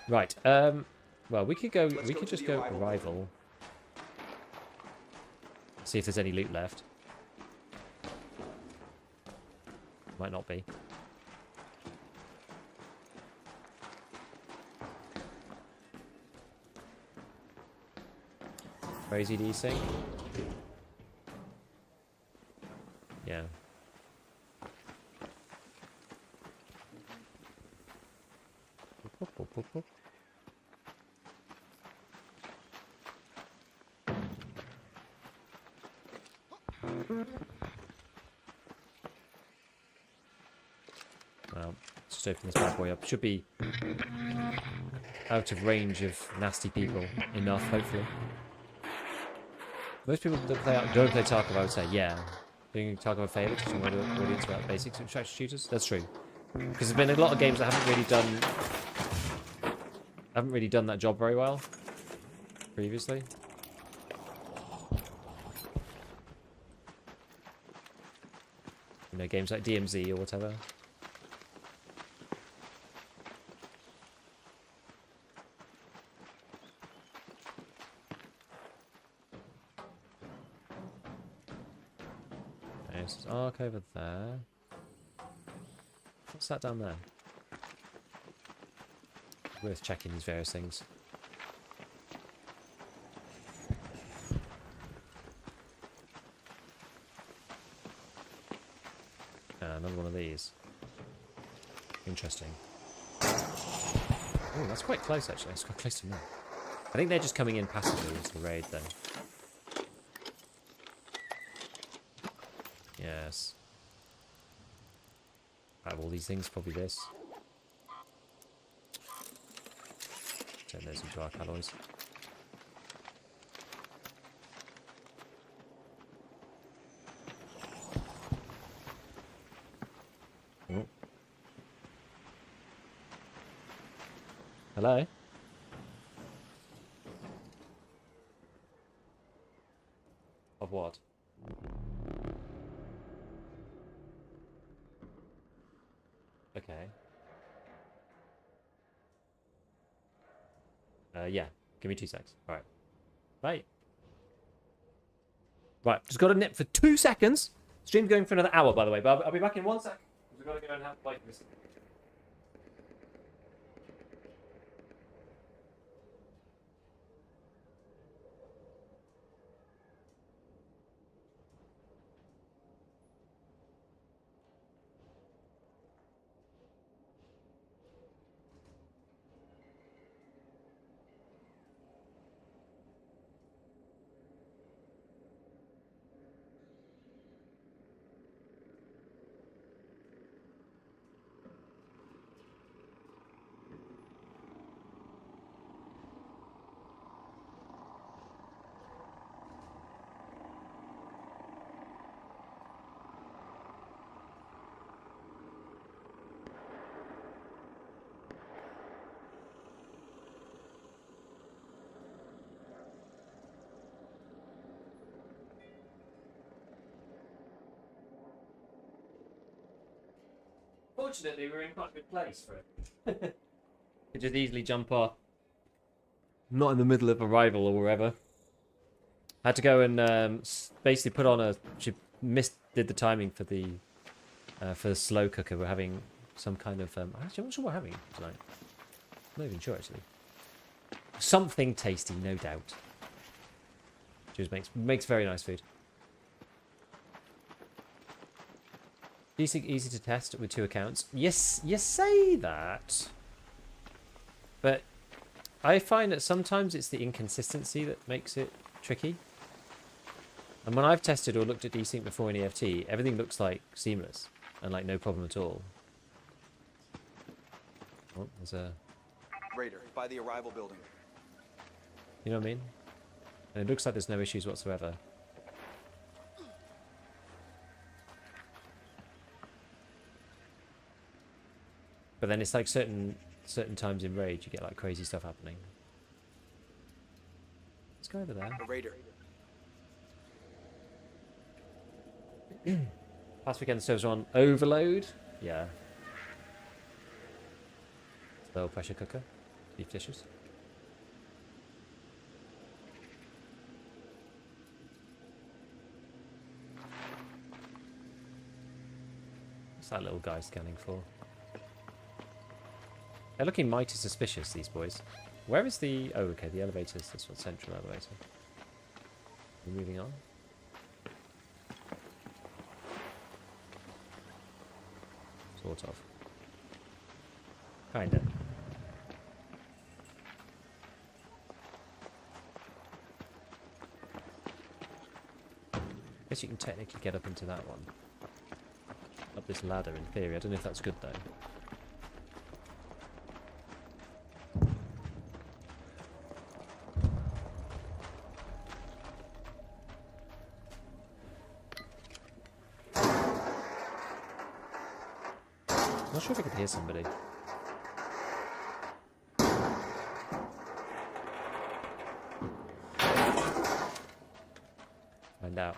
Right. Well, we could go. We could just go Arrival. See if there's any loot left. Might not be. Crazy desync. Yeah. Well, let's just open this bad boy up. Should be out of range of nasty people enough, hopefully. Most people that don't play Tarkov, I would say, yeah. Doing Tarkov a favour to some audience about basics of extraction shooters. That's true. Because there's been a lot of games that haven't really done that job very well previously. You know, games like DMZ or whatever. There's Arc over there. What's that down there? Worth checking these various things. Another one of these. Interesting. Oh, that's quite close actually. It's quite close to me. I think they're just coming in passively into the raid though. Yes. Out of all these things, probably this. Turn those into arc alloys. Oh. Hello? Of what? Okay. Yeah. Give me 2 seconds. All right. Bye. Right. Just got to nip for 2 seconds. Stream's going for another hour, by the way, but I'll be back in 1 second. We've got to go and have like this. Fortunately, we're in quite a good place for it. Could just easily jump off. Not in the middle of Arrival or wherever. Had to go and basically put on a. She did the timing for the slow cooker. We're having some kind of. Actually, I'm not sure what we're having tonight. I'm not even sure actually. Something tasty, no doubt. Just makes very nice food. Easy to test with 2 accounts. Yes, you say that. But I find that sometimes it's the inconsistency that makes it tricky. And when I've tested or looked at desync before in EFT, everything looks like seamless and like no problem at all. Oh, there's a... Raider, by the arrival building. You know what I mean? And it looks like there's no issues whatsoever. But then it's like certain certain times in Raid, you get like crazy stuff happening. Let's go over there. A raider. Last weekend the servers were on overload. Yeah. Low pressure cooker. Beef dishes. What's that little guy scanning for? They're looking mighty suspicious, these boys. Where is the... Oh, okay, the elevator's this one, central elevator. We're moving on. Sort of. Kinda. Guess you can technically get up into that one. Up this ladder in theory. I don't know if that's good though. I'm not sure if I could hear somebody. Find out.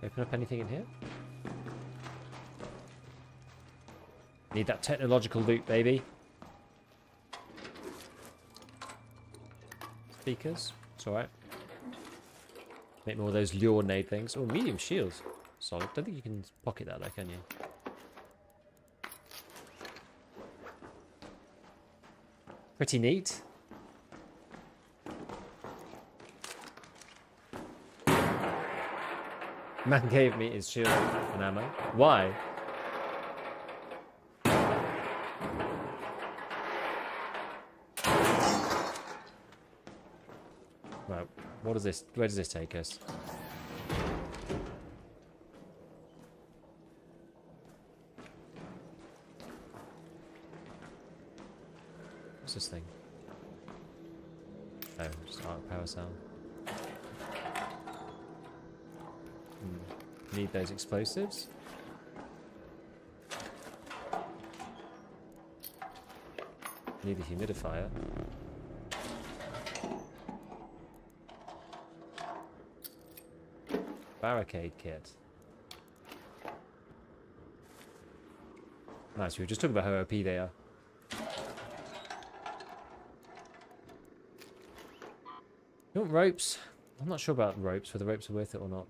Open up anything in here? Need that technological loot, baby. Speakers. It's alright. Make more of those lure nade things. Oh, medium shields. Solid. Don't think you can pocket that though, can you? Pretty neat. Man gave me his shield and ammo. Why? Right, what is this? Where does this take us? What's this thing? Oh, just arc power cell. Need those explosives. Need the humidifier. Barricade kit. Nice, we were just talking about how OP they are. You want ropes? I'm not sure about ropes, whether ropes are worth it or not.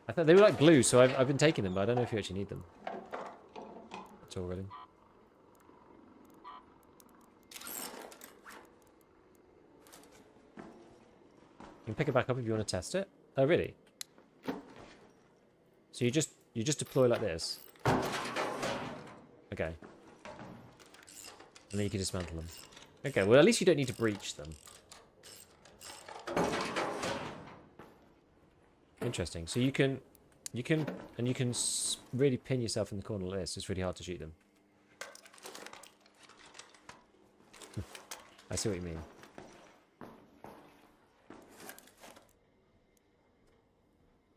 I thought they were like glue, so I've been taking them, but I don't know if you actually need them. That's all really. You can pick it back up if you want to test it. Oh, really? So you just deploy like this. Okay. And then you can dismantle them. Okay, well at least you don't need to breach them. Interesting. So you can really pin yourself in the corner like this. It's really hard to shoot them. I see what you mean.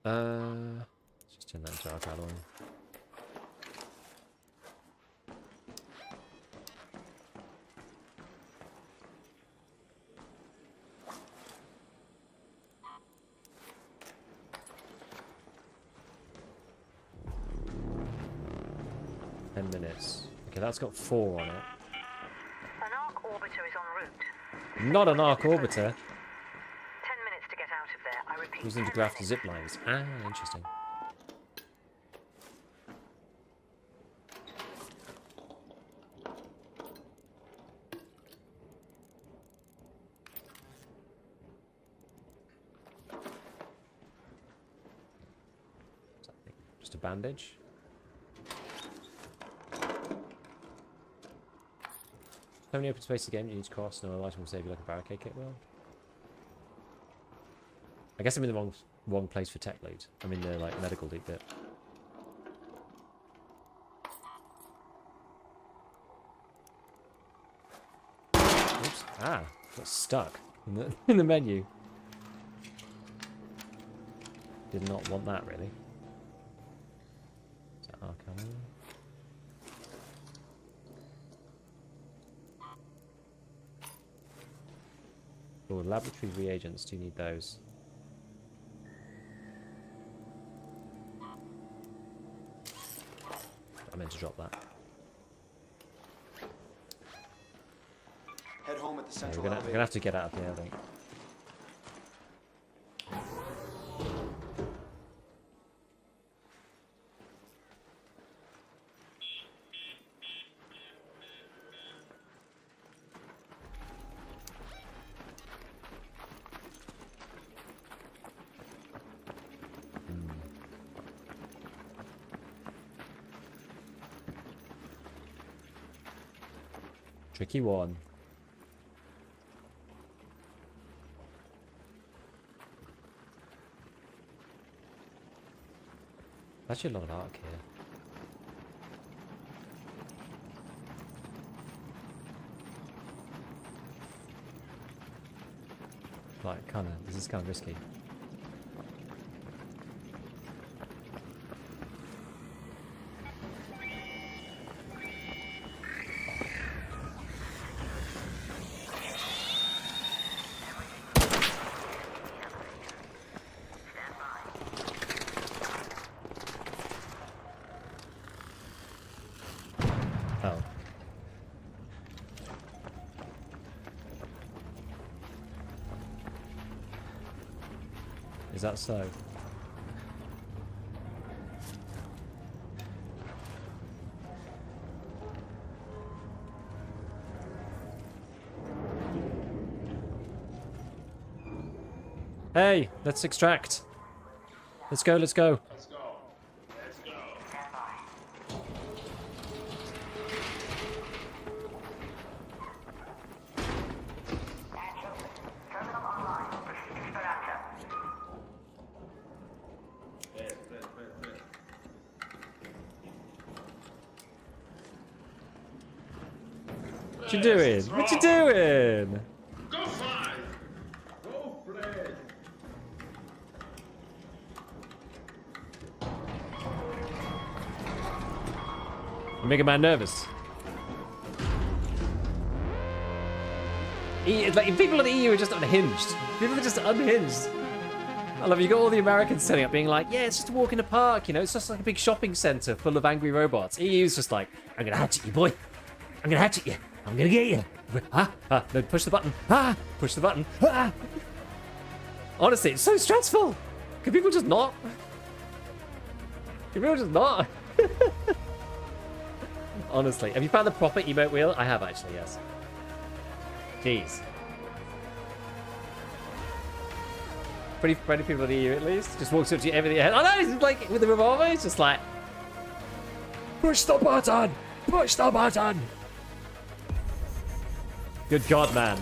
Let's just turn that into arc alloy. Minutes. Okay, that's got 4 on it. An arc orbiter is en route. Not an arc orbiter. 10 minutes to get out of there. I repeat. Using to graft zip lines. Ah, interesting. Just a bandage. How many open space again? You need to cross. No item will save you like a barricade kit will. I guess I'm in the wrong place for tech loot. I'm in the like medical loot bit. Ah, got stuck in the menu. Did not want that, really. Is that Arcana? Oh, laboratory reagents. Do you need those? I meant to drop that. Head home at the Yeah, central we're elevator. gonna have to get out of here, I think. Tricky one. Actually, a lot of arc here. Like, this is kind of risky. Oh. Is that so? Hey, let's extract. Let's go, let's go. What you doing? What you doing? Go fly! Go play! You're making man nervous. Like, people in the EU are just unhinged. People are just unhinged. I love it. You got all the Americans setting up being like, yeah, it's just a walk in the park, you know, it's just like a big shopping centre full of angry robots. EU's just like, I'm gonna hatchet you, boy. I'm gonna hatchet you. I'm gonna get you. No, push the button. Push the button. Honestly, it's so stressful. Can people just not? Can people just not? Honestly, have you found the proper emote wheel? I have actually, yes. Jeez. Pretty people in the EU at least. Just walks up to you, everything ahead. Oh no, he's like with the revolver, he's just like, push the button! Push the button! Good God, man.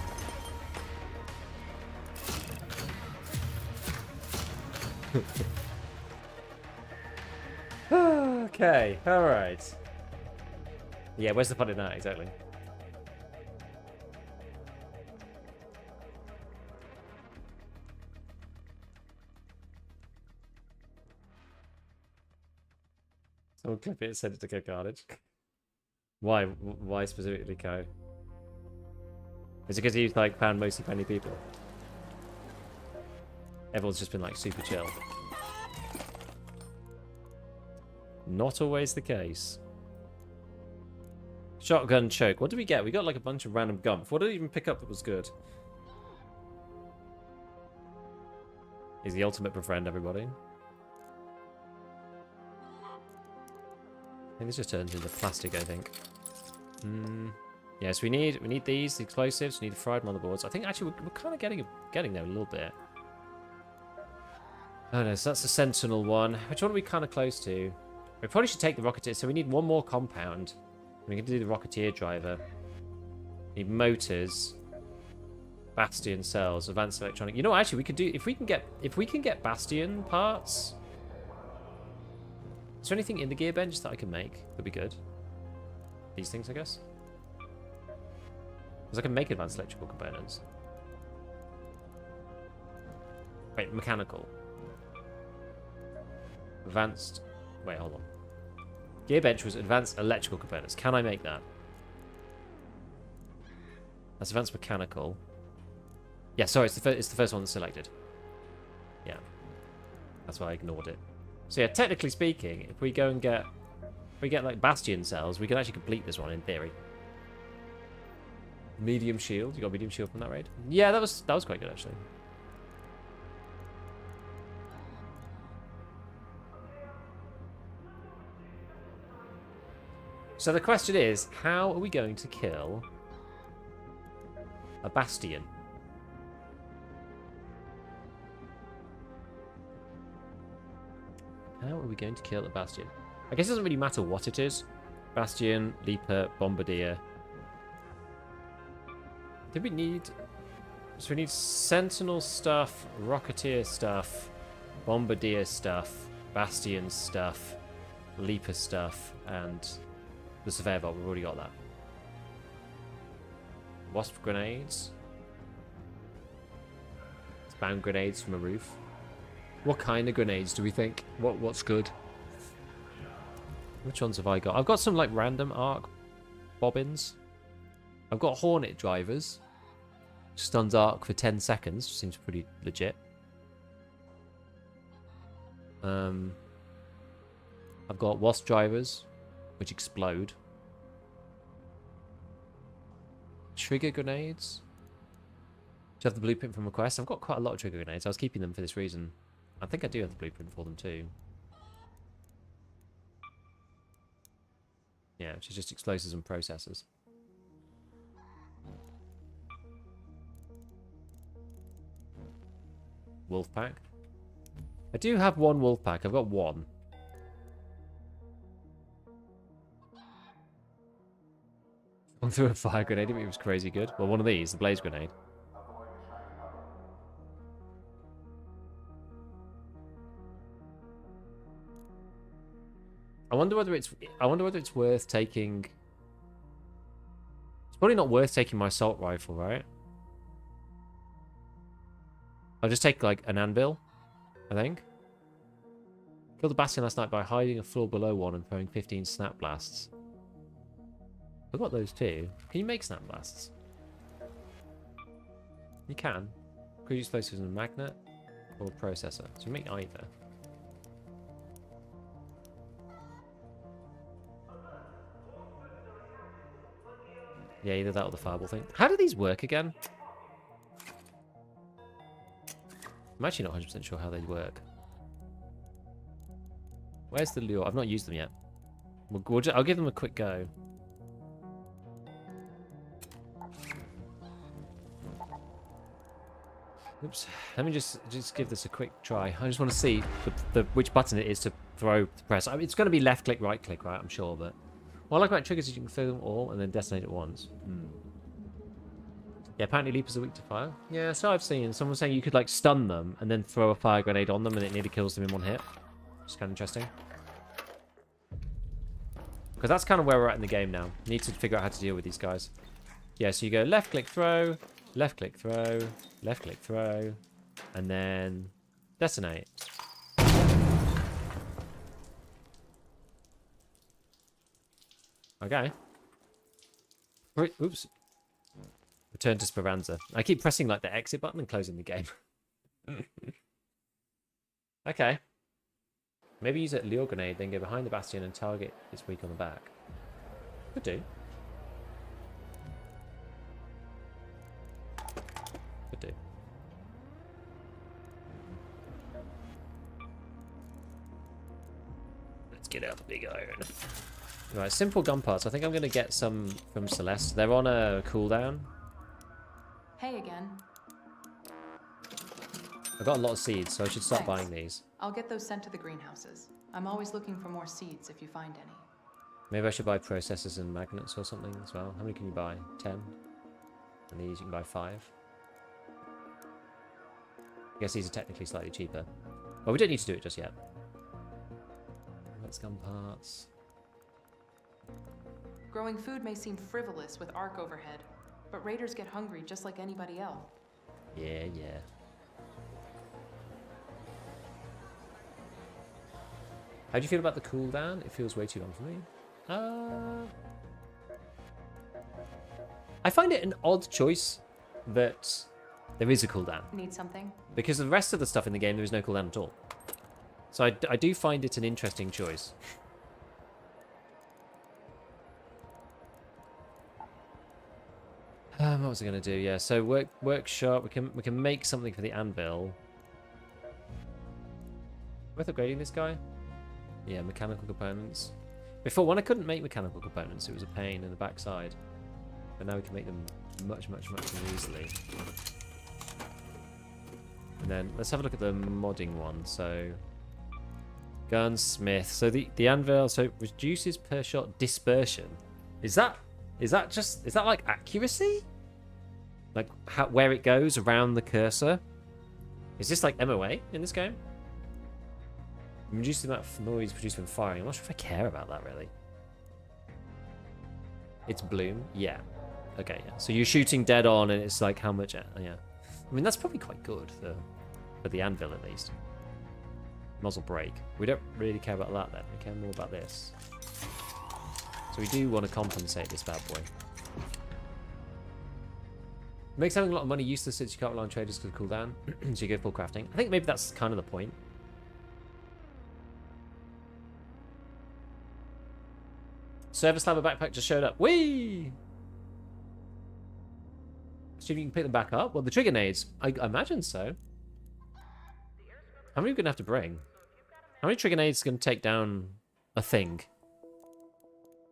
Okay, alright. Yeah, where's the fun in that, exactly? Someone clip it and send it to Go Carnage. Why? Why specifically Co? Is it because he's like found mostly friendly people? Everyone's just been like super chill. Not always the case. Shotgun choke. What did we get? We got like a bunch of random gump. What did I even pick up that was good? He's the ultimate befriend, everybody. I think this just turns into plastic, I think. Yes, we need these, the explosives, we need the fried motherboards. I think actually we're kind of getting there a little bit. Oh no, so that's the Sentinel one. Which one are we kind of close to? We probably should take the Rocketeer, so we need one more compound. We can do the Rocketeer driver. Need motors. Bastion cells, advanced electronic. You know, actually we could do if we can get Bastion parts. Is there anything in the gear bench that I can make? That'd be good. These things, I guess. Because I can make advanced electrical components. Wait, mechanical. Advanced... Wait, hold on. Gearbench was advanced electrical components. Can I make that? That's advanced mechanical. Yeah, sorry, it's the first one that's selected. Yeah. That's why I ignored it. So yeah, technically speaking, if we go and get... If we get, like, bastion cells, we can actually complete this one, in theory. Medium shield. You got medium shield from that raid? Yeah, that was quite good, actually. So the question is, how are we going to kill a bastion? How are we going to kill a bastion? I guess it doesn't really matter what it is. Bastion, Leaper, Bombardier. Did we need... So we need Sentinel stuff, Rocketeer stuff, Bombardier stuff, Bastion stuff, Leaper stuff, and the Surveyor Vault. We've already got that. Wasp grenades. Spam grenades from a roof. What kind of grenades do we think? What's good? Which ones have I got? I've got some like random arc bobbins. I've got Hornet drivers. Stuns arc for 10 seconds. Seems pretty legit. I've got Wasp drivers, which explode. Trigger grenades. Do you have the blueprint from request? I've got quite a lot of trigger grenades. I was keeping them for this reason. I think I do have the blueprint for them too. Yeah, which is just explosives and processors. Wolf pack. I do have one wolf pack. I've got one. Gone through a fire grenade. It was crazy good. Well, one of these, the blaze grenade. I wonder whether it's worth taking. It's probably not worth taking my assault rifle, right? I'll just take like an anvil, I think. Killed the bastion last night by hiding a floor below one and throwing 15 snap blasts. I've got those too. Can you make snap blasts? You can. Could use explosives in a magnet or a processor. So you make either. Yeah, either that or the fireball thing. How do these work again? I'm actually not 100% sure how they work. Where's the lure? I've not used them yet. I'll give them a quick go. Oops. Let me just give this a quick try. I just want to see which button it is to press. I mean, it's going to be left click, right click, right? I'm sure, but what I like about triggers is you can throw them all and then detonate at once. Yeah, apparently Leapers are weak to fire. Yeah, so I've seen someone saying you could like stun them and then throw a fire grenade on them and it nearly kills them in one hit. It's kind of interesting. Because that's kind of where we're at in the game now. Need to figure out how to deal with these guys. Yeah, so you go left click throw, left click throw, left click throw, and then detonate. Okay. Oops. Return to Speranza. I keep pressing like the exit button and closing the game. Okay. Maybe use a lure grenade, then go behind the bastion and target its weak on the back. Could do. Could do. Let's get out the big iron. Right, simple gun parts. I think I'm going to get some from Celeste. They're on a cooldown. Hey again. I've got a lot of seeds, so I should start Thanks. buying these. I'll get those sent to the greenhouses. I'm always looking for more seeds if you find any. Maybe I should buy processors and magnets or something as well. How many can you buy? 10? And these you can buy 5. I guess these are technically slightly cheaper. Well, we don't need to do it just yet. Let's gun parts. Growing food may seem frivolous with arc overhead, But raiders get hungry just like anybody else. Yeah, yeah. How do you feel about the cooldown? It feels way too long for me. I find it an odd choice that there is a cooldown. Need something? Because the rest of the stuff in the game, there is no cooldown at all. So I do find it an interesting choice. What was I going to do? Yeah, so workshop. We can make something for the anvil. Worth upgrading this guy? Yeah, mechanical components. Before, when I couldn't make mechanical components, it was a pain in the backside. But now we can make them much more easily. And then let's have a look at the modding one. So gunsmith. So the anvil, so it reduces per shot dispersion. Is that like accuracy? Like where it goes around the cursor? Is this like MOA in this game? Reduce the amount of noise produced when firing. I'm not sure if I care about that really. It's bloom, yeah. Okay, yeah. So you're shooting dead on, and it's like how much? Yeah. I mean that's probably quite good for the anvil at least. Muzzle brake. We don't really care about that then. We care more about this. So we do want to compensate this bad boy. Makes having a lot of money useless since you can't rely on traders because of cooldown. So you go full crafting. I think maybe that's kind of the point. Service Slammer backpack just showed up. Whee! So you can pick them back up? Well, the trigger nades. I imagine so. How many are we going to have to bring? How many trigger nades going to take down a thing?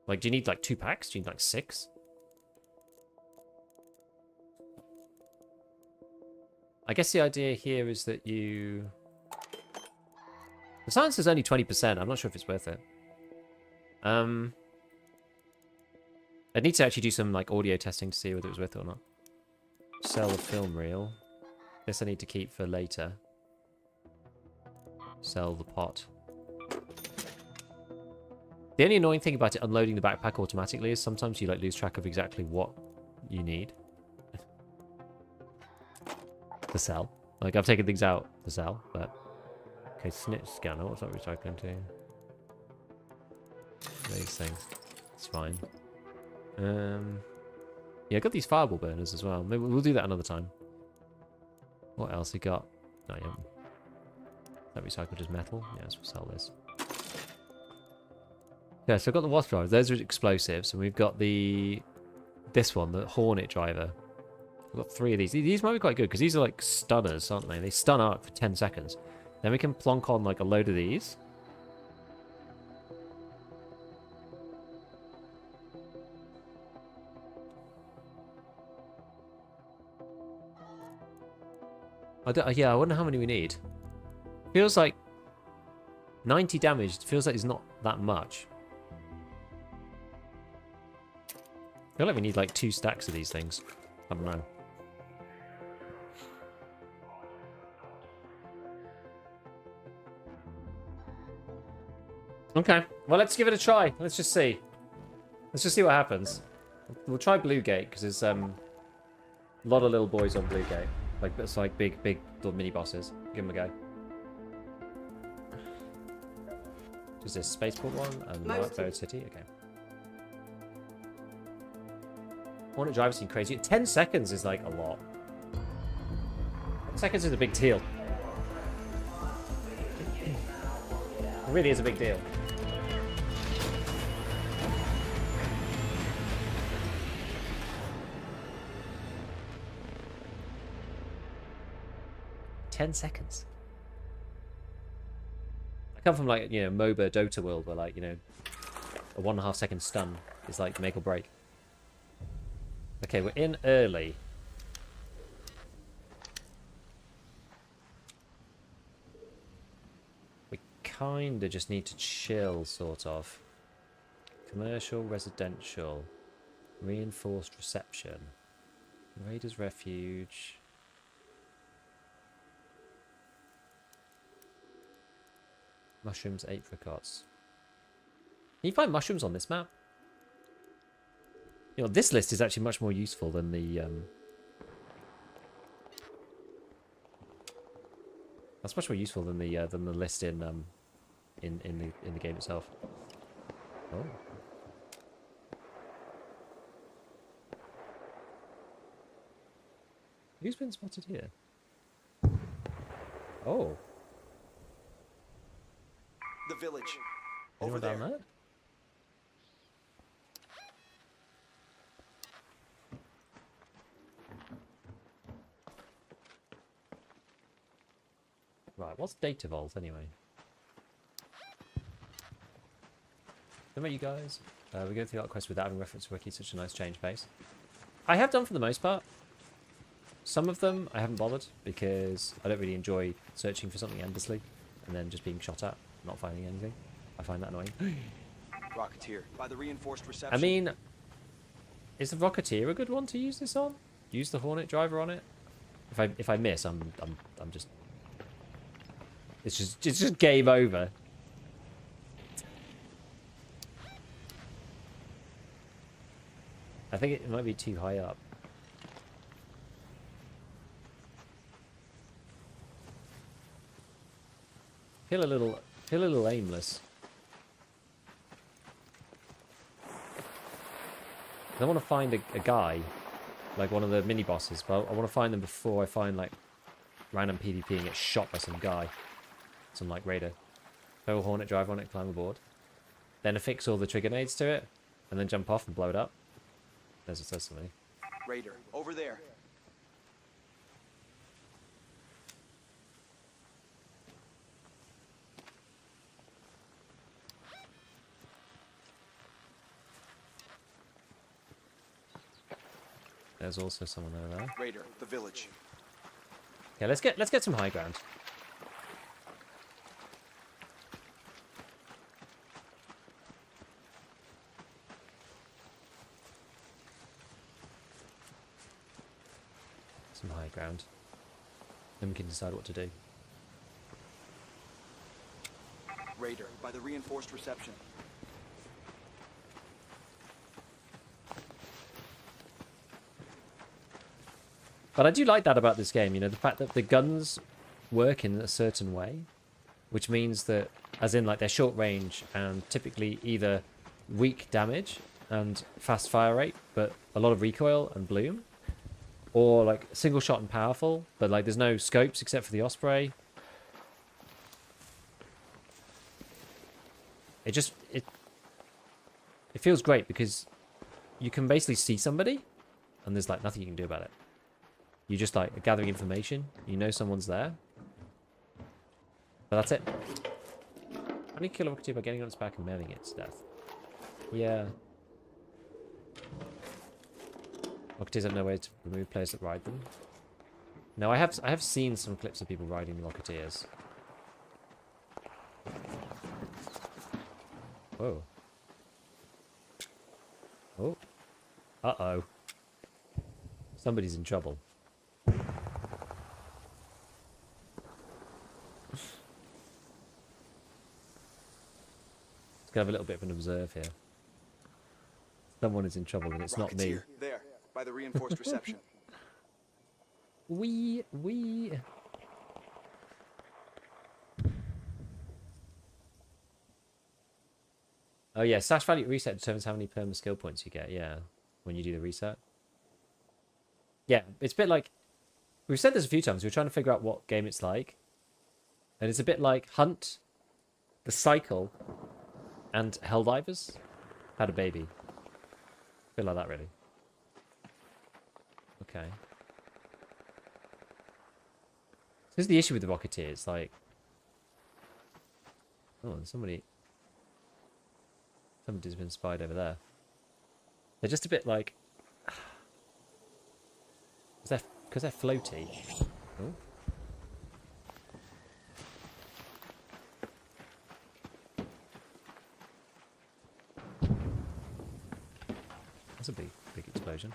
Like, do you need like 2 packs? Do you need like 6? I guess the idea here is that you... The science is only 20%. I'm not sure if it's worth it. I'd need to actually do some like audio testing to see whether it was worth it or not. Sell the film reel. This I need to keep for later. Sell the pot. The only annoying thing about it unloading the backpack automatically is sometimes you like lose track of exactly what you need to sell. Like I've taken things out to sell, but okay, snitch scanner. What's that recycling to? These things. It's fine. Yeah, I got these fireball burners as well. Maybe we'll do that another time. What else we got? No, yeah. That recycled as metal. Yes, we'll sell this. Yeah, so I've got the wasp drivers. Those are explosives, and we've got this one, the Hornet driver. We've got 3 of these. These might be quite good because these are like stunners, aren't they? They stun out for 10 seconds. Then we can plonk on like a load of these. Yeah, I wonder how many we need. Feels like 90 damage. Feels like it's not that much. I feel like we need like 2 stacks of these things. I don't know. Okay, well let's give it a try. Let's just see. Let's just see what happens. We'll try Blue Gate because there's a lot of little boys on Blue Gate. Like it's like big little mini bosses. Give them a go. Is this Spaceport one and Bird City? Okay. Hornet driver seem crazy. 10 seconds is like a lot. 10 seconds is a big deal. It really is a big deal. $10 seconds. I come from like, you know, MOBA Dota world where like, you know, a 1.5 second stun is like make or break. Okay, we're in early. We kinda just need to chill, sort of. Commercial, residential, reinforced reception, Raiders Refuge. Mushrooms, apricots. Can you find mushrooms on this map? You know, this list is actually much more useful than the... That's much more useful than the list in the game itself. Oh. Who's been spotted here? Oh. The village. Anyone Over there. down there? Right, what's data vault anyway? How about you guys? We're going through that quest without having reference to wiki, such a nice change pace. I have done for the most part. Some of them I haven't bothered because I don't really enjoy searching for something endlessly and then just being shot at, not finding anything. I find that annoying. Rocketeer. By the reinforced reception. I mean, is the Rocketeer a good one to use this on? Use the Hornet driver on it? If I miss, I'm just... It's just game over. I think it might be too high up. Feel a little aimless. I want to find a guy, like one of the mini bosses, but I want to find them before I find like random PvP and get shot by some guy, some like raider. Throw a Hornet drive on it, climb aboard, then affix all the trigger nades to it, and then jump off and blow it up. There's something. Raider. Over there. There's also someone over there. Raider. The village. Okay, let's get some high ground. Some high ground. Then we can decide what to do. Raider. By the reinforced reception. But I do like that about this game, you know, the fact that the guns work in a certain way, which means that, as in, like, they're short range and typically either weak damage and fast fire rate, but a lot of recoil and bloom, or, like, single shot and powerful, but, like, there's no scopes except for the Osprey. It feels great because you can basically see somebody and there's, like, nothing you can do about it. You just like gathering information. You know someone's there. But that's it. Only kill a Rocketeer by getting on its back and mailing it to death. Yeah. Rocketeers have no way to remove players that ride them. No, I have seen some clips of people riding the Rocketeers. Whoa. Oh. Uh-oh. Somebody's in trouble. Let's have a little bit of an observe here. Someone is in trouble and it's not me. Rocketeer. There. By the reinforced reception. Wee. Oh yeah, slash value reset determines how many perma skill points you get, yeah, when you do the reset. Yeah, it's a bit like, we've said this a few times, we're trying to figure out what game it's like. And it's a bit like Hunt, The Cycle, and Helldivers had a baby. A bit like that, really. Okay. This is the issue with the Rocketeers, like... Oh, somebody's been spied over there. They're just a bit like... Because they're floaty. Oh. That's a big explosion.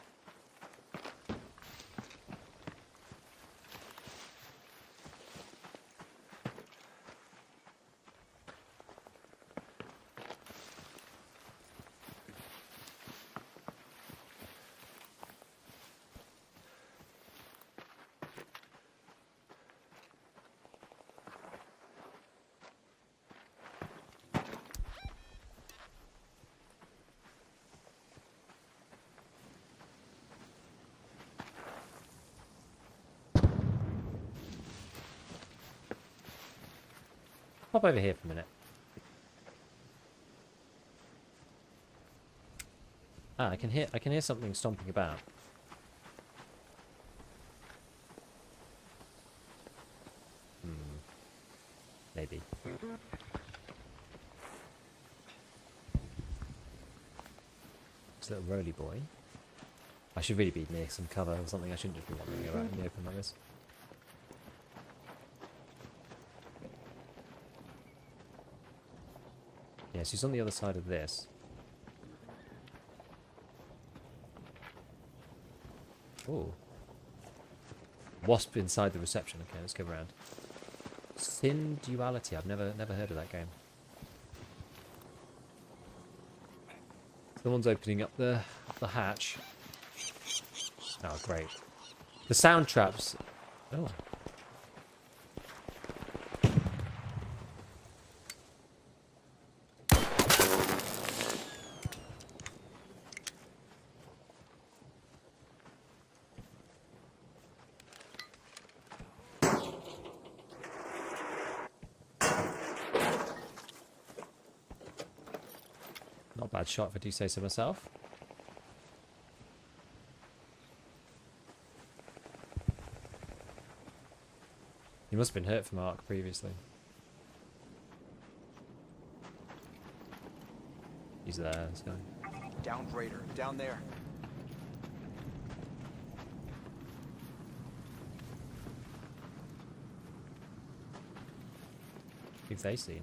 Pop over here for a minute. Ah, I can hear something stomping about. Maybe. This little roly boy. I should really be near some cover or something. I shouldn't just be wandering around in the open like this. Yes, he's on the other side of this. Oh. Wasp inside the reception. Okay, let's go around. Sin Duality. I've never heard of that game. Someone's opening up the hatch. Oh, great. The sound traps. Oh. Not a bad shot if I do say so myself. He must have been hurt from Ark previously. He's there, this guy. Down Raider, down there. Who've they seen?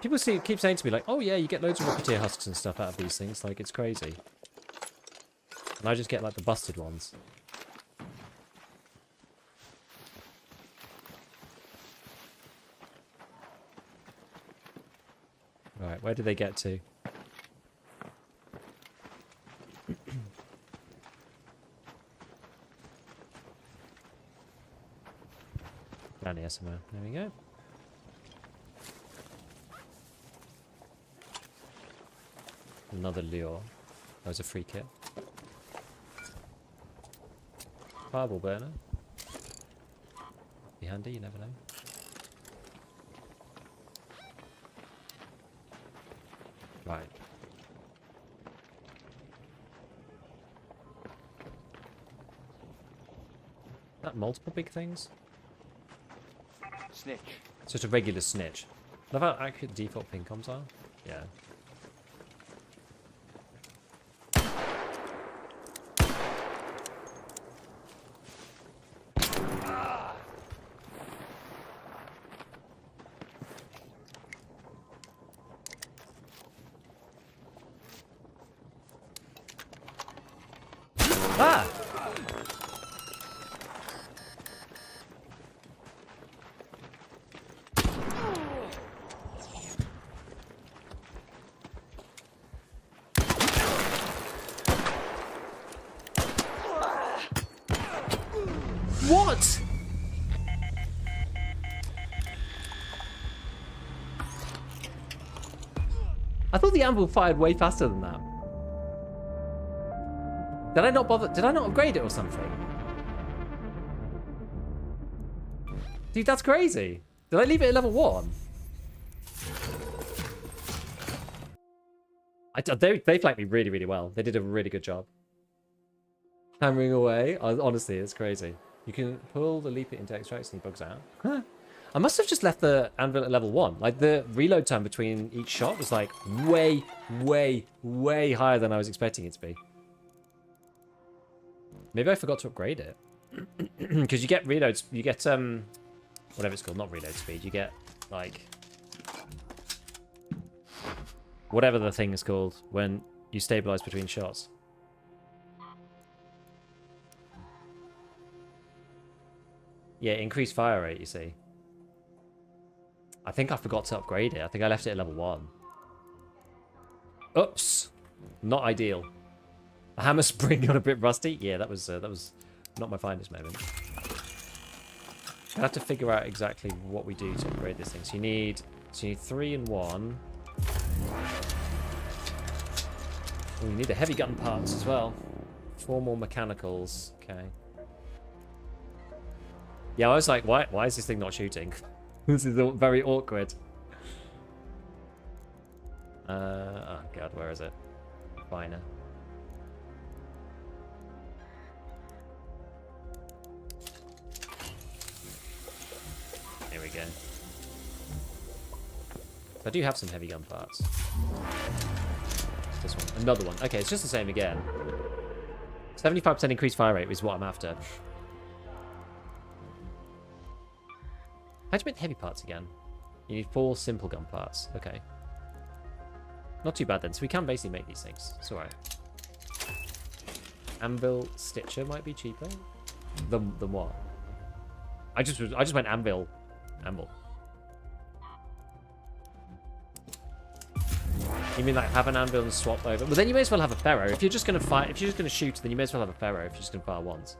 People keep saying to me, like, oh yeah, you get loads of Rocketeer husks and stuff out of these things, like, it's crazy. And I just get, like, the busted ones. Right, where did they get to? Down here somewhere. There we go. Another lure. That was a free kit. Fireball burner. Be handy, you never know. Right. That multiple big things? Snitch. It's just a regular snitch. Love how accurate default ping comms are. Yeah. Ah! What? I thought the anvil fired way faster than that. Did I not bother? Did I not upgrade it or something? Dude, that's crazy. Did I leave it at level 1? They flanked me really, really well. They did a really good job. Hammering away. Honestly, it's crazy. You can pull the leap it into extracts and he bugs out. Huh. I must have just left the anvil at level 1. Like, the reload time between each shot was like way, way, way higher than I was expecting it to be. Maybe I forgot to upgrade it. Because you get reloads, you get, whatever it's called, not reload speed, you get, like, whatever the thing is called when you stabilize between shots. Yeah, increased fire rate, you see. I think I forgot to upgrade it. I think I left it at level 1. Oops. Not ideal. The hammer spring got a bit rusty. Yeah, that was not my finest moment. I have to figure out exactly what we do to upgrade this thing. So you need 3 and 1. Oh, you need the heavy gun parts as well. 4 more mechanicals. Okay. Yeah, I was like, why is this thing not shooting? This is very awkward. Oh god, where is it? Finer. Here we go. I do have some heavy gun parts. This one. Another one. Okay, it's just the same again. 75% increased fire rate is what I'm after. How'd you make the heavy parts again? You need 4 simple gun parts. Okay. Not too bad then. So we can basically make these things. It's alright. Anvil Stitcher might be cheaper. Than what? I just went Anvil. Anvil. You mean like have an anvil and swap over? Well, then you may as well have a ferro. If you're just gonna fire, if you're just gonna shoot, then you may as well have a ferro. If you're just gonna fire once.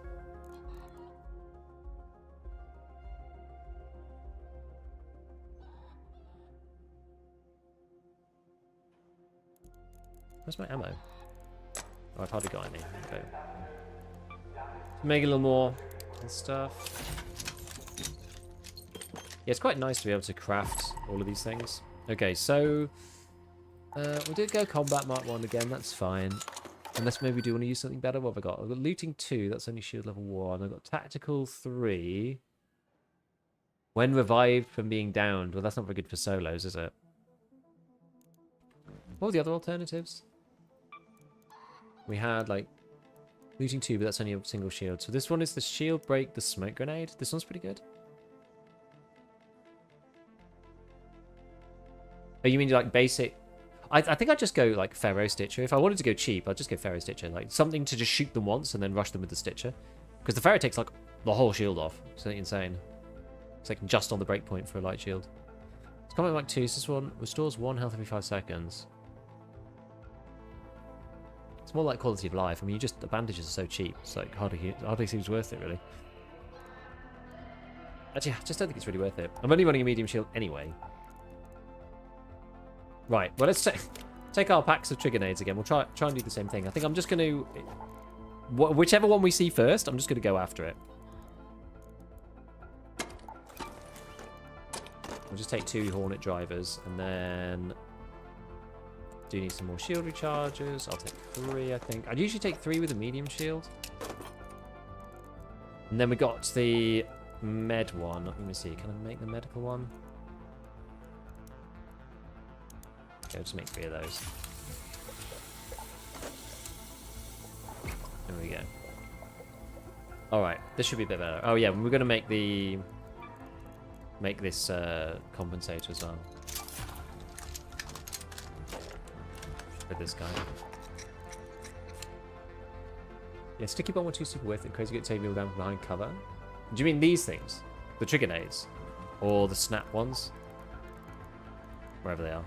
Where's my ammo? Oh, I've hardly got any. Okay. Make a little more and stuff. Yeah, it's quite nice to be able to craft all of these things. Okay, so we did go combat mark 1 again. That's fine. Unless maybe we do want to use something better. What have I got? I've got looting 2. That's only shield level 1. I've got tactical 3. When revived from being downed. Well, that's not very good for solos, is it? What were the other alternatives? We had like looting 2, but that's only a single shield. So this one is the shield break, the smoke grenade. This one's pretty good. Oh, you mean like basic? I think I'd just go like Ferro Stitcher. If I wanted to go cheap, I'd just go Ferro Stitcher. Like something to just shoot them once and then rush them with the Stitcher. Because the Ferro takes like the whole shield off. It's insane. It's like just on the breakpoint for a light shield. It's combat like 2. So this one restores 1 health every 5 seconds. It's more like quality of life. I mean, the bandages are so cheap. It's like hardly seems worth it, really. Actually, I just don't think it's really worth it. I'm only running a medium shield anyway. Right, well, let's take our packs of trigger nades again. We'll try and do the same thing. I think I'm just going to... Whichever one we see first, I'm just going to go after it. We'll just take 2 Hornet drivers, and then... Do need some more shield recharges. I'll take 3, I think. I'd usually take 3 with a medium shield. And then we got the med one. Let me see. Can I make the medical one? Okay, I'll just make 3 of those. There we go. Alright, this should be a bit better. Oh yeah, we're going to make this compensator as well. With this guy. Yeah, sticky bomb or 2 super worth it. Crazy good taking people down from behind cover. Do you mean these things? The trigger nades? Or the snap ones? Wherever they are.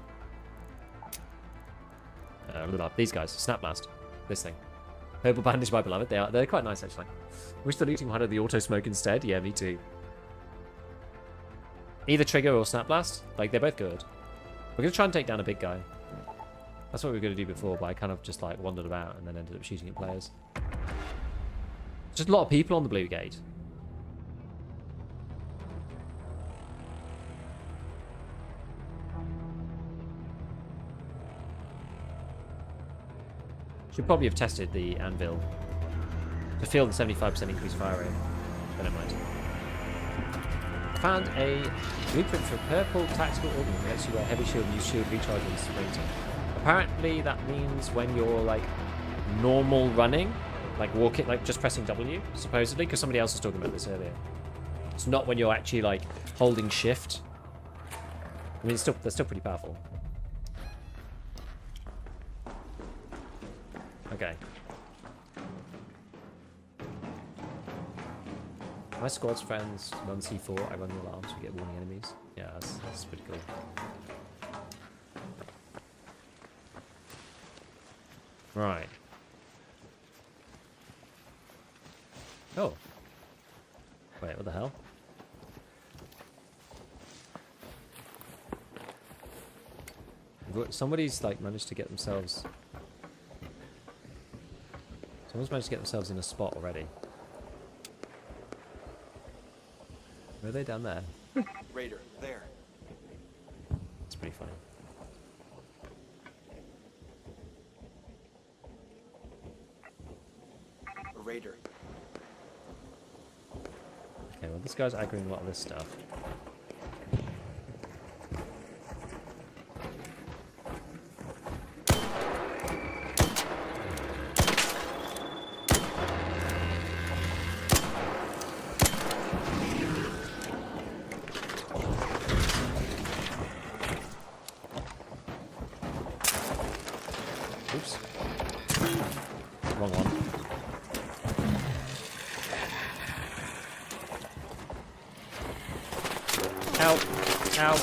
These guys. Snap blast. This thing. Purple bandage, my beloved. They're quite nice, actually. Wish the looting one had the auto smoke instead. Yeah, me too. Either trigger or snap blast. Like, they're both good. We're going to try and take down a big guy. That's what we were going to do before, but I kind of just like wandered about and then ended up shooting at players. Just a lot of people on the blue gate. Should probably have tested the anvil to feel the 75% increased fire rate. But never mind. Found a blueprint for purple tactical ordnance that lets you wear heavy shield and use shield recharge when sprinting. Apparently that means when you're like normal running, like walking, like just pressing W, supposedly, because somebody else was talking about this earlier. It's not when you're actually like holding shift. I mean, they're still pretty powerful. Okay. My squad's friends run C4, I run the alarms, we get warning enemies. Yeah, that's pretty cool. Right. Oh. Wait, what the hell? Somebody's like managed to get themselves... Someone's managed to get themselves in a spot already. Where are they down there? Raider, there. It's pretty funny. A raider. Okay, well this guy's aggroing a lot of this stuff. Oops. Wrong one. Ow! Ow!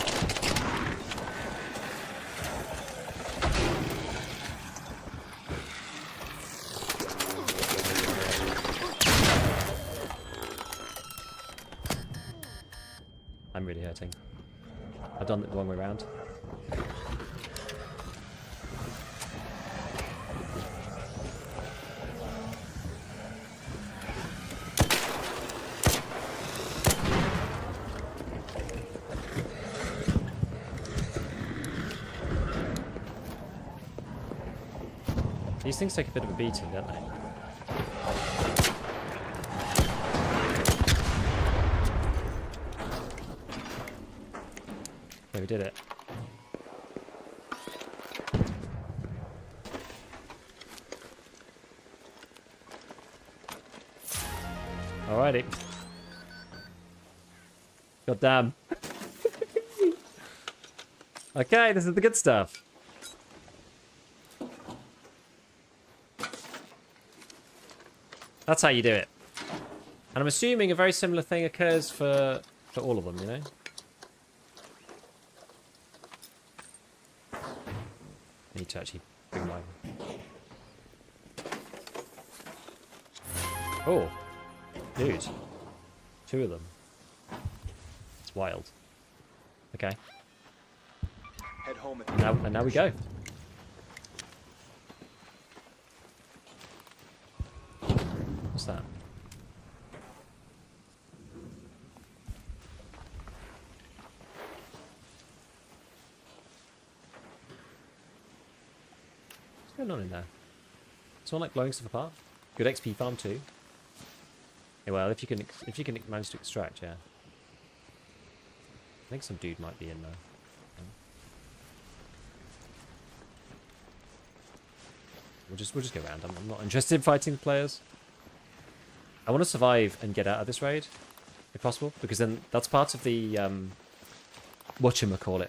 I'm really hurting. I've done it the wrong way around. These things take a bit of a beating, don't they? Okay, we did it. Alrighty. God damn. Okay, this is the good stuff. That's how you do it. And I'm assuming a very similar thing occurs for all of them, you know? I need to actually bring my... Oh! Dude. 2 of them. It's wild. Okay. Head home at the And now we go. What's that? What's going on in there? Someone like blowing stuff apart? Good XP farm too. Yeah, well, if you can manage to extract, yeah. I think some dude might be in there. We'll just go around. I'm not interested in fighting the players. I want to survive and get out of this raid, if possible, because then that's part of the whatchamacallit.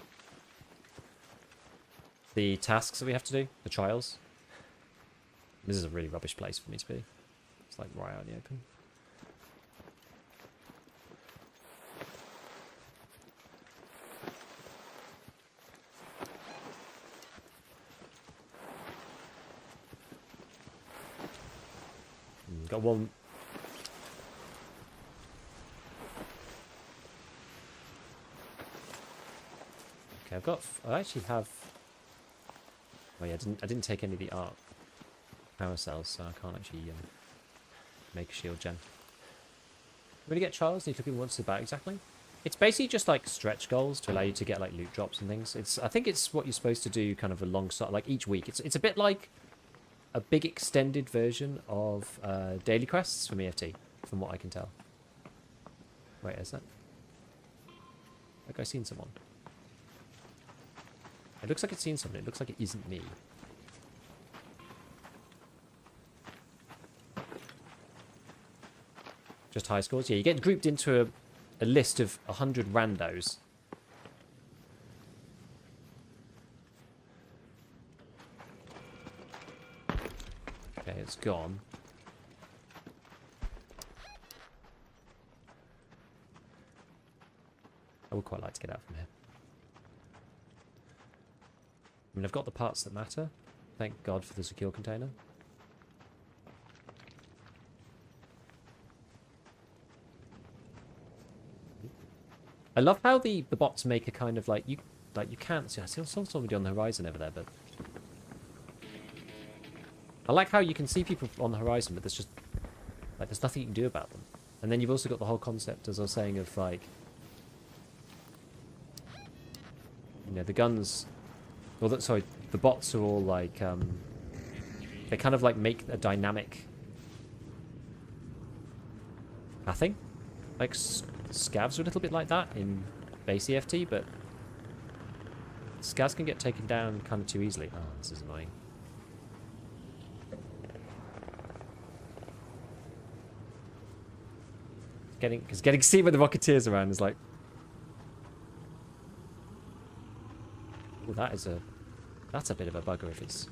The tasks that we have to do, the trials. This is a really rubbish place for me to be. It's like right out in the open. Got one. Okay, I actually have. Oh yeah, I didn't take any of the arc power cells, so I can't actually make a shield gen. When you get trials, need to look at once about exactly. It's basically just like stretch goals to allow you to get like loot drops and things. I think it's what you're supposed to do kind of alongside, like each week. It's a bit like a big extended version of daily quests from EFT, from what I can tell. Wait, is that? Like I've seen someone. It looks like it's seen someone. It looks like it isn't me. Just high scores? Yeah, you get grouped into a list of 100 randos. Okay, it's gone. I would quite like to get out from here. I mean, I've got the parts that matter. Thank God for the secure container. I love how the bots make a kind of like... like, you can't see. I saw somebody on the horizon over there, but I like how you can see people on the horizon, but there's just like there's nothing you can do about them. And then you've also got the whole concept, as I was saying, of like, you know, the guns. Well, sorry, the bots are all like they kind of like make a dynamic pathing. Like scavs are a little bit like that in base EFT, but scavs can get taken down kind of too easily. Oh, this is annoying. Getting to see when the Rocketeers around is like, oh, that's a bit of a bugger if it's.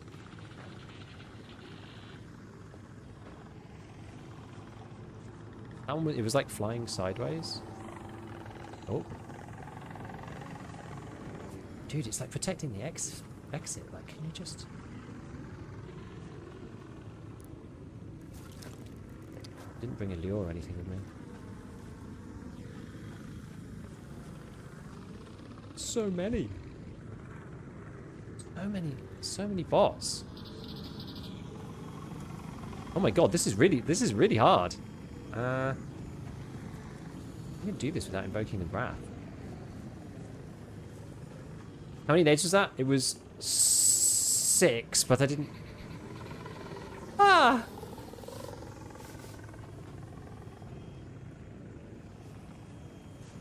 That one, it was like flying sideways. Oh. Dude, it's like protecting the exit. Like, can you just... Didn't bring a lure or anything with me. So many. So many bots. Oh my god, this is really hard. I'm gonna do this without invoking the wrath. How many nades was that? It was 6, but I didn't... Ah!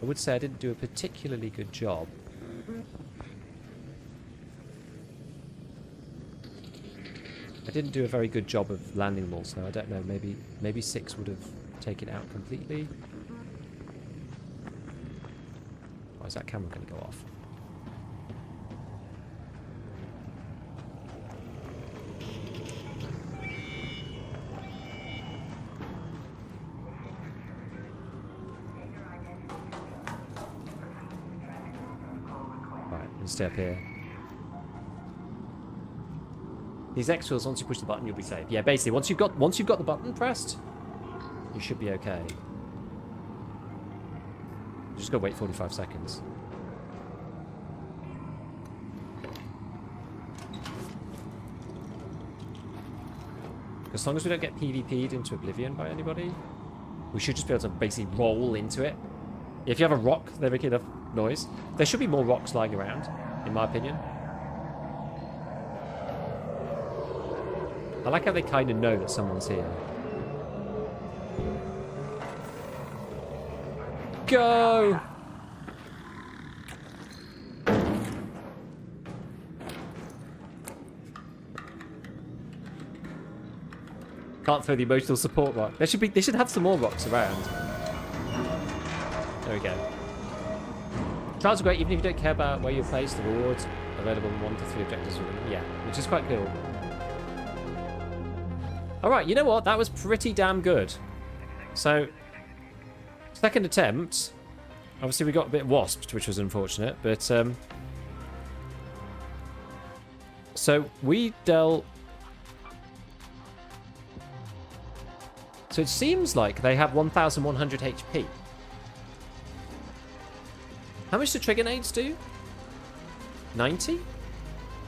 I would say I didn't do a particularly good job. I didn't do a very good job of landing them all, so I don't know, maybe 6 would have taken it out completely. Why is that camera going to go off? Right, let's stay up here. These exfils, once you push the button, you'll be safe. Yeah, basically, once you've got the button pressed, you should be okay. You just gotta wait 45 seconds. As long as we don't get PvP'd into oblivion by anybody, we should just be able to basically roll into it. If you have a rock, they make enough noise. There should be more rocks lying around, in my opinion. I like how they kind of know that someone's here. Go! Can't throw the emotional support rock. They should have some more rocks around. There we go. Trials are great, even if you don't care about where you're placed. The rewards available in 1 to 3 objectives. Yeah, which is quite cool. Alright, you know what? That was pretty damn good. So, second attempt. Obviously, we got a bit wasped, which was unfortunate. But, so, we dealt... So, it seems like they have 1,100 HP. How much do trigger nades do? 90?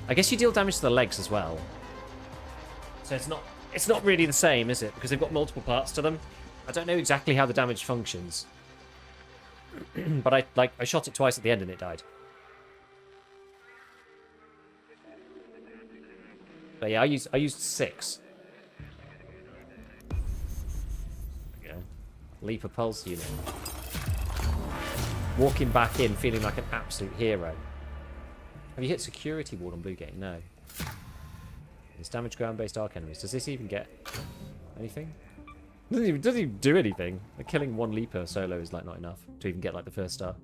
I guess you deal damage to the legs as well. So, it's not really the same, is it? Because they've got multiple parts to them. I don't know exactly how the damage functions. But I shot it twice at the end and it died. But yeah, I used 6. There we go. Leap of pulse unit. Walking back in feeling like an absolute hero. Have you hit security ward on Blue Gate? No. It's damage ground-based arc enemies. Does this even get anything? Doesn't even do anything. Like, killing one Leaper solo is like not enough to even get like the first star.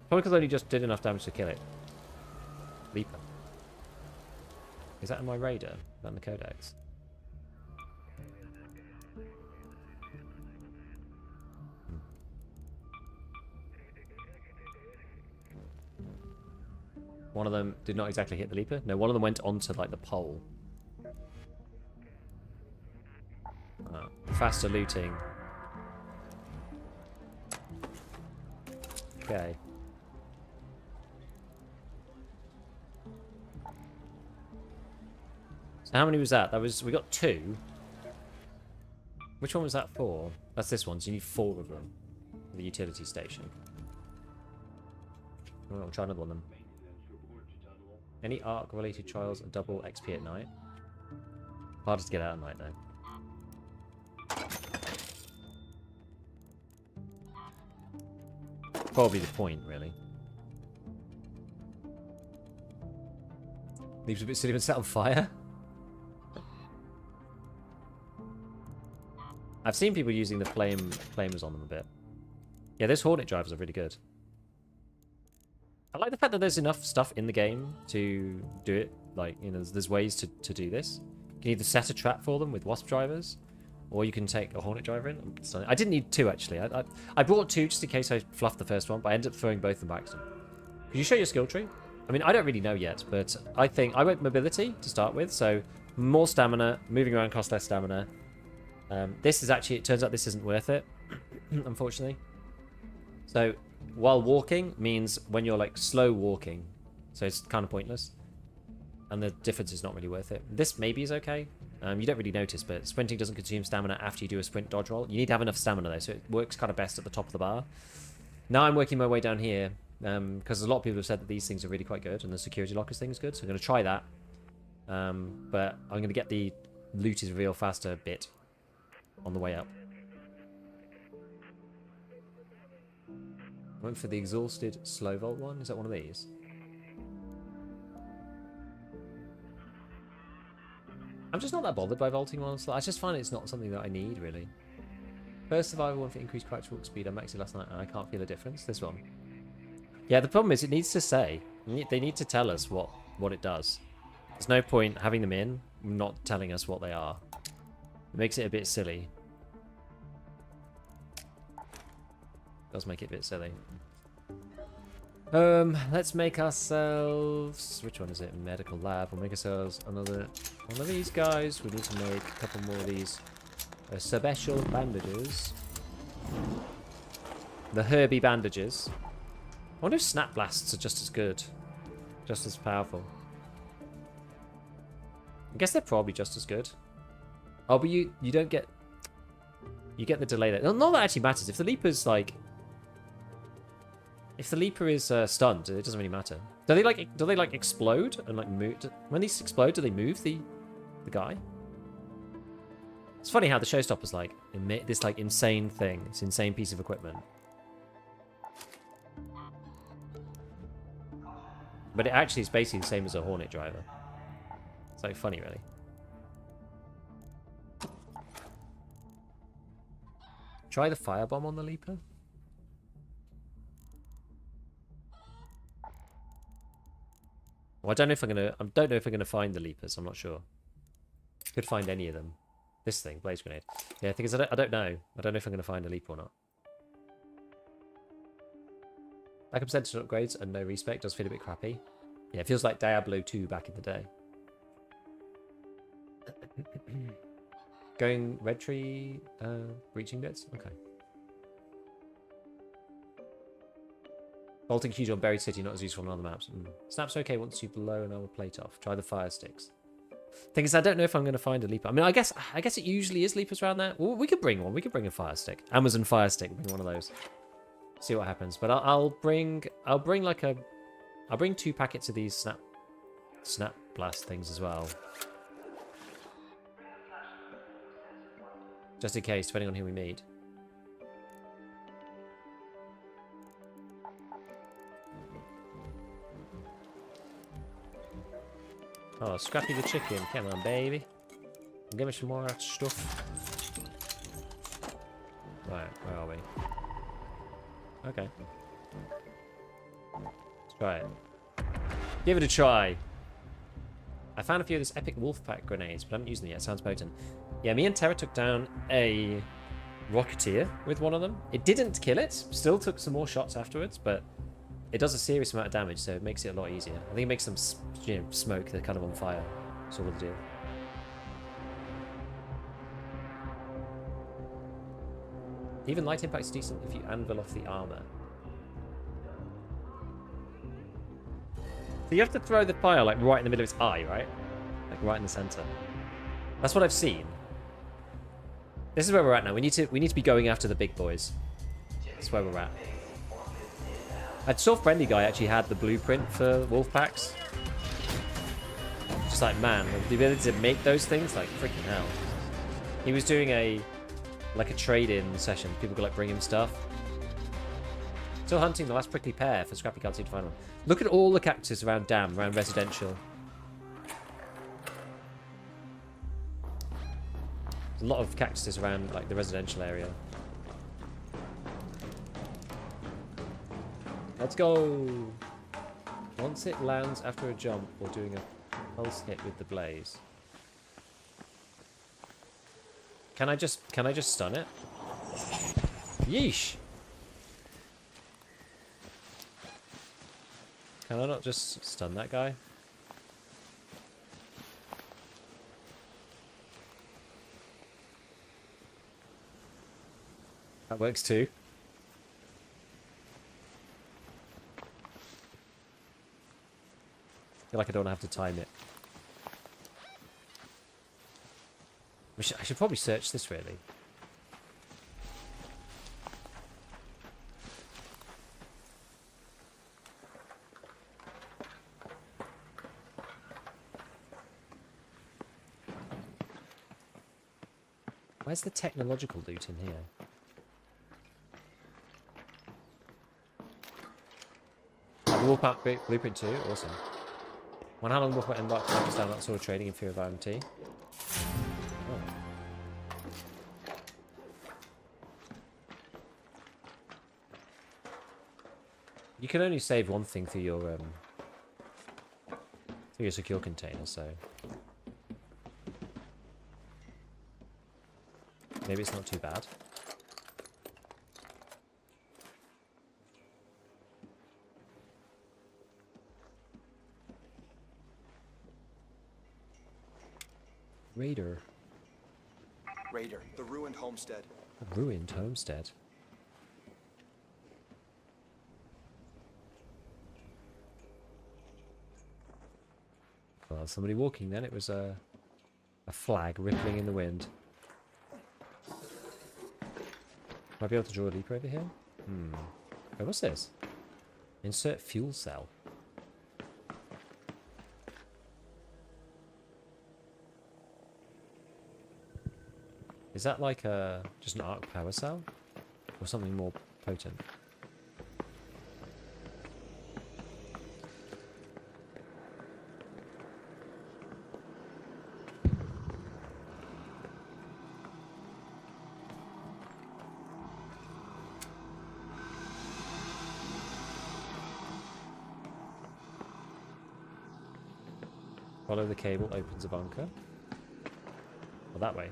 Probably because I only just did enough damage to kill it. Leaper. Is that in my radar? Is that in the codex? One of them did not exactly hit the Leaper. No, one of them went onto like the pole. Faster looting. Okay. So how many was that? We got 2. Which one was that for? That's this one, so you need 4 of them. For the utility station. Oh, I'll try another one then. Any ARC-related trials are double XP at night. Hardest to get out at night, though. Probably the point, really. Leaves a bit silly when set on fire. I've seen people using the flamers on them a bit. Yeah, those Hornet drivers are really good. I like the fact that there's enough stuff in the game to do it. Like, you know, there's ways to do this. You can either set a trap for them with Wasp drivers, or you can take a Hornet driver in. I didn't need 2, actually. I brought 2 just in case I fluffed the first one, but I ended up throwing both of them back. Could you show your skill tree? I mean, I don't really know yet, but I think I went mobility to start with, so more stamina, moving around costs less stamina. This is actually, it turns out this isn't worth it, unfortunately. So, while walking means when you're like slow walking, so it's kind of pointless. And the difference is not really worth it. This maybe is okay. You don't really notice, but sprinting doesn't consume stamina after you do a sprint dodge roll. You need to have enough stamina though, so it works kind of best at the top of the bar. Now I'm working my way down here, because a lot of people have said that these things are really quite good, and the security lockers thing is good, so I'm going to try that. But I'm going to get the loot is real faster bit on the way up. Went for the exhausted slow volt one. Is that one of these? I'm just not that bothered by vaulting one. I just find it's not something that I need, really. First survival one for increased crouch walk speed. I maxed it last night and I can't feel a difference. This one. Yeah, the problem is it needs to say. They need to tell us what it does. There's no point having them in, not telling us what they are. It makes it a bit silly. Does make it a bit silly. Let's make ourselves... Which one is it? Medical lab. We'll make ourselves another one of these guys. We need to make a couple more of these special bandages. The Herbie bandages. I wonder if snap blasts are just as good. Just as powerful. I guess they're probably just as good. Oh, but you don't get... You get the delay there. Not that actually matters. If the Leaper's like... If the Leaper is stunned, it doesn't really matter. Do they like explode and like move? When these explode, do they move the guy? It's funny how the showstopper's like this like insane thing. It's an insane piece of equipment. But it actually is basically the same as a Hornet driver. It's like funny, really. Try the firebomb on the Leaper. Well, I don't know if I'm gonna find the Leapers. I'm not sure. Could find any of them. This thing, blaze grenade. Yeah, the thing is, I don't know. I don't know if I'm gonna find a Leaper or not. Backup percentage upgrades and no respec does feel a bit crappy. Yeah, it feels like Diablo 2 back in the day. Going red tree, breaching bits. Okay. Vaulting huge on Buried City, not as useful on other maps. Snap's okay once you blow another plate off. Try the fire sticks. Thing is, I don't know if I'm going to find a Leaper. I mean, I guess it usually is Leapers around there. Well, we could bring one. We could bring a fire stick. Amazon fire stick. Bring one of those. See what happens. But I'll bring 2 packets of these snap blast things as well. Just in case, depending on who we meet. Oh, Scrappy the chicken. Come on, baby. Give me some more stuff. Right, where are we? Okay. Let's try it. Give it a try. I found a few of this epic wolf pack grenades, but I haven't used them yet. Sounds potent. Yeah, me and Terra took down a Rocketeer with one of them. It didn't kill it. Still took some more shots afterwards, but it does a serious amount of damage, so it makes it a lot easier. I think it makes them, you know, smoke. They're kind of on fire. That's all the deal. Even light impact's decent if you anvil off the armor. So you have to throw the fire like right in the middle of its eye, right? Like right in the center. That's what I've seen. This is where we're at now. We need to be going after the big boys. That's where we're at. I saw Friendly Guy actually had the blueprint for wolf packs. Just like, man, the ability to make those things, like freaking hell. He was doing a trade-in session. People could like bring him stuff. Still hunting the last prickly pear for Scrappy, can't seem to find one. Look at all the cactus around Dam, around residential. There's a lot of cactuses around like the residential area. Let's go. Once it lands after a jump or doing a pulse hit with the blaze. Can I just stun it? Yeesh. Can I not just stun that guy? That works too. I feel like I don't have to time it. I should probably search this, really. Where's the technological loot in here? Wolfpack Blueprint 2, awesome. When how long Wolfpack embarked to understand that sort of trading in fear of IMT? Oh. You can only save one thing through your secure container, so maybe it's not too bad. Raider. Raider, the ruined homestead. A ruined homestead. Well, somebody walking then. It was a flag rippling in the wind. Might be able to draw a leap over here? Oh, what's this? Insert fuel cell. Is that like just an arc power cell? Or something more potent? Follow the cable, opens a bunker. Well, that way.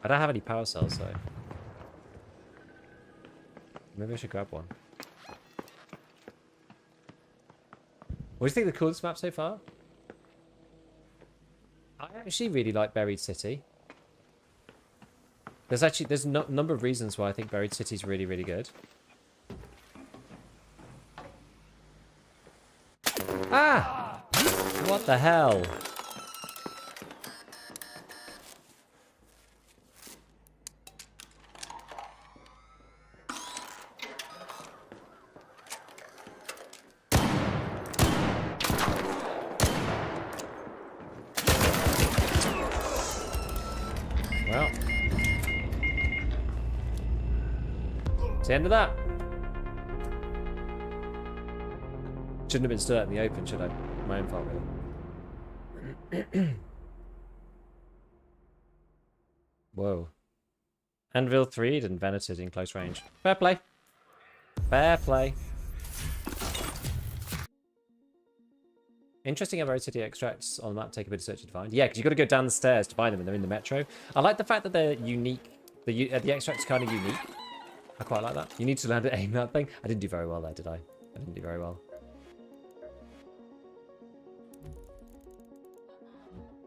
I don't have any power cells, though. Maybe I should grab one. What do you think of the coolest map so far? I actually really like Buried City. There's a number of reasons why I think Buried City is really, really good. Ah! What the hell? Well, it's the end of that. Shouldn't have been stood out in the open, should I? My own fault, really. Whoa. Anvil 3'd and Veneted in close range. Fair play. Fair play. Interesting how Road City extracts on the map take a bit of searching to find. Yeah, because you've got to go down the stairs to find them and they're in the metro. I like the fact that they're unique. The extract's kind of unique. I quite like that. You need to learn to aim that thing. I didn't do very well there, did I? I didn't do very well.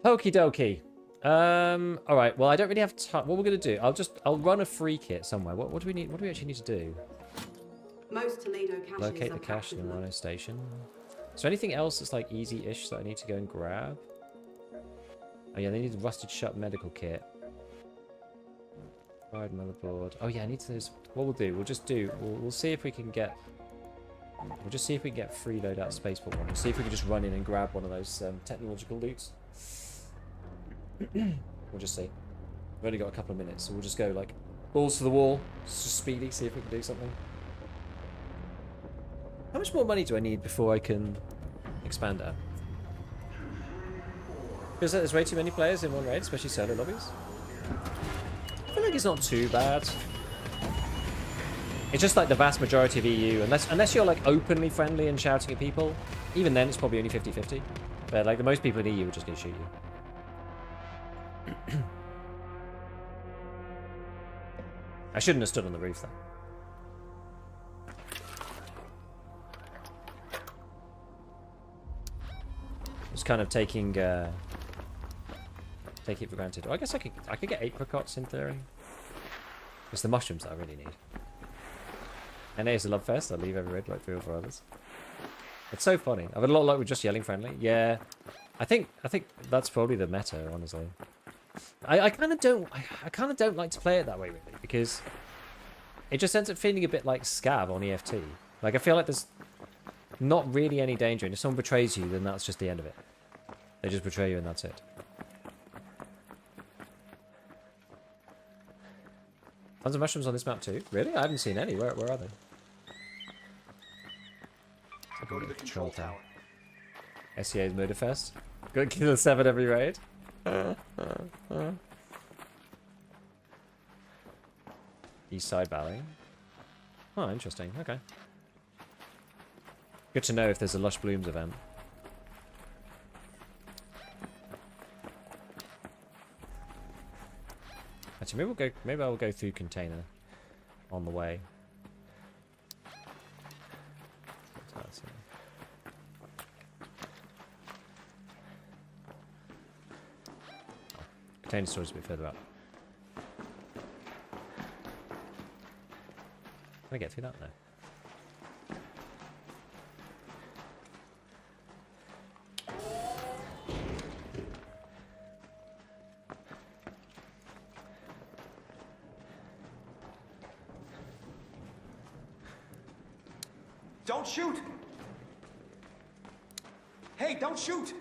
Okie dokie. Alright, well I don't really have time. What we're gonna do, I'll run a free kit somewhere. What do we need? What do we actually need to do? Most Toledo caches Locate are the packed cache in with the Rhino station. Is there anything else that's like easy-ish that I need to go and grab? Oh yeah, they need a rusted shut medical kit. Fried motherboard. Oh yeah, I need to. What we'll do, we'll see if we can get. We'll just see if we can get free loadout spaceport one. We'll see if we can just run in and grab one of those technological loots. We'll just see. We've only got a couple of minutes, so we'll just go like balls to the wall, just speedy, see if we can do something. How much more money do I need before I can expand it? Feels like there's way too many players in one raid, especially solo lobbies. I feel like it's not too bad. It's just like the vast majority of EU, unless you're like openly friendly and shouting at people, even then it's probably only 50-50. But like the most people in EU are just going to shoot you. I shouldn't have stood on the roof though. Just kind of take it for granted. Oh, I guess I could get apricots in theory. It's the mushrooms that I really need. NA is a love fest. I'll leave every red like 3 or 4 others. It's so funny. I've had a lot of luck with just yelling friendly. Yeah, I think that's probably the meta, honestly. I kind of don't like to play it that way really, because it just ends up feeling a bit like Scav on EFT. Like I feel like there's not really any danger, and if someone betrays you, then that's just the end of it. They just betray you, and that's it. Tons of mushrooms on this map too. Really? I haven't seen any. Where are they? Go to the control tower. SCA's Murderfest. Got kill 7 every raid. East side valley. Oh, interesting. Okay. Good to know if there's a Lush Blooms event. Actually, maybe I'll go through container on the way. Container storage a bit further up. Can I get through that now? Don't shoot! Hey, don't shoot!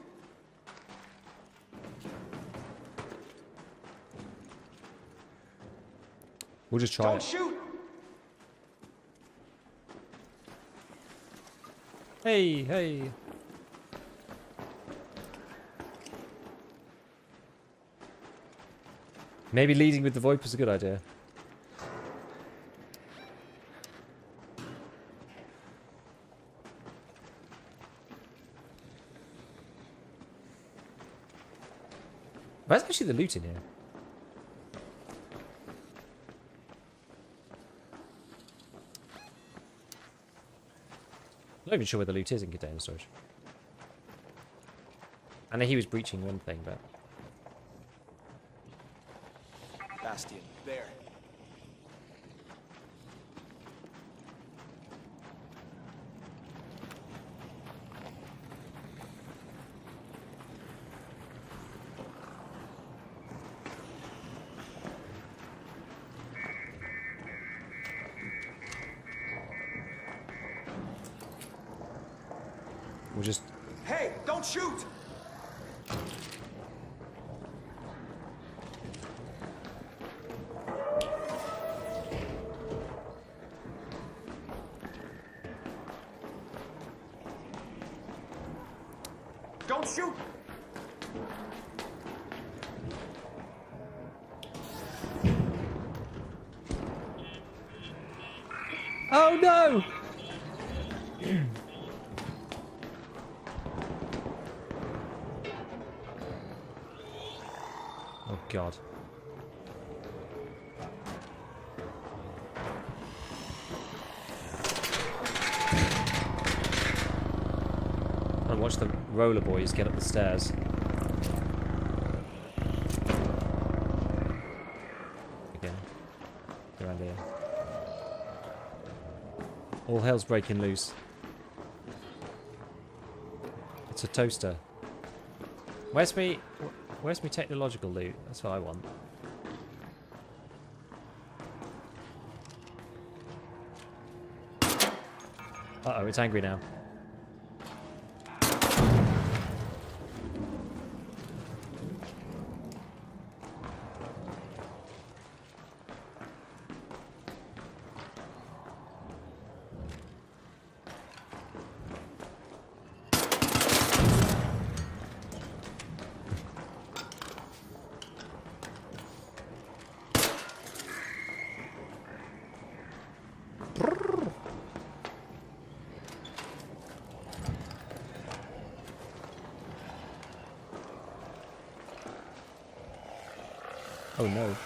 We'll just try Don't it. shoot! Hey, hey. Maybe leading with the VoIP is a good idea. Where's actually the loot in here? I'm not even sure where the loot is in container storage. I know he was breaching one thing, but... Bastion, there. We'll just... Hey, don't shoot! Don't shoot! Oh no! Oh god. And watch the roller boys get up the stairs. Again. Around here. All hell's breaking loose. It's a toaster. Where's me technological loot? That's what I want. Uh-oh, it's angry now. Oh no.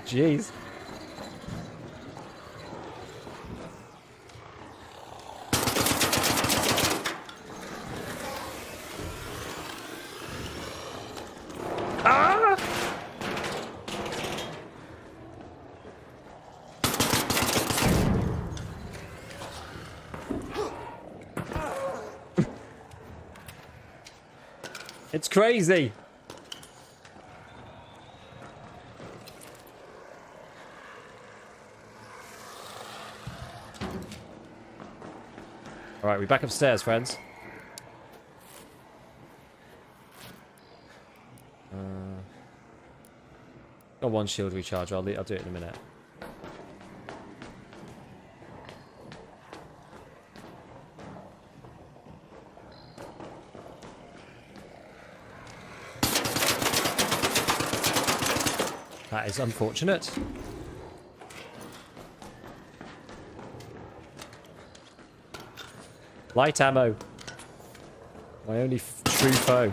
Jeez. Ah! It's crazy. All right, we're back upstairs, friends. Got one shield recharge. I'll do it in a minute. That is unfortunate. Light ammo. My only true foe.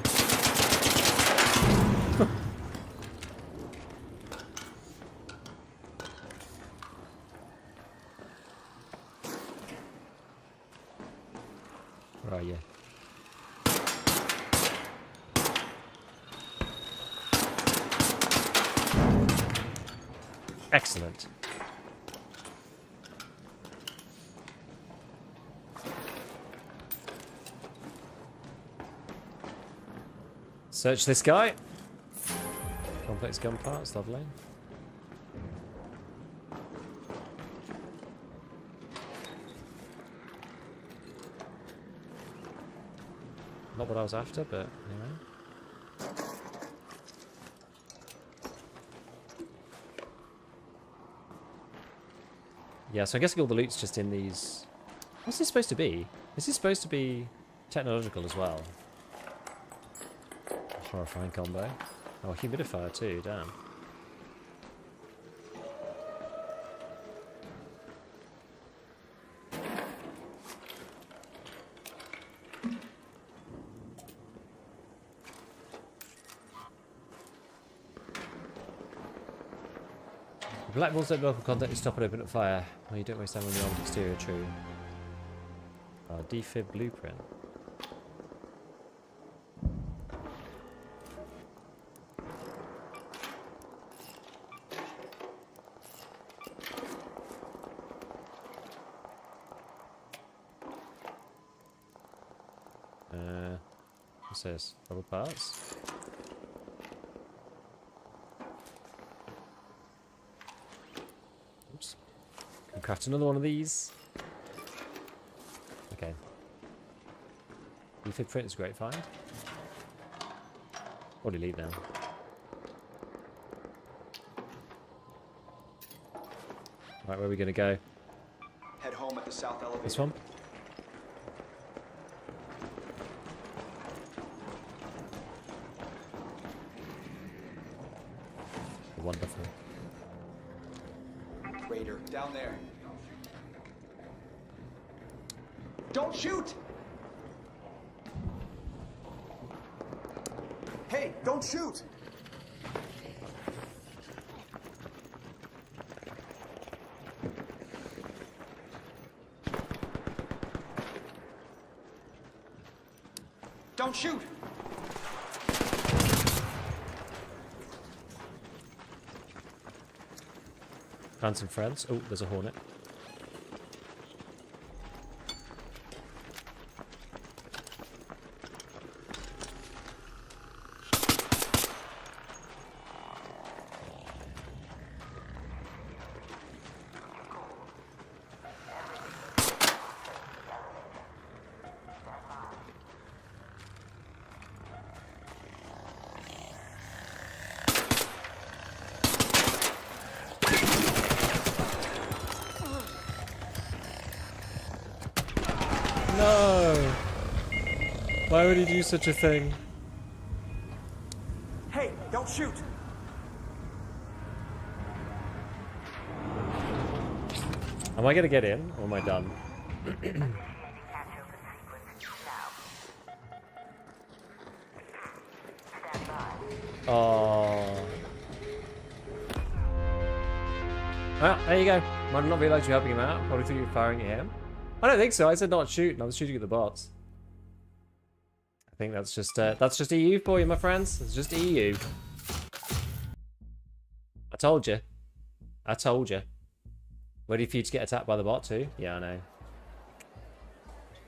Where are you? Excellent. Search this guy. Complex gun parts, lovely. Not what I was after, but anyway. Yeah, so I'm guessing all the loot's just in these... What's this supposed to be? Is this supposed to be technological as well? Horrifying combo. Oh, humidifier too, damn. Black balls don't block contact, you stop and open up fire. Well, you don't waste time on the armed exterior, true. Defib blueprint. What's this? Rubber parts? Oops. Can craft another one of these. Okay. Defib print is a great find. Or do you leave now? Right, where are we going to go? Head home at the south elevator. This one? Wonderful. Raider, down there. Don't shoot! Hey, don't shoot! Don't shoot! Found some friends. Oh, there's a hornet. No! Why would he do such a thing? Hey, don't shoot! Am I gonna get in, or am I done? Oh. Well, there you go. Might not realize you're helping him out. Probably thought you were firing at him. I don't think so. I said not shooting. I was shooting at the bots. I think that's just EU for you, my friends. It's just EU. I told you. I told you. Ready for you to get attacked by the bot too? Yeah, I know.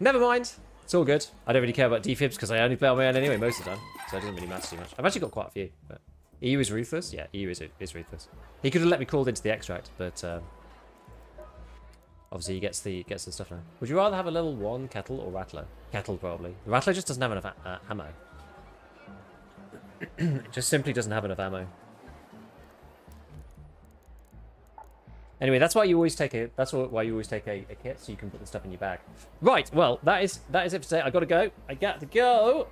Never mind. It's all good. I don't really care about defibs because I only play on my own anyway most of the time. So it doesn't really matter too much. I've actually got quite a few. But EU is ruthless? Yeah, EU is ruthless. He could have let me crawl into the extract, but obviously he gets the stuff now. Would you rather have a level 1 kettle or rattler? Kettle, probably. The rattler just doesn't have enough ammo. It just simply doesn't have enough ammo. Anyway, that's why you always take a kit, so you can put the stuff in your bag. Right, well, that is it for today. I got to go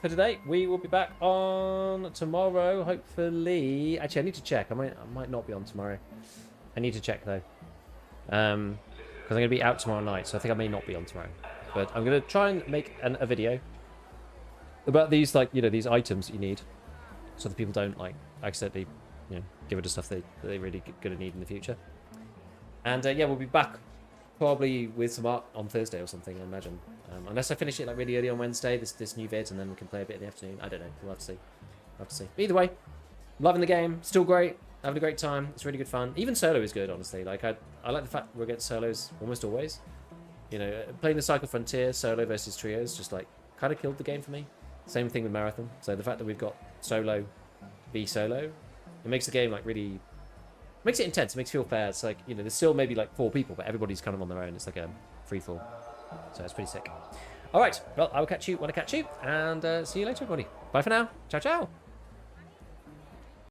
for today. We will be back on tomorrow, hopefully. Actually, I need to check. I might not be on tomorrow. I need to check though. Because I'm going to be out tomorrow night, so I think I may not be on tomorrow. But I'm going to try and make a video about these, like, you know, these items that you need, so that people don't, like, accidentally, you know, get rid of stuff they really going to need in the future. And yeah, we'll be back probably with some art on Thursday or something, I imagine. Unless I finish it like really early on Wednesday, this new vid, and then we can play a bit in the afternoon. I don't know. We'll have to see. We'll have to see. But either way, loving the game. Still great. Having a great time. It's really good fun. Even solo is good, honestly. Like I like the fact we're getting solos almost always. You know, playing the Cycle Frontier solo versus trios just like kind of killed the game for me. Same thing with Marathon. So the fact that we've got solo v solo, it makes the game like really makes it intense. It makes it feel fair. It's like, you know, there's still maybe like 4 people, but everybody's kind of on their own. It's like a free fall. So it's pretty sick. All right. Well, I will catch you when I catch you, and see you later, everybody. Bye for now. Ciao, ciao.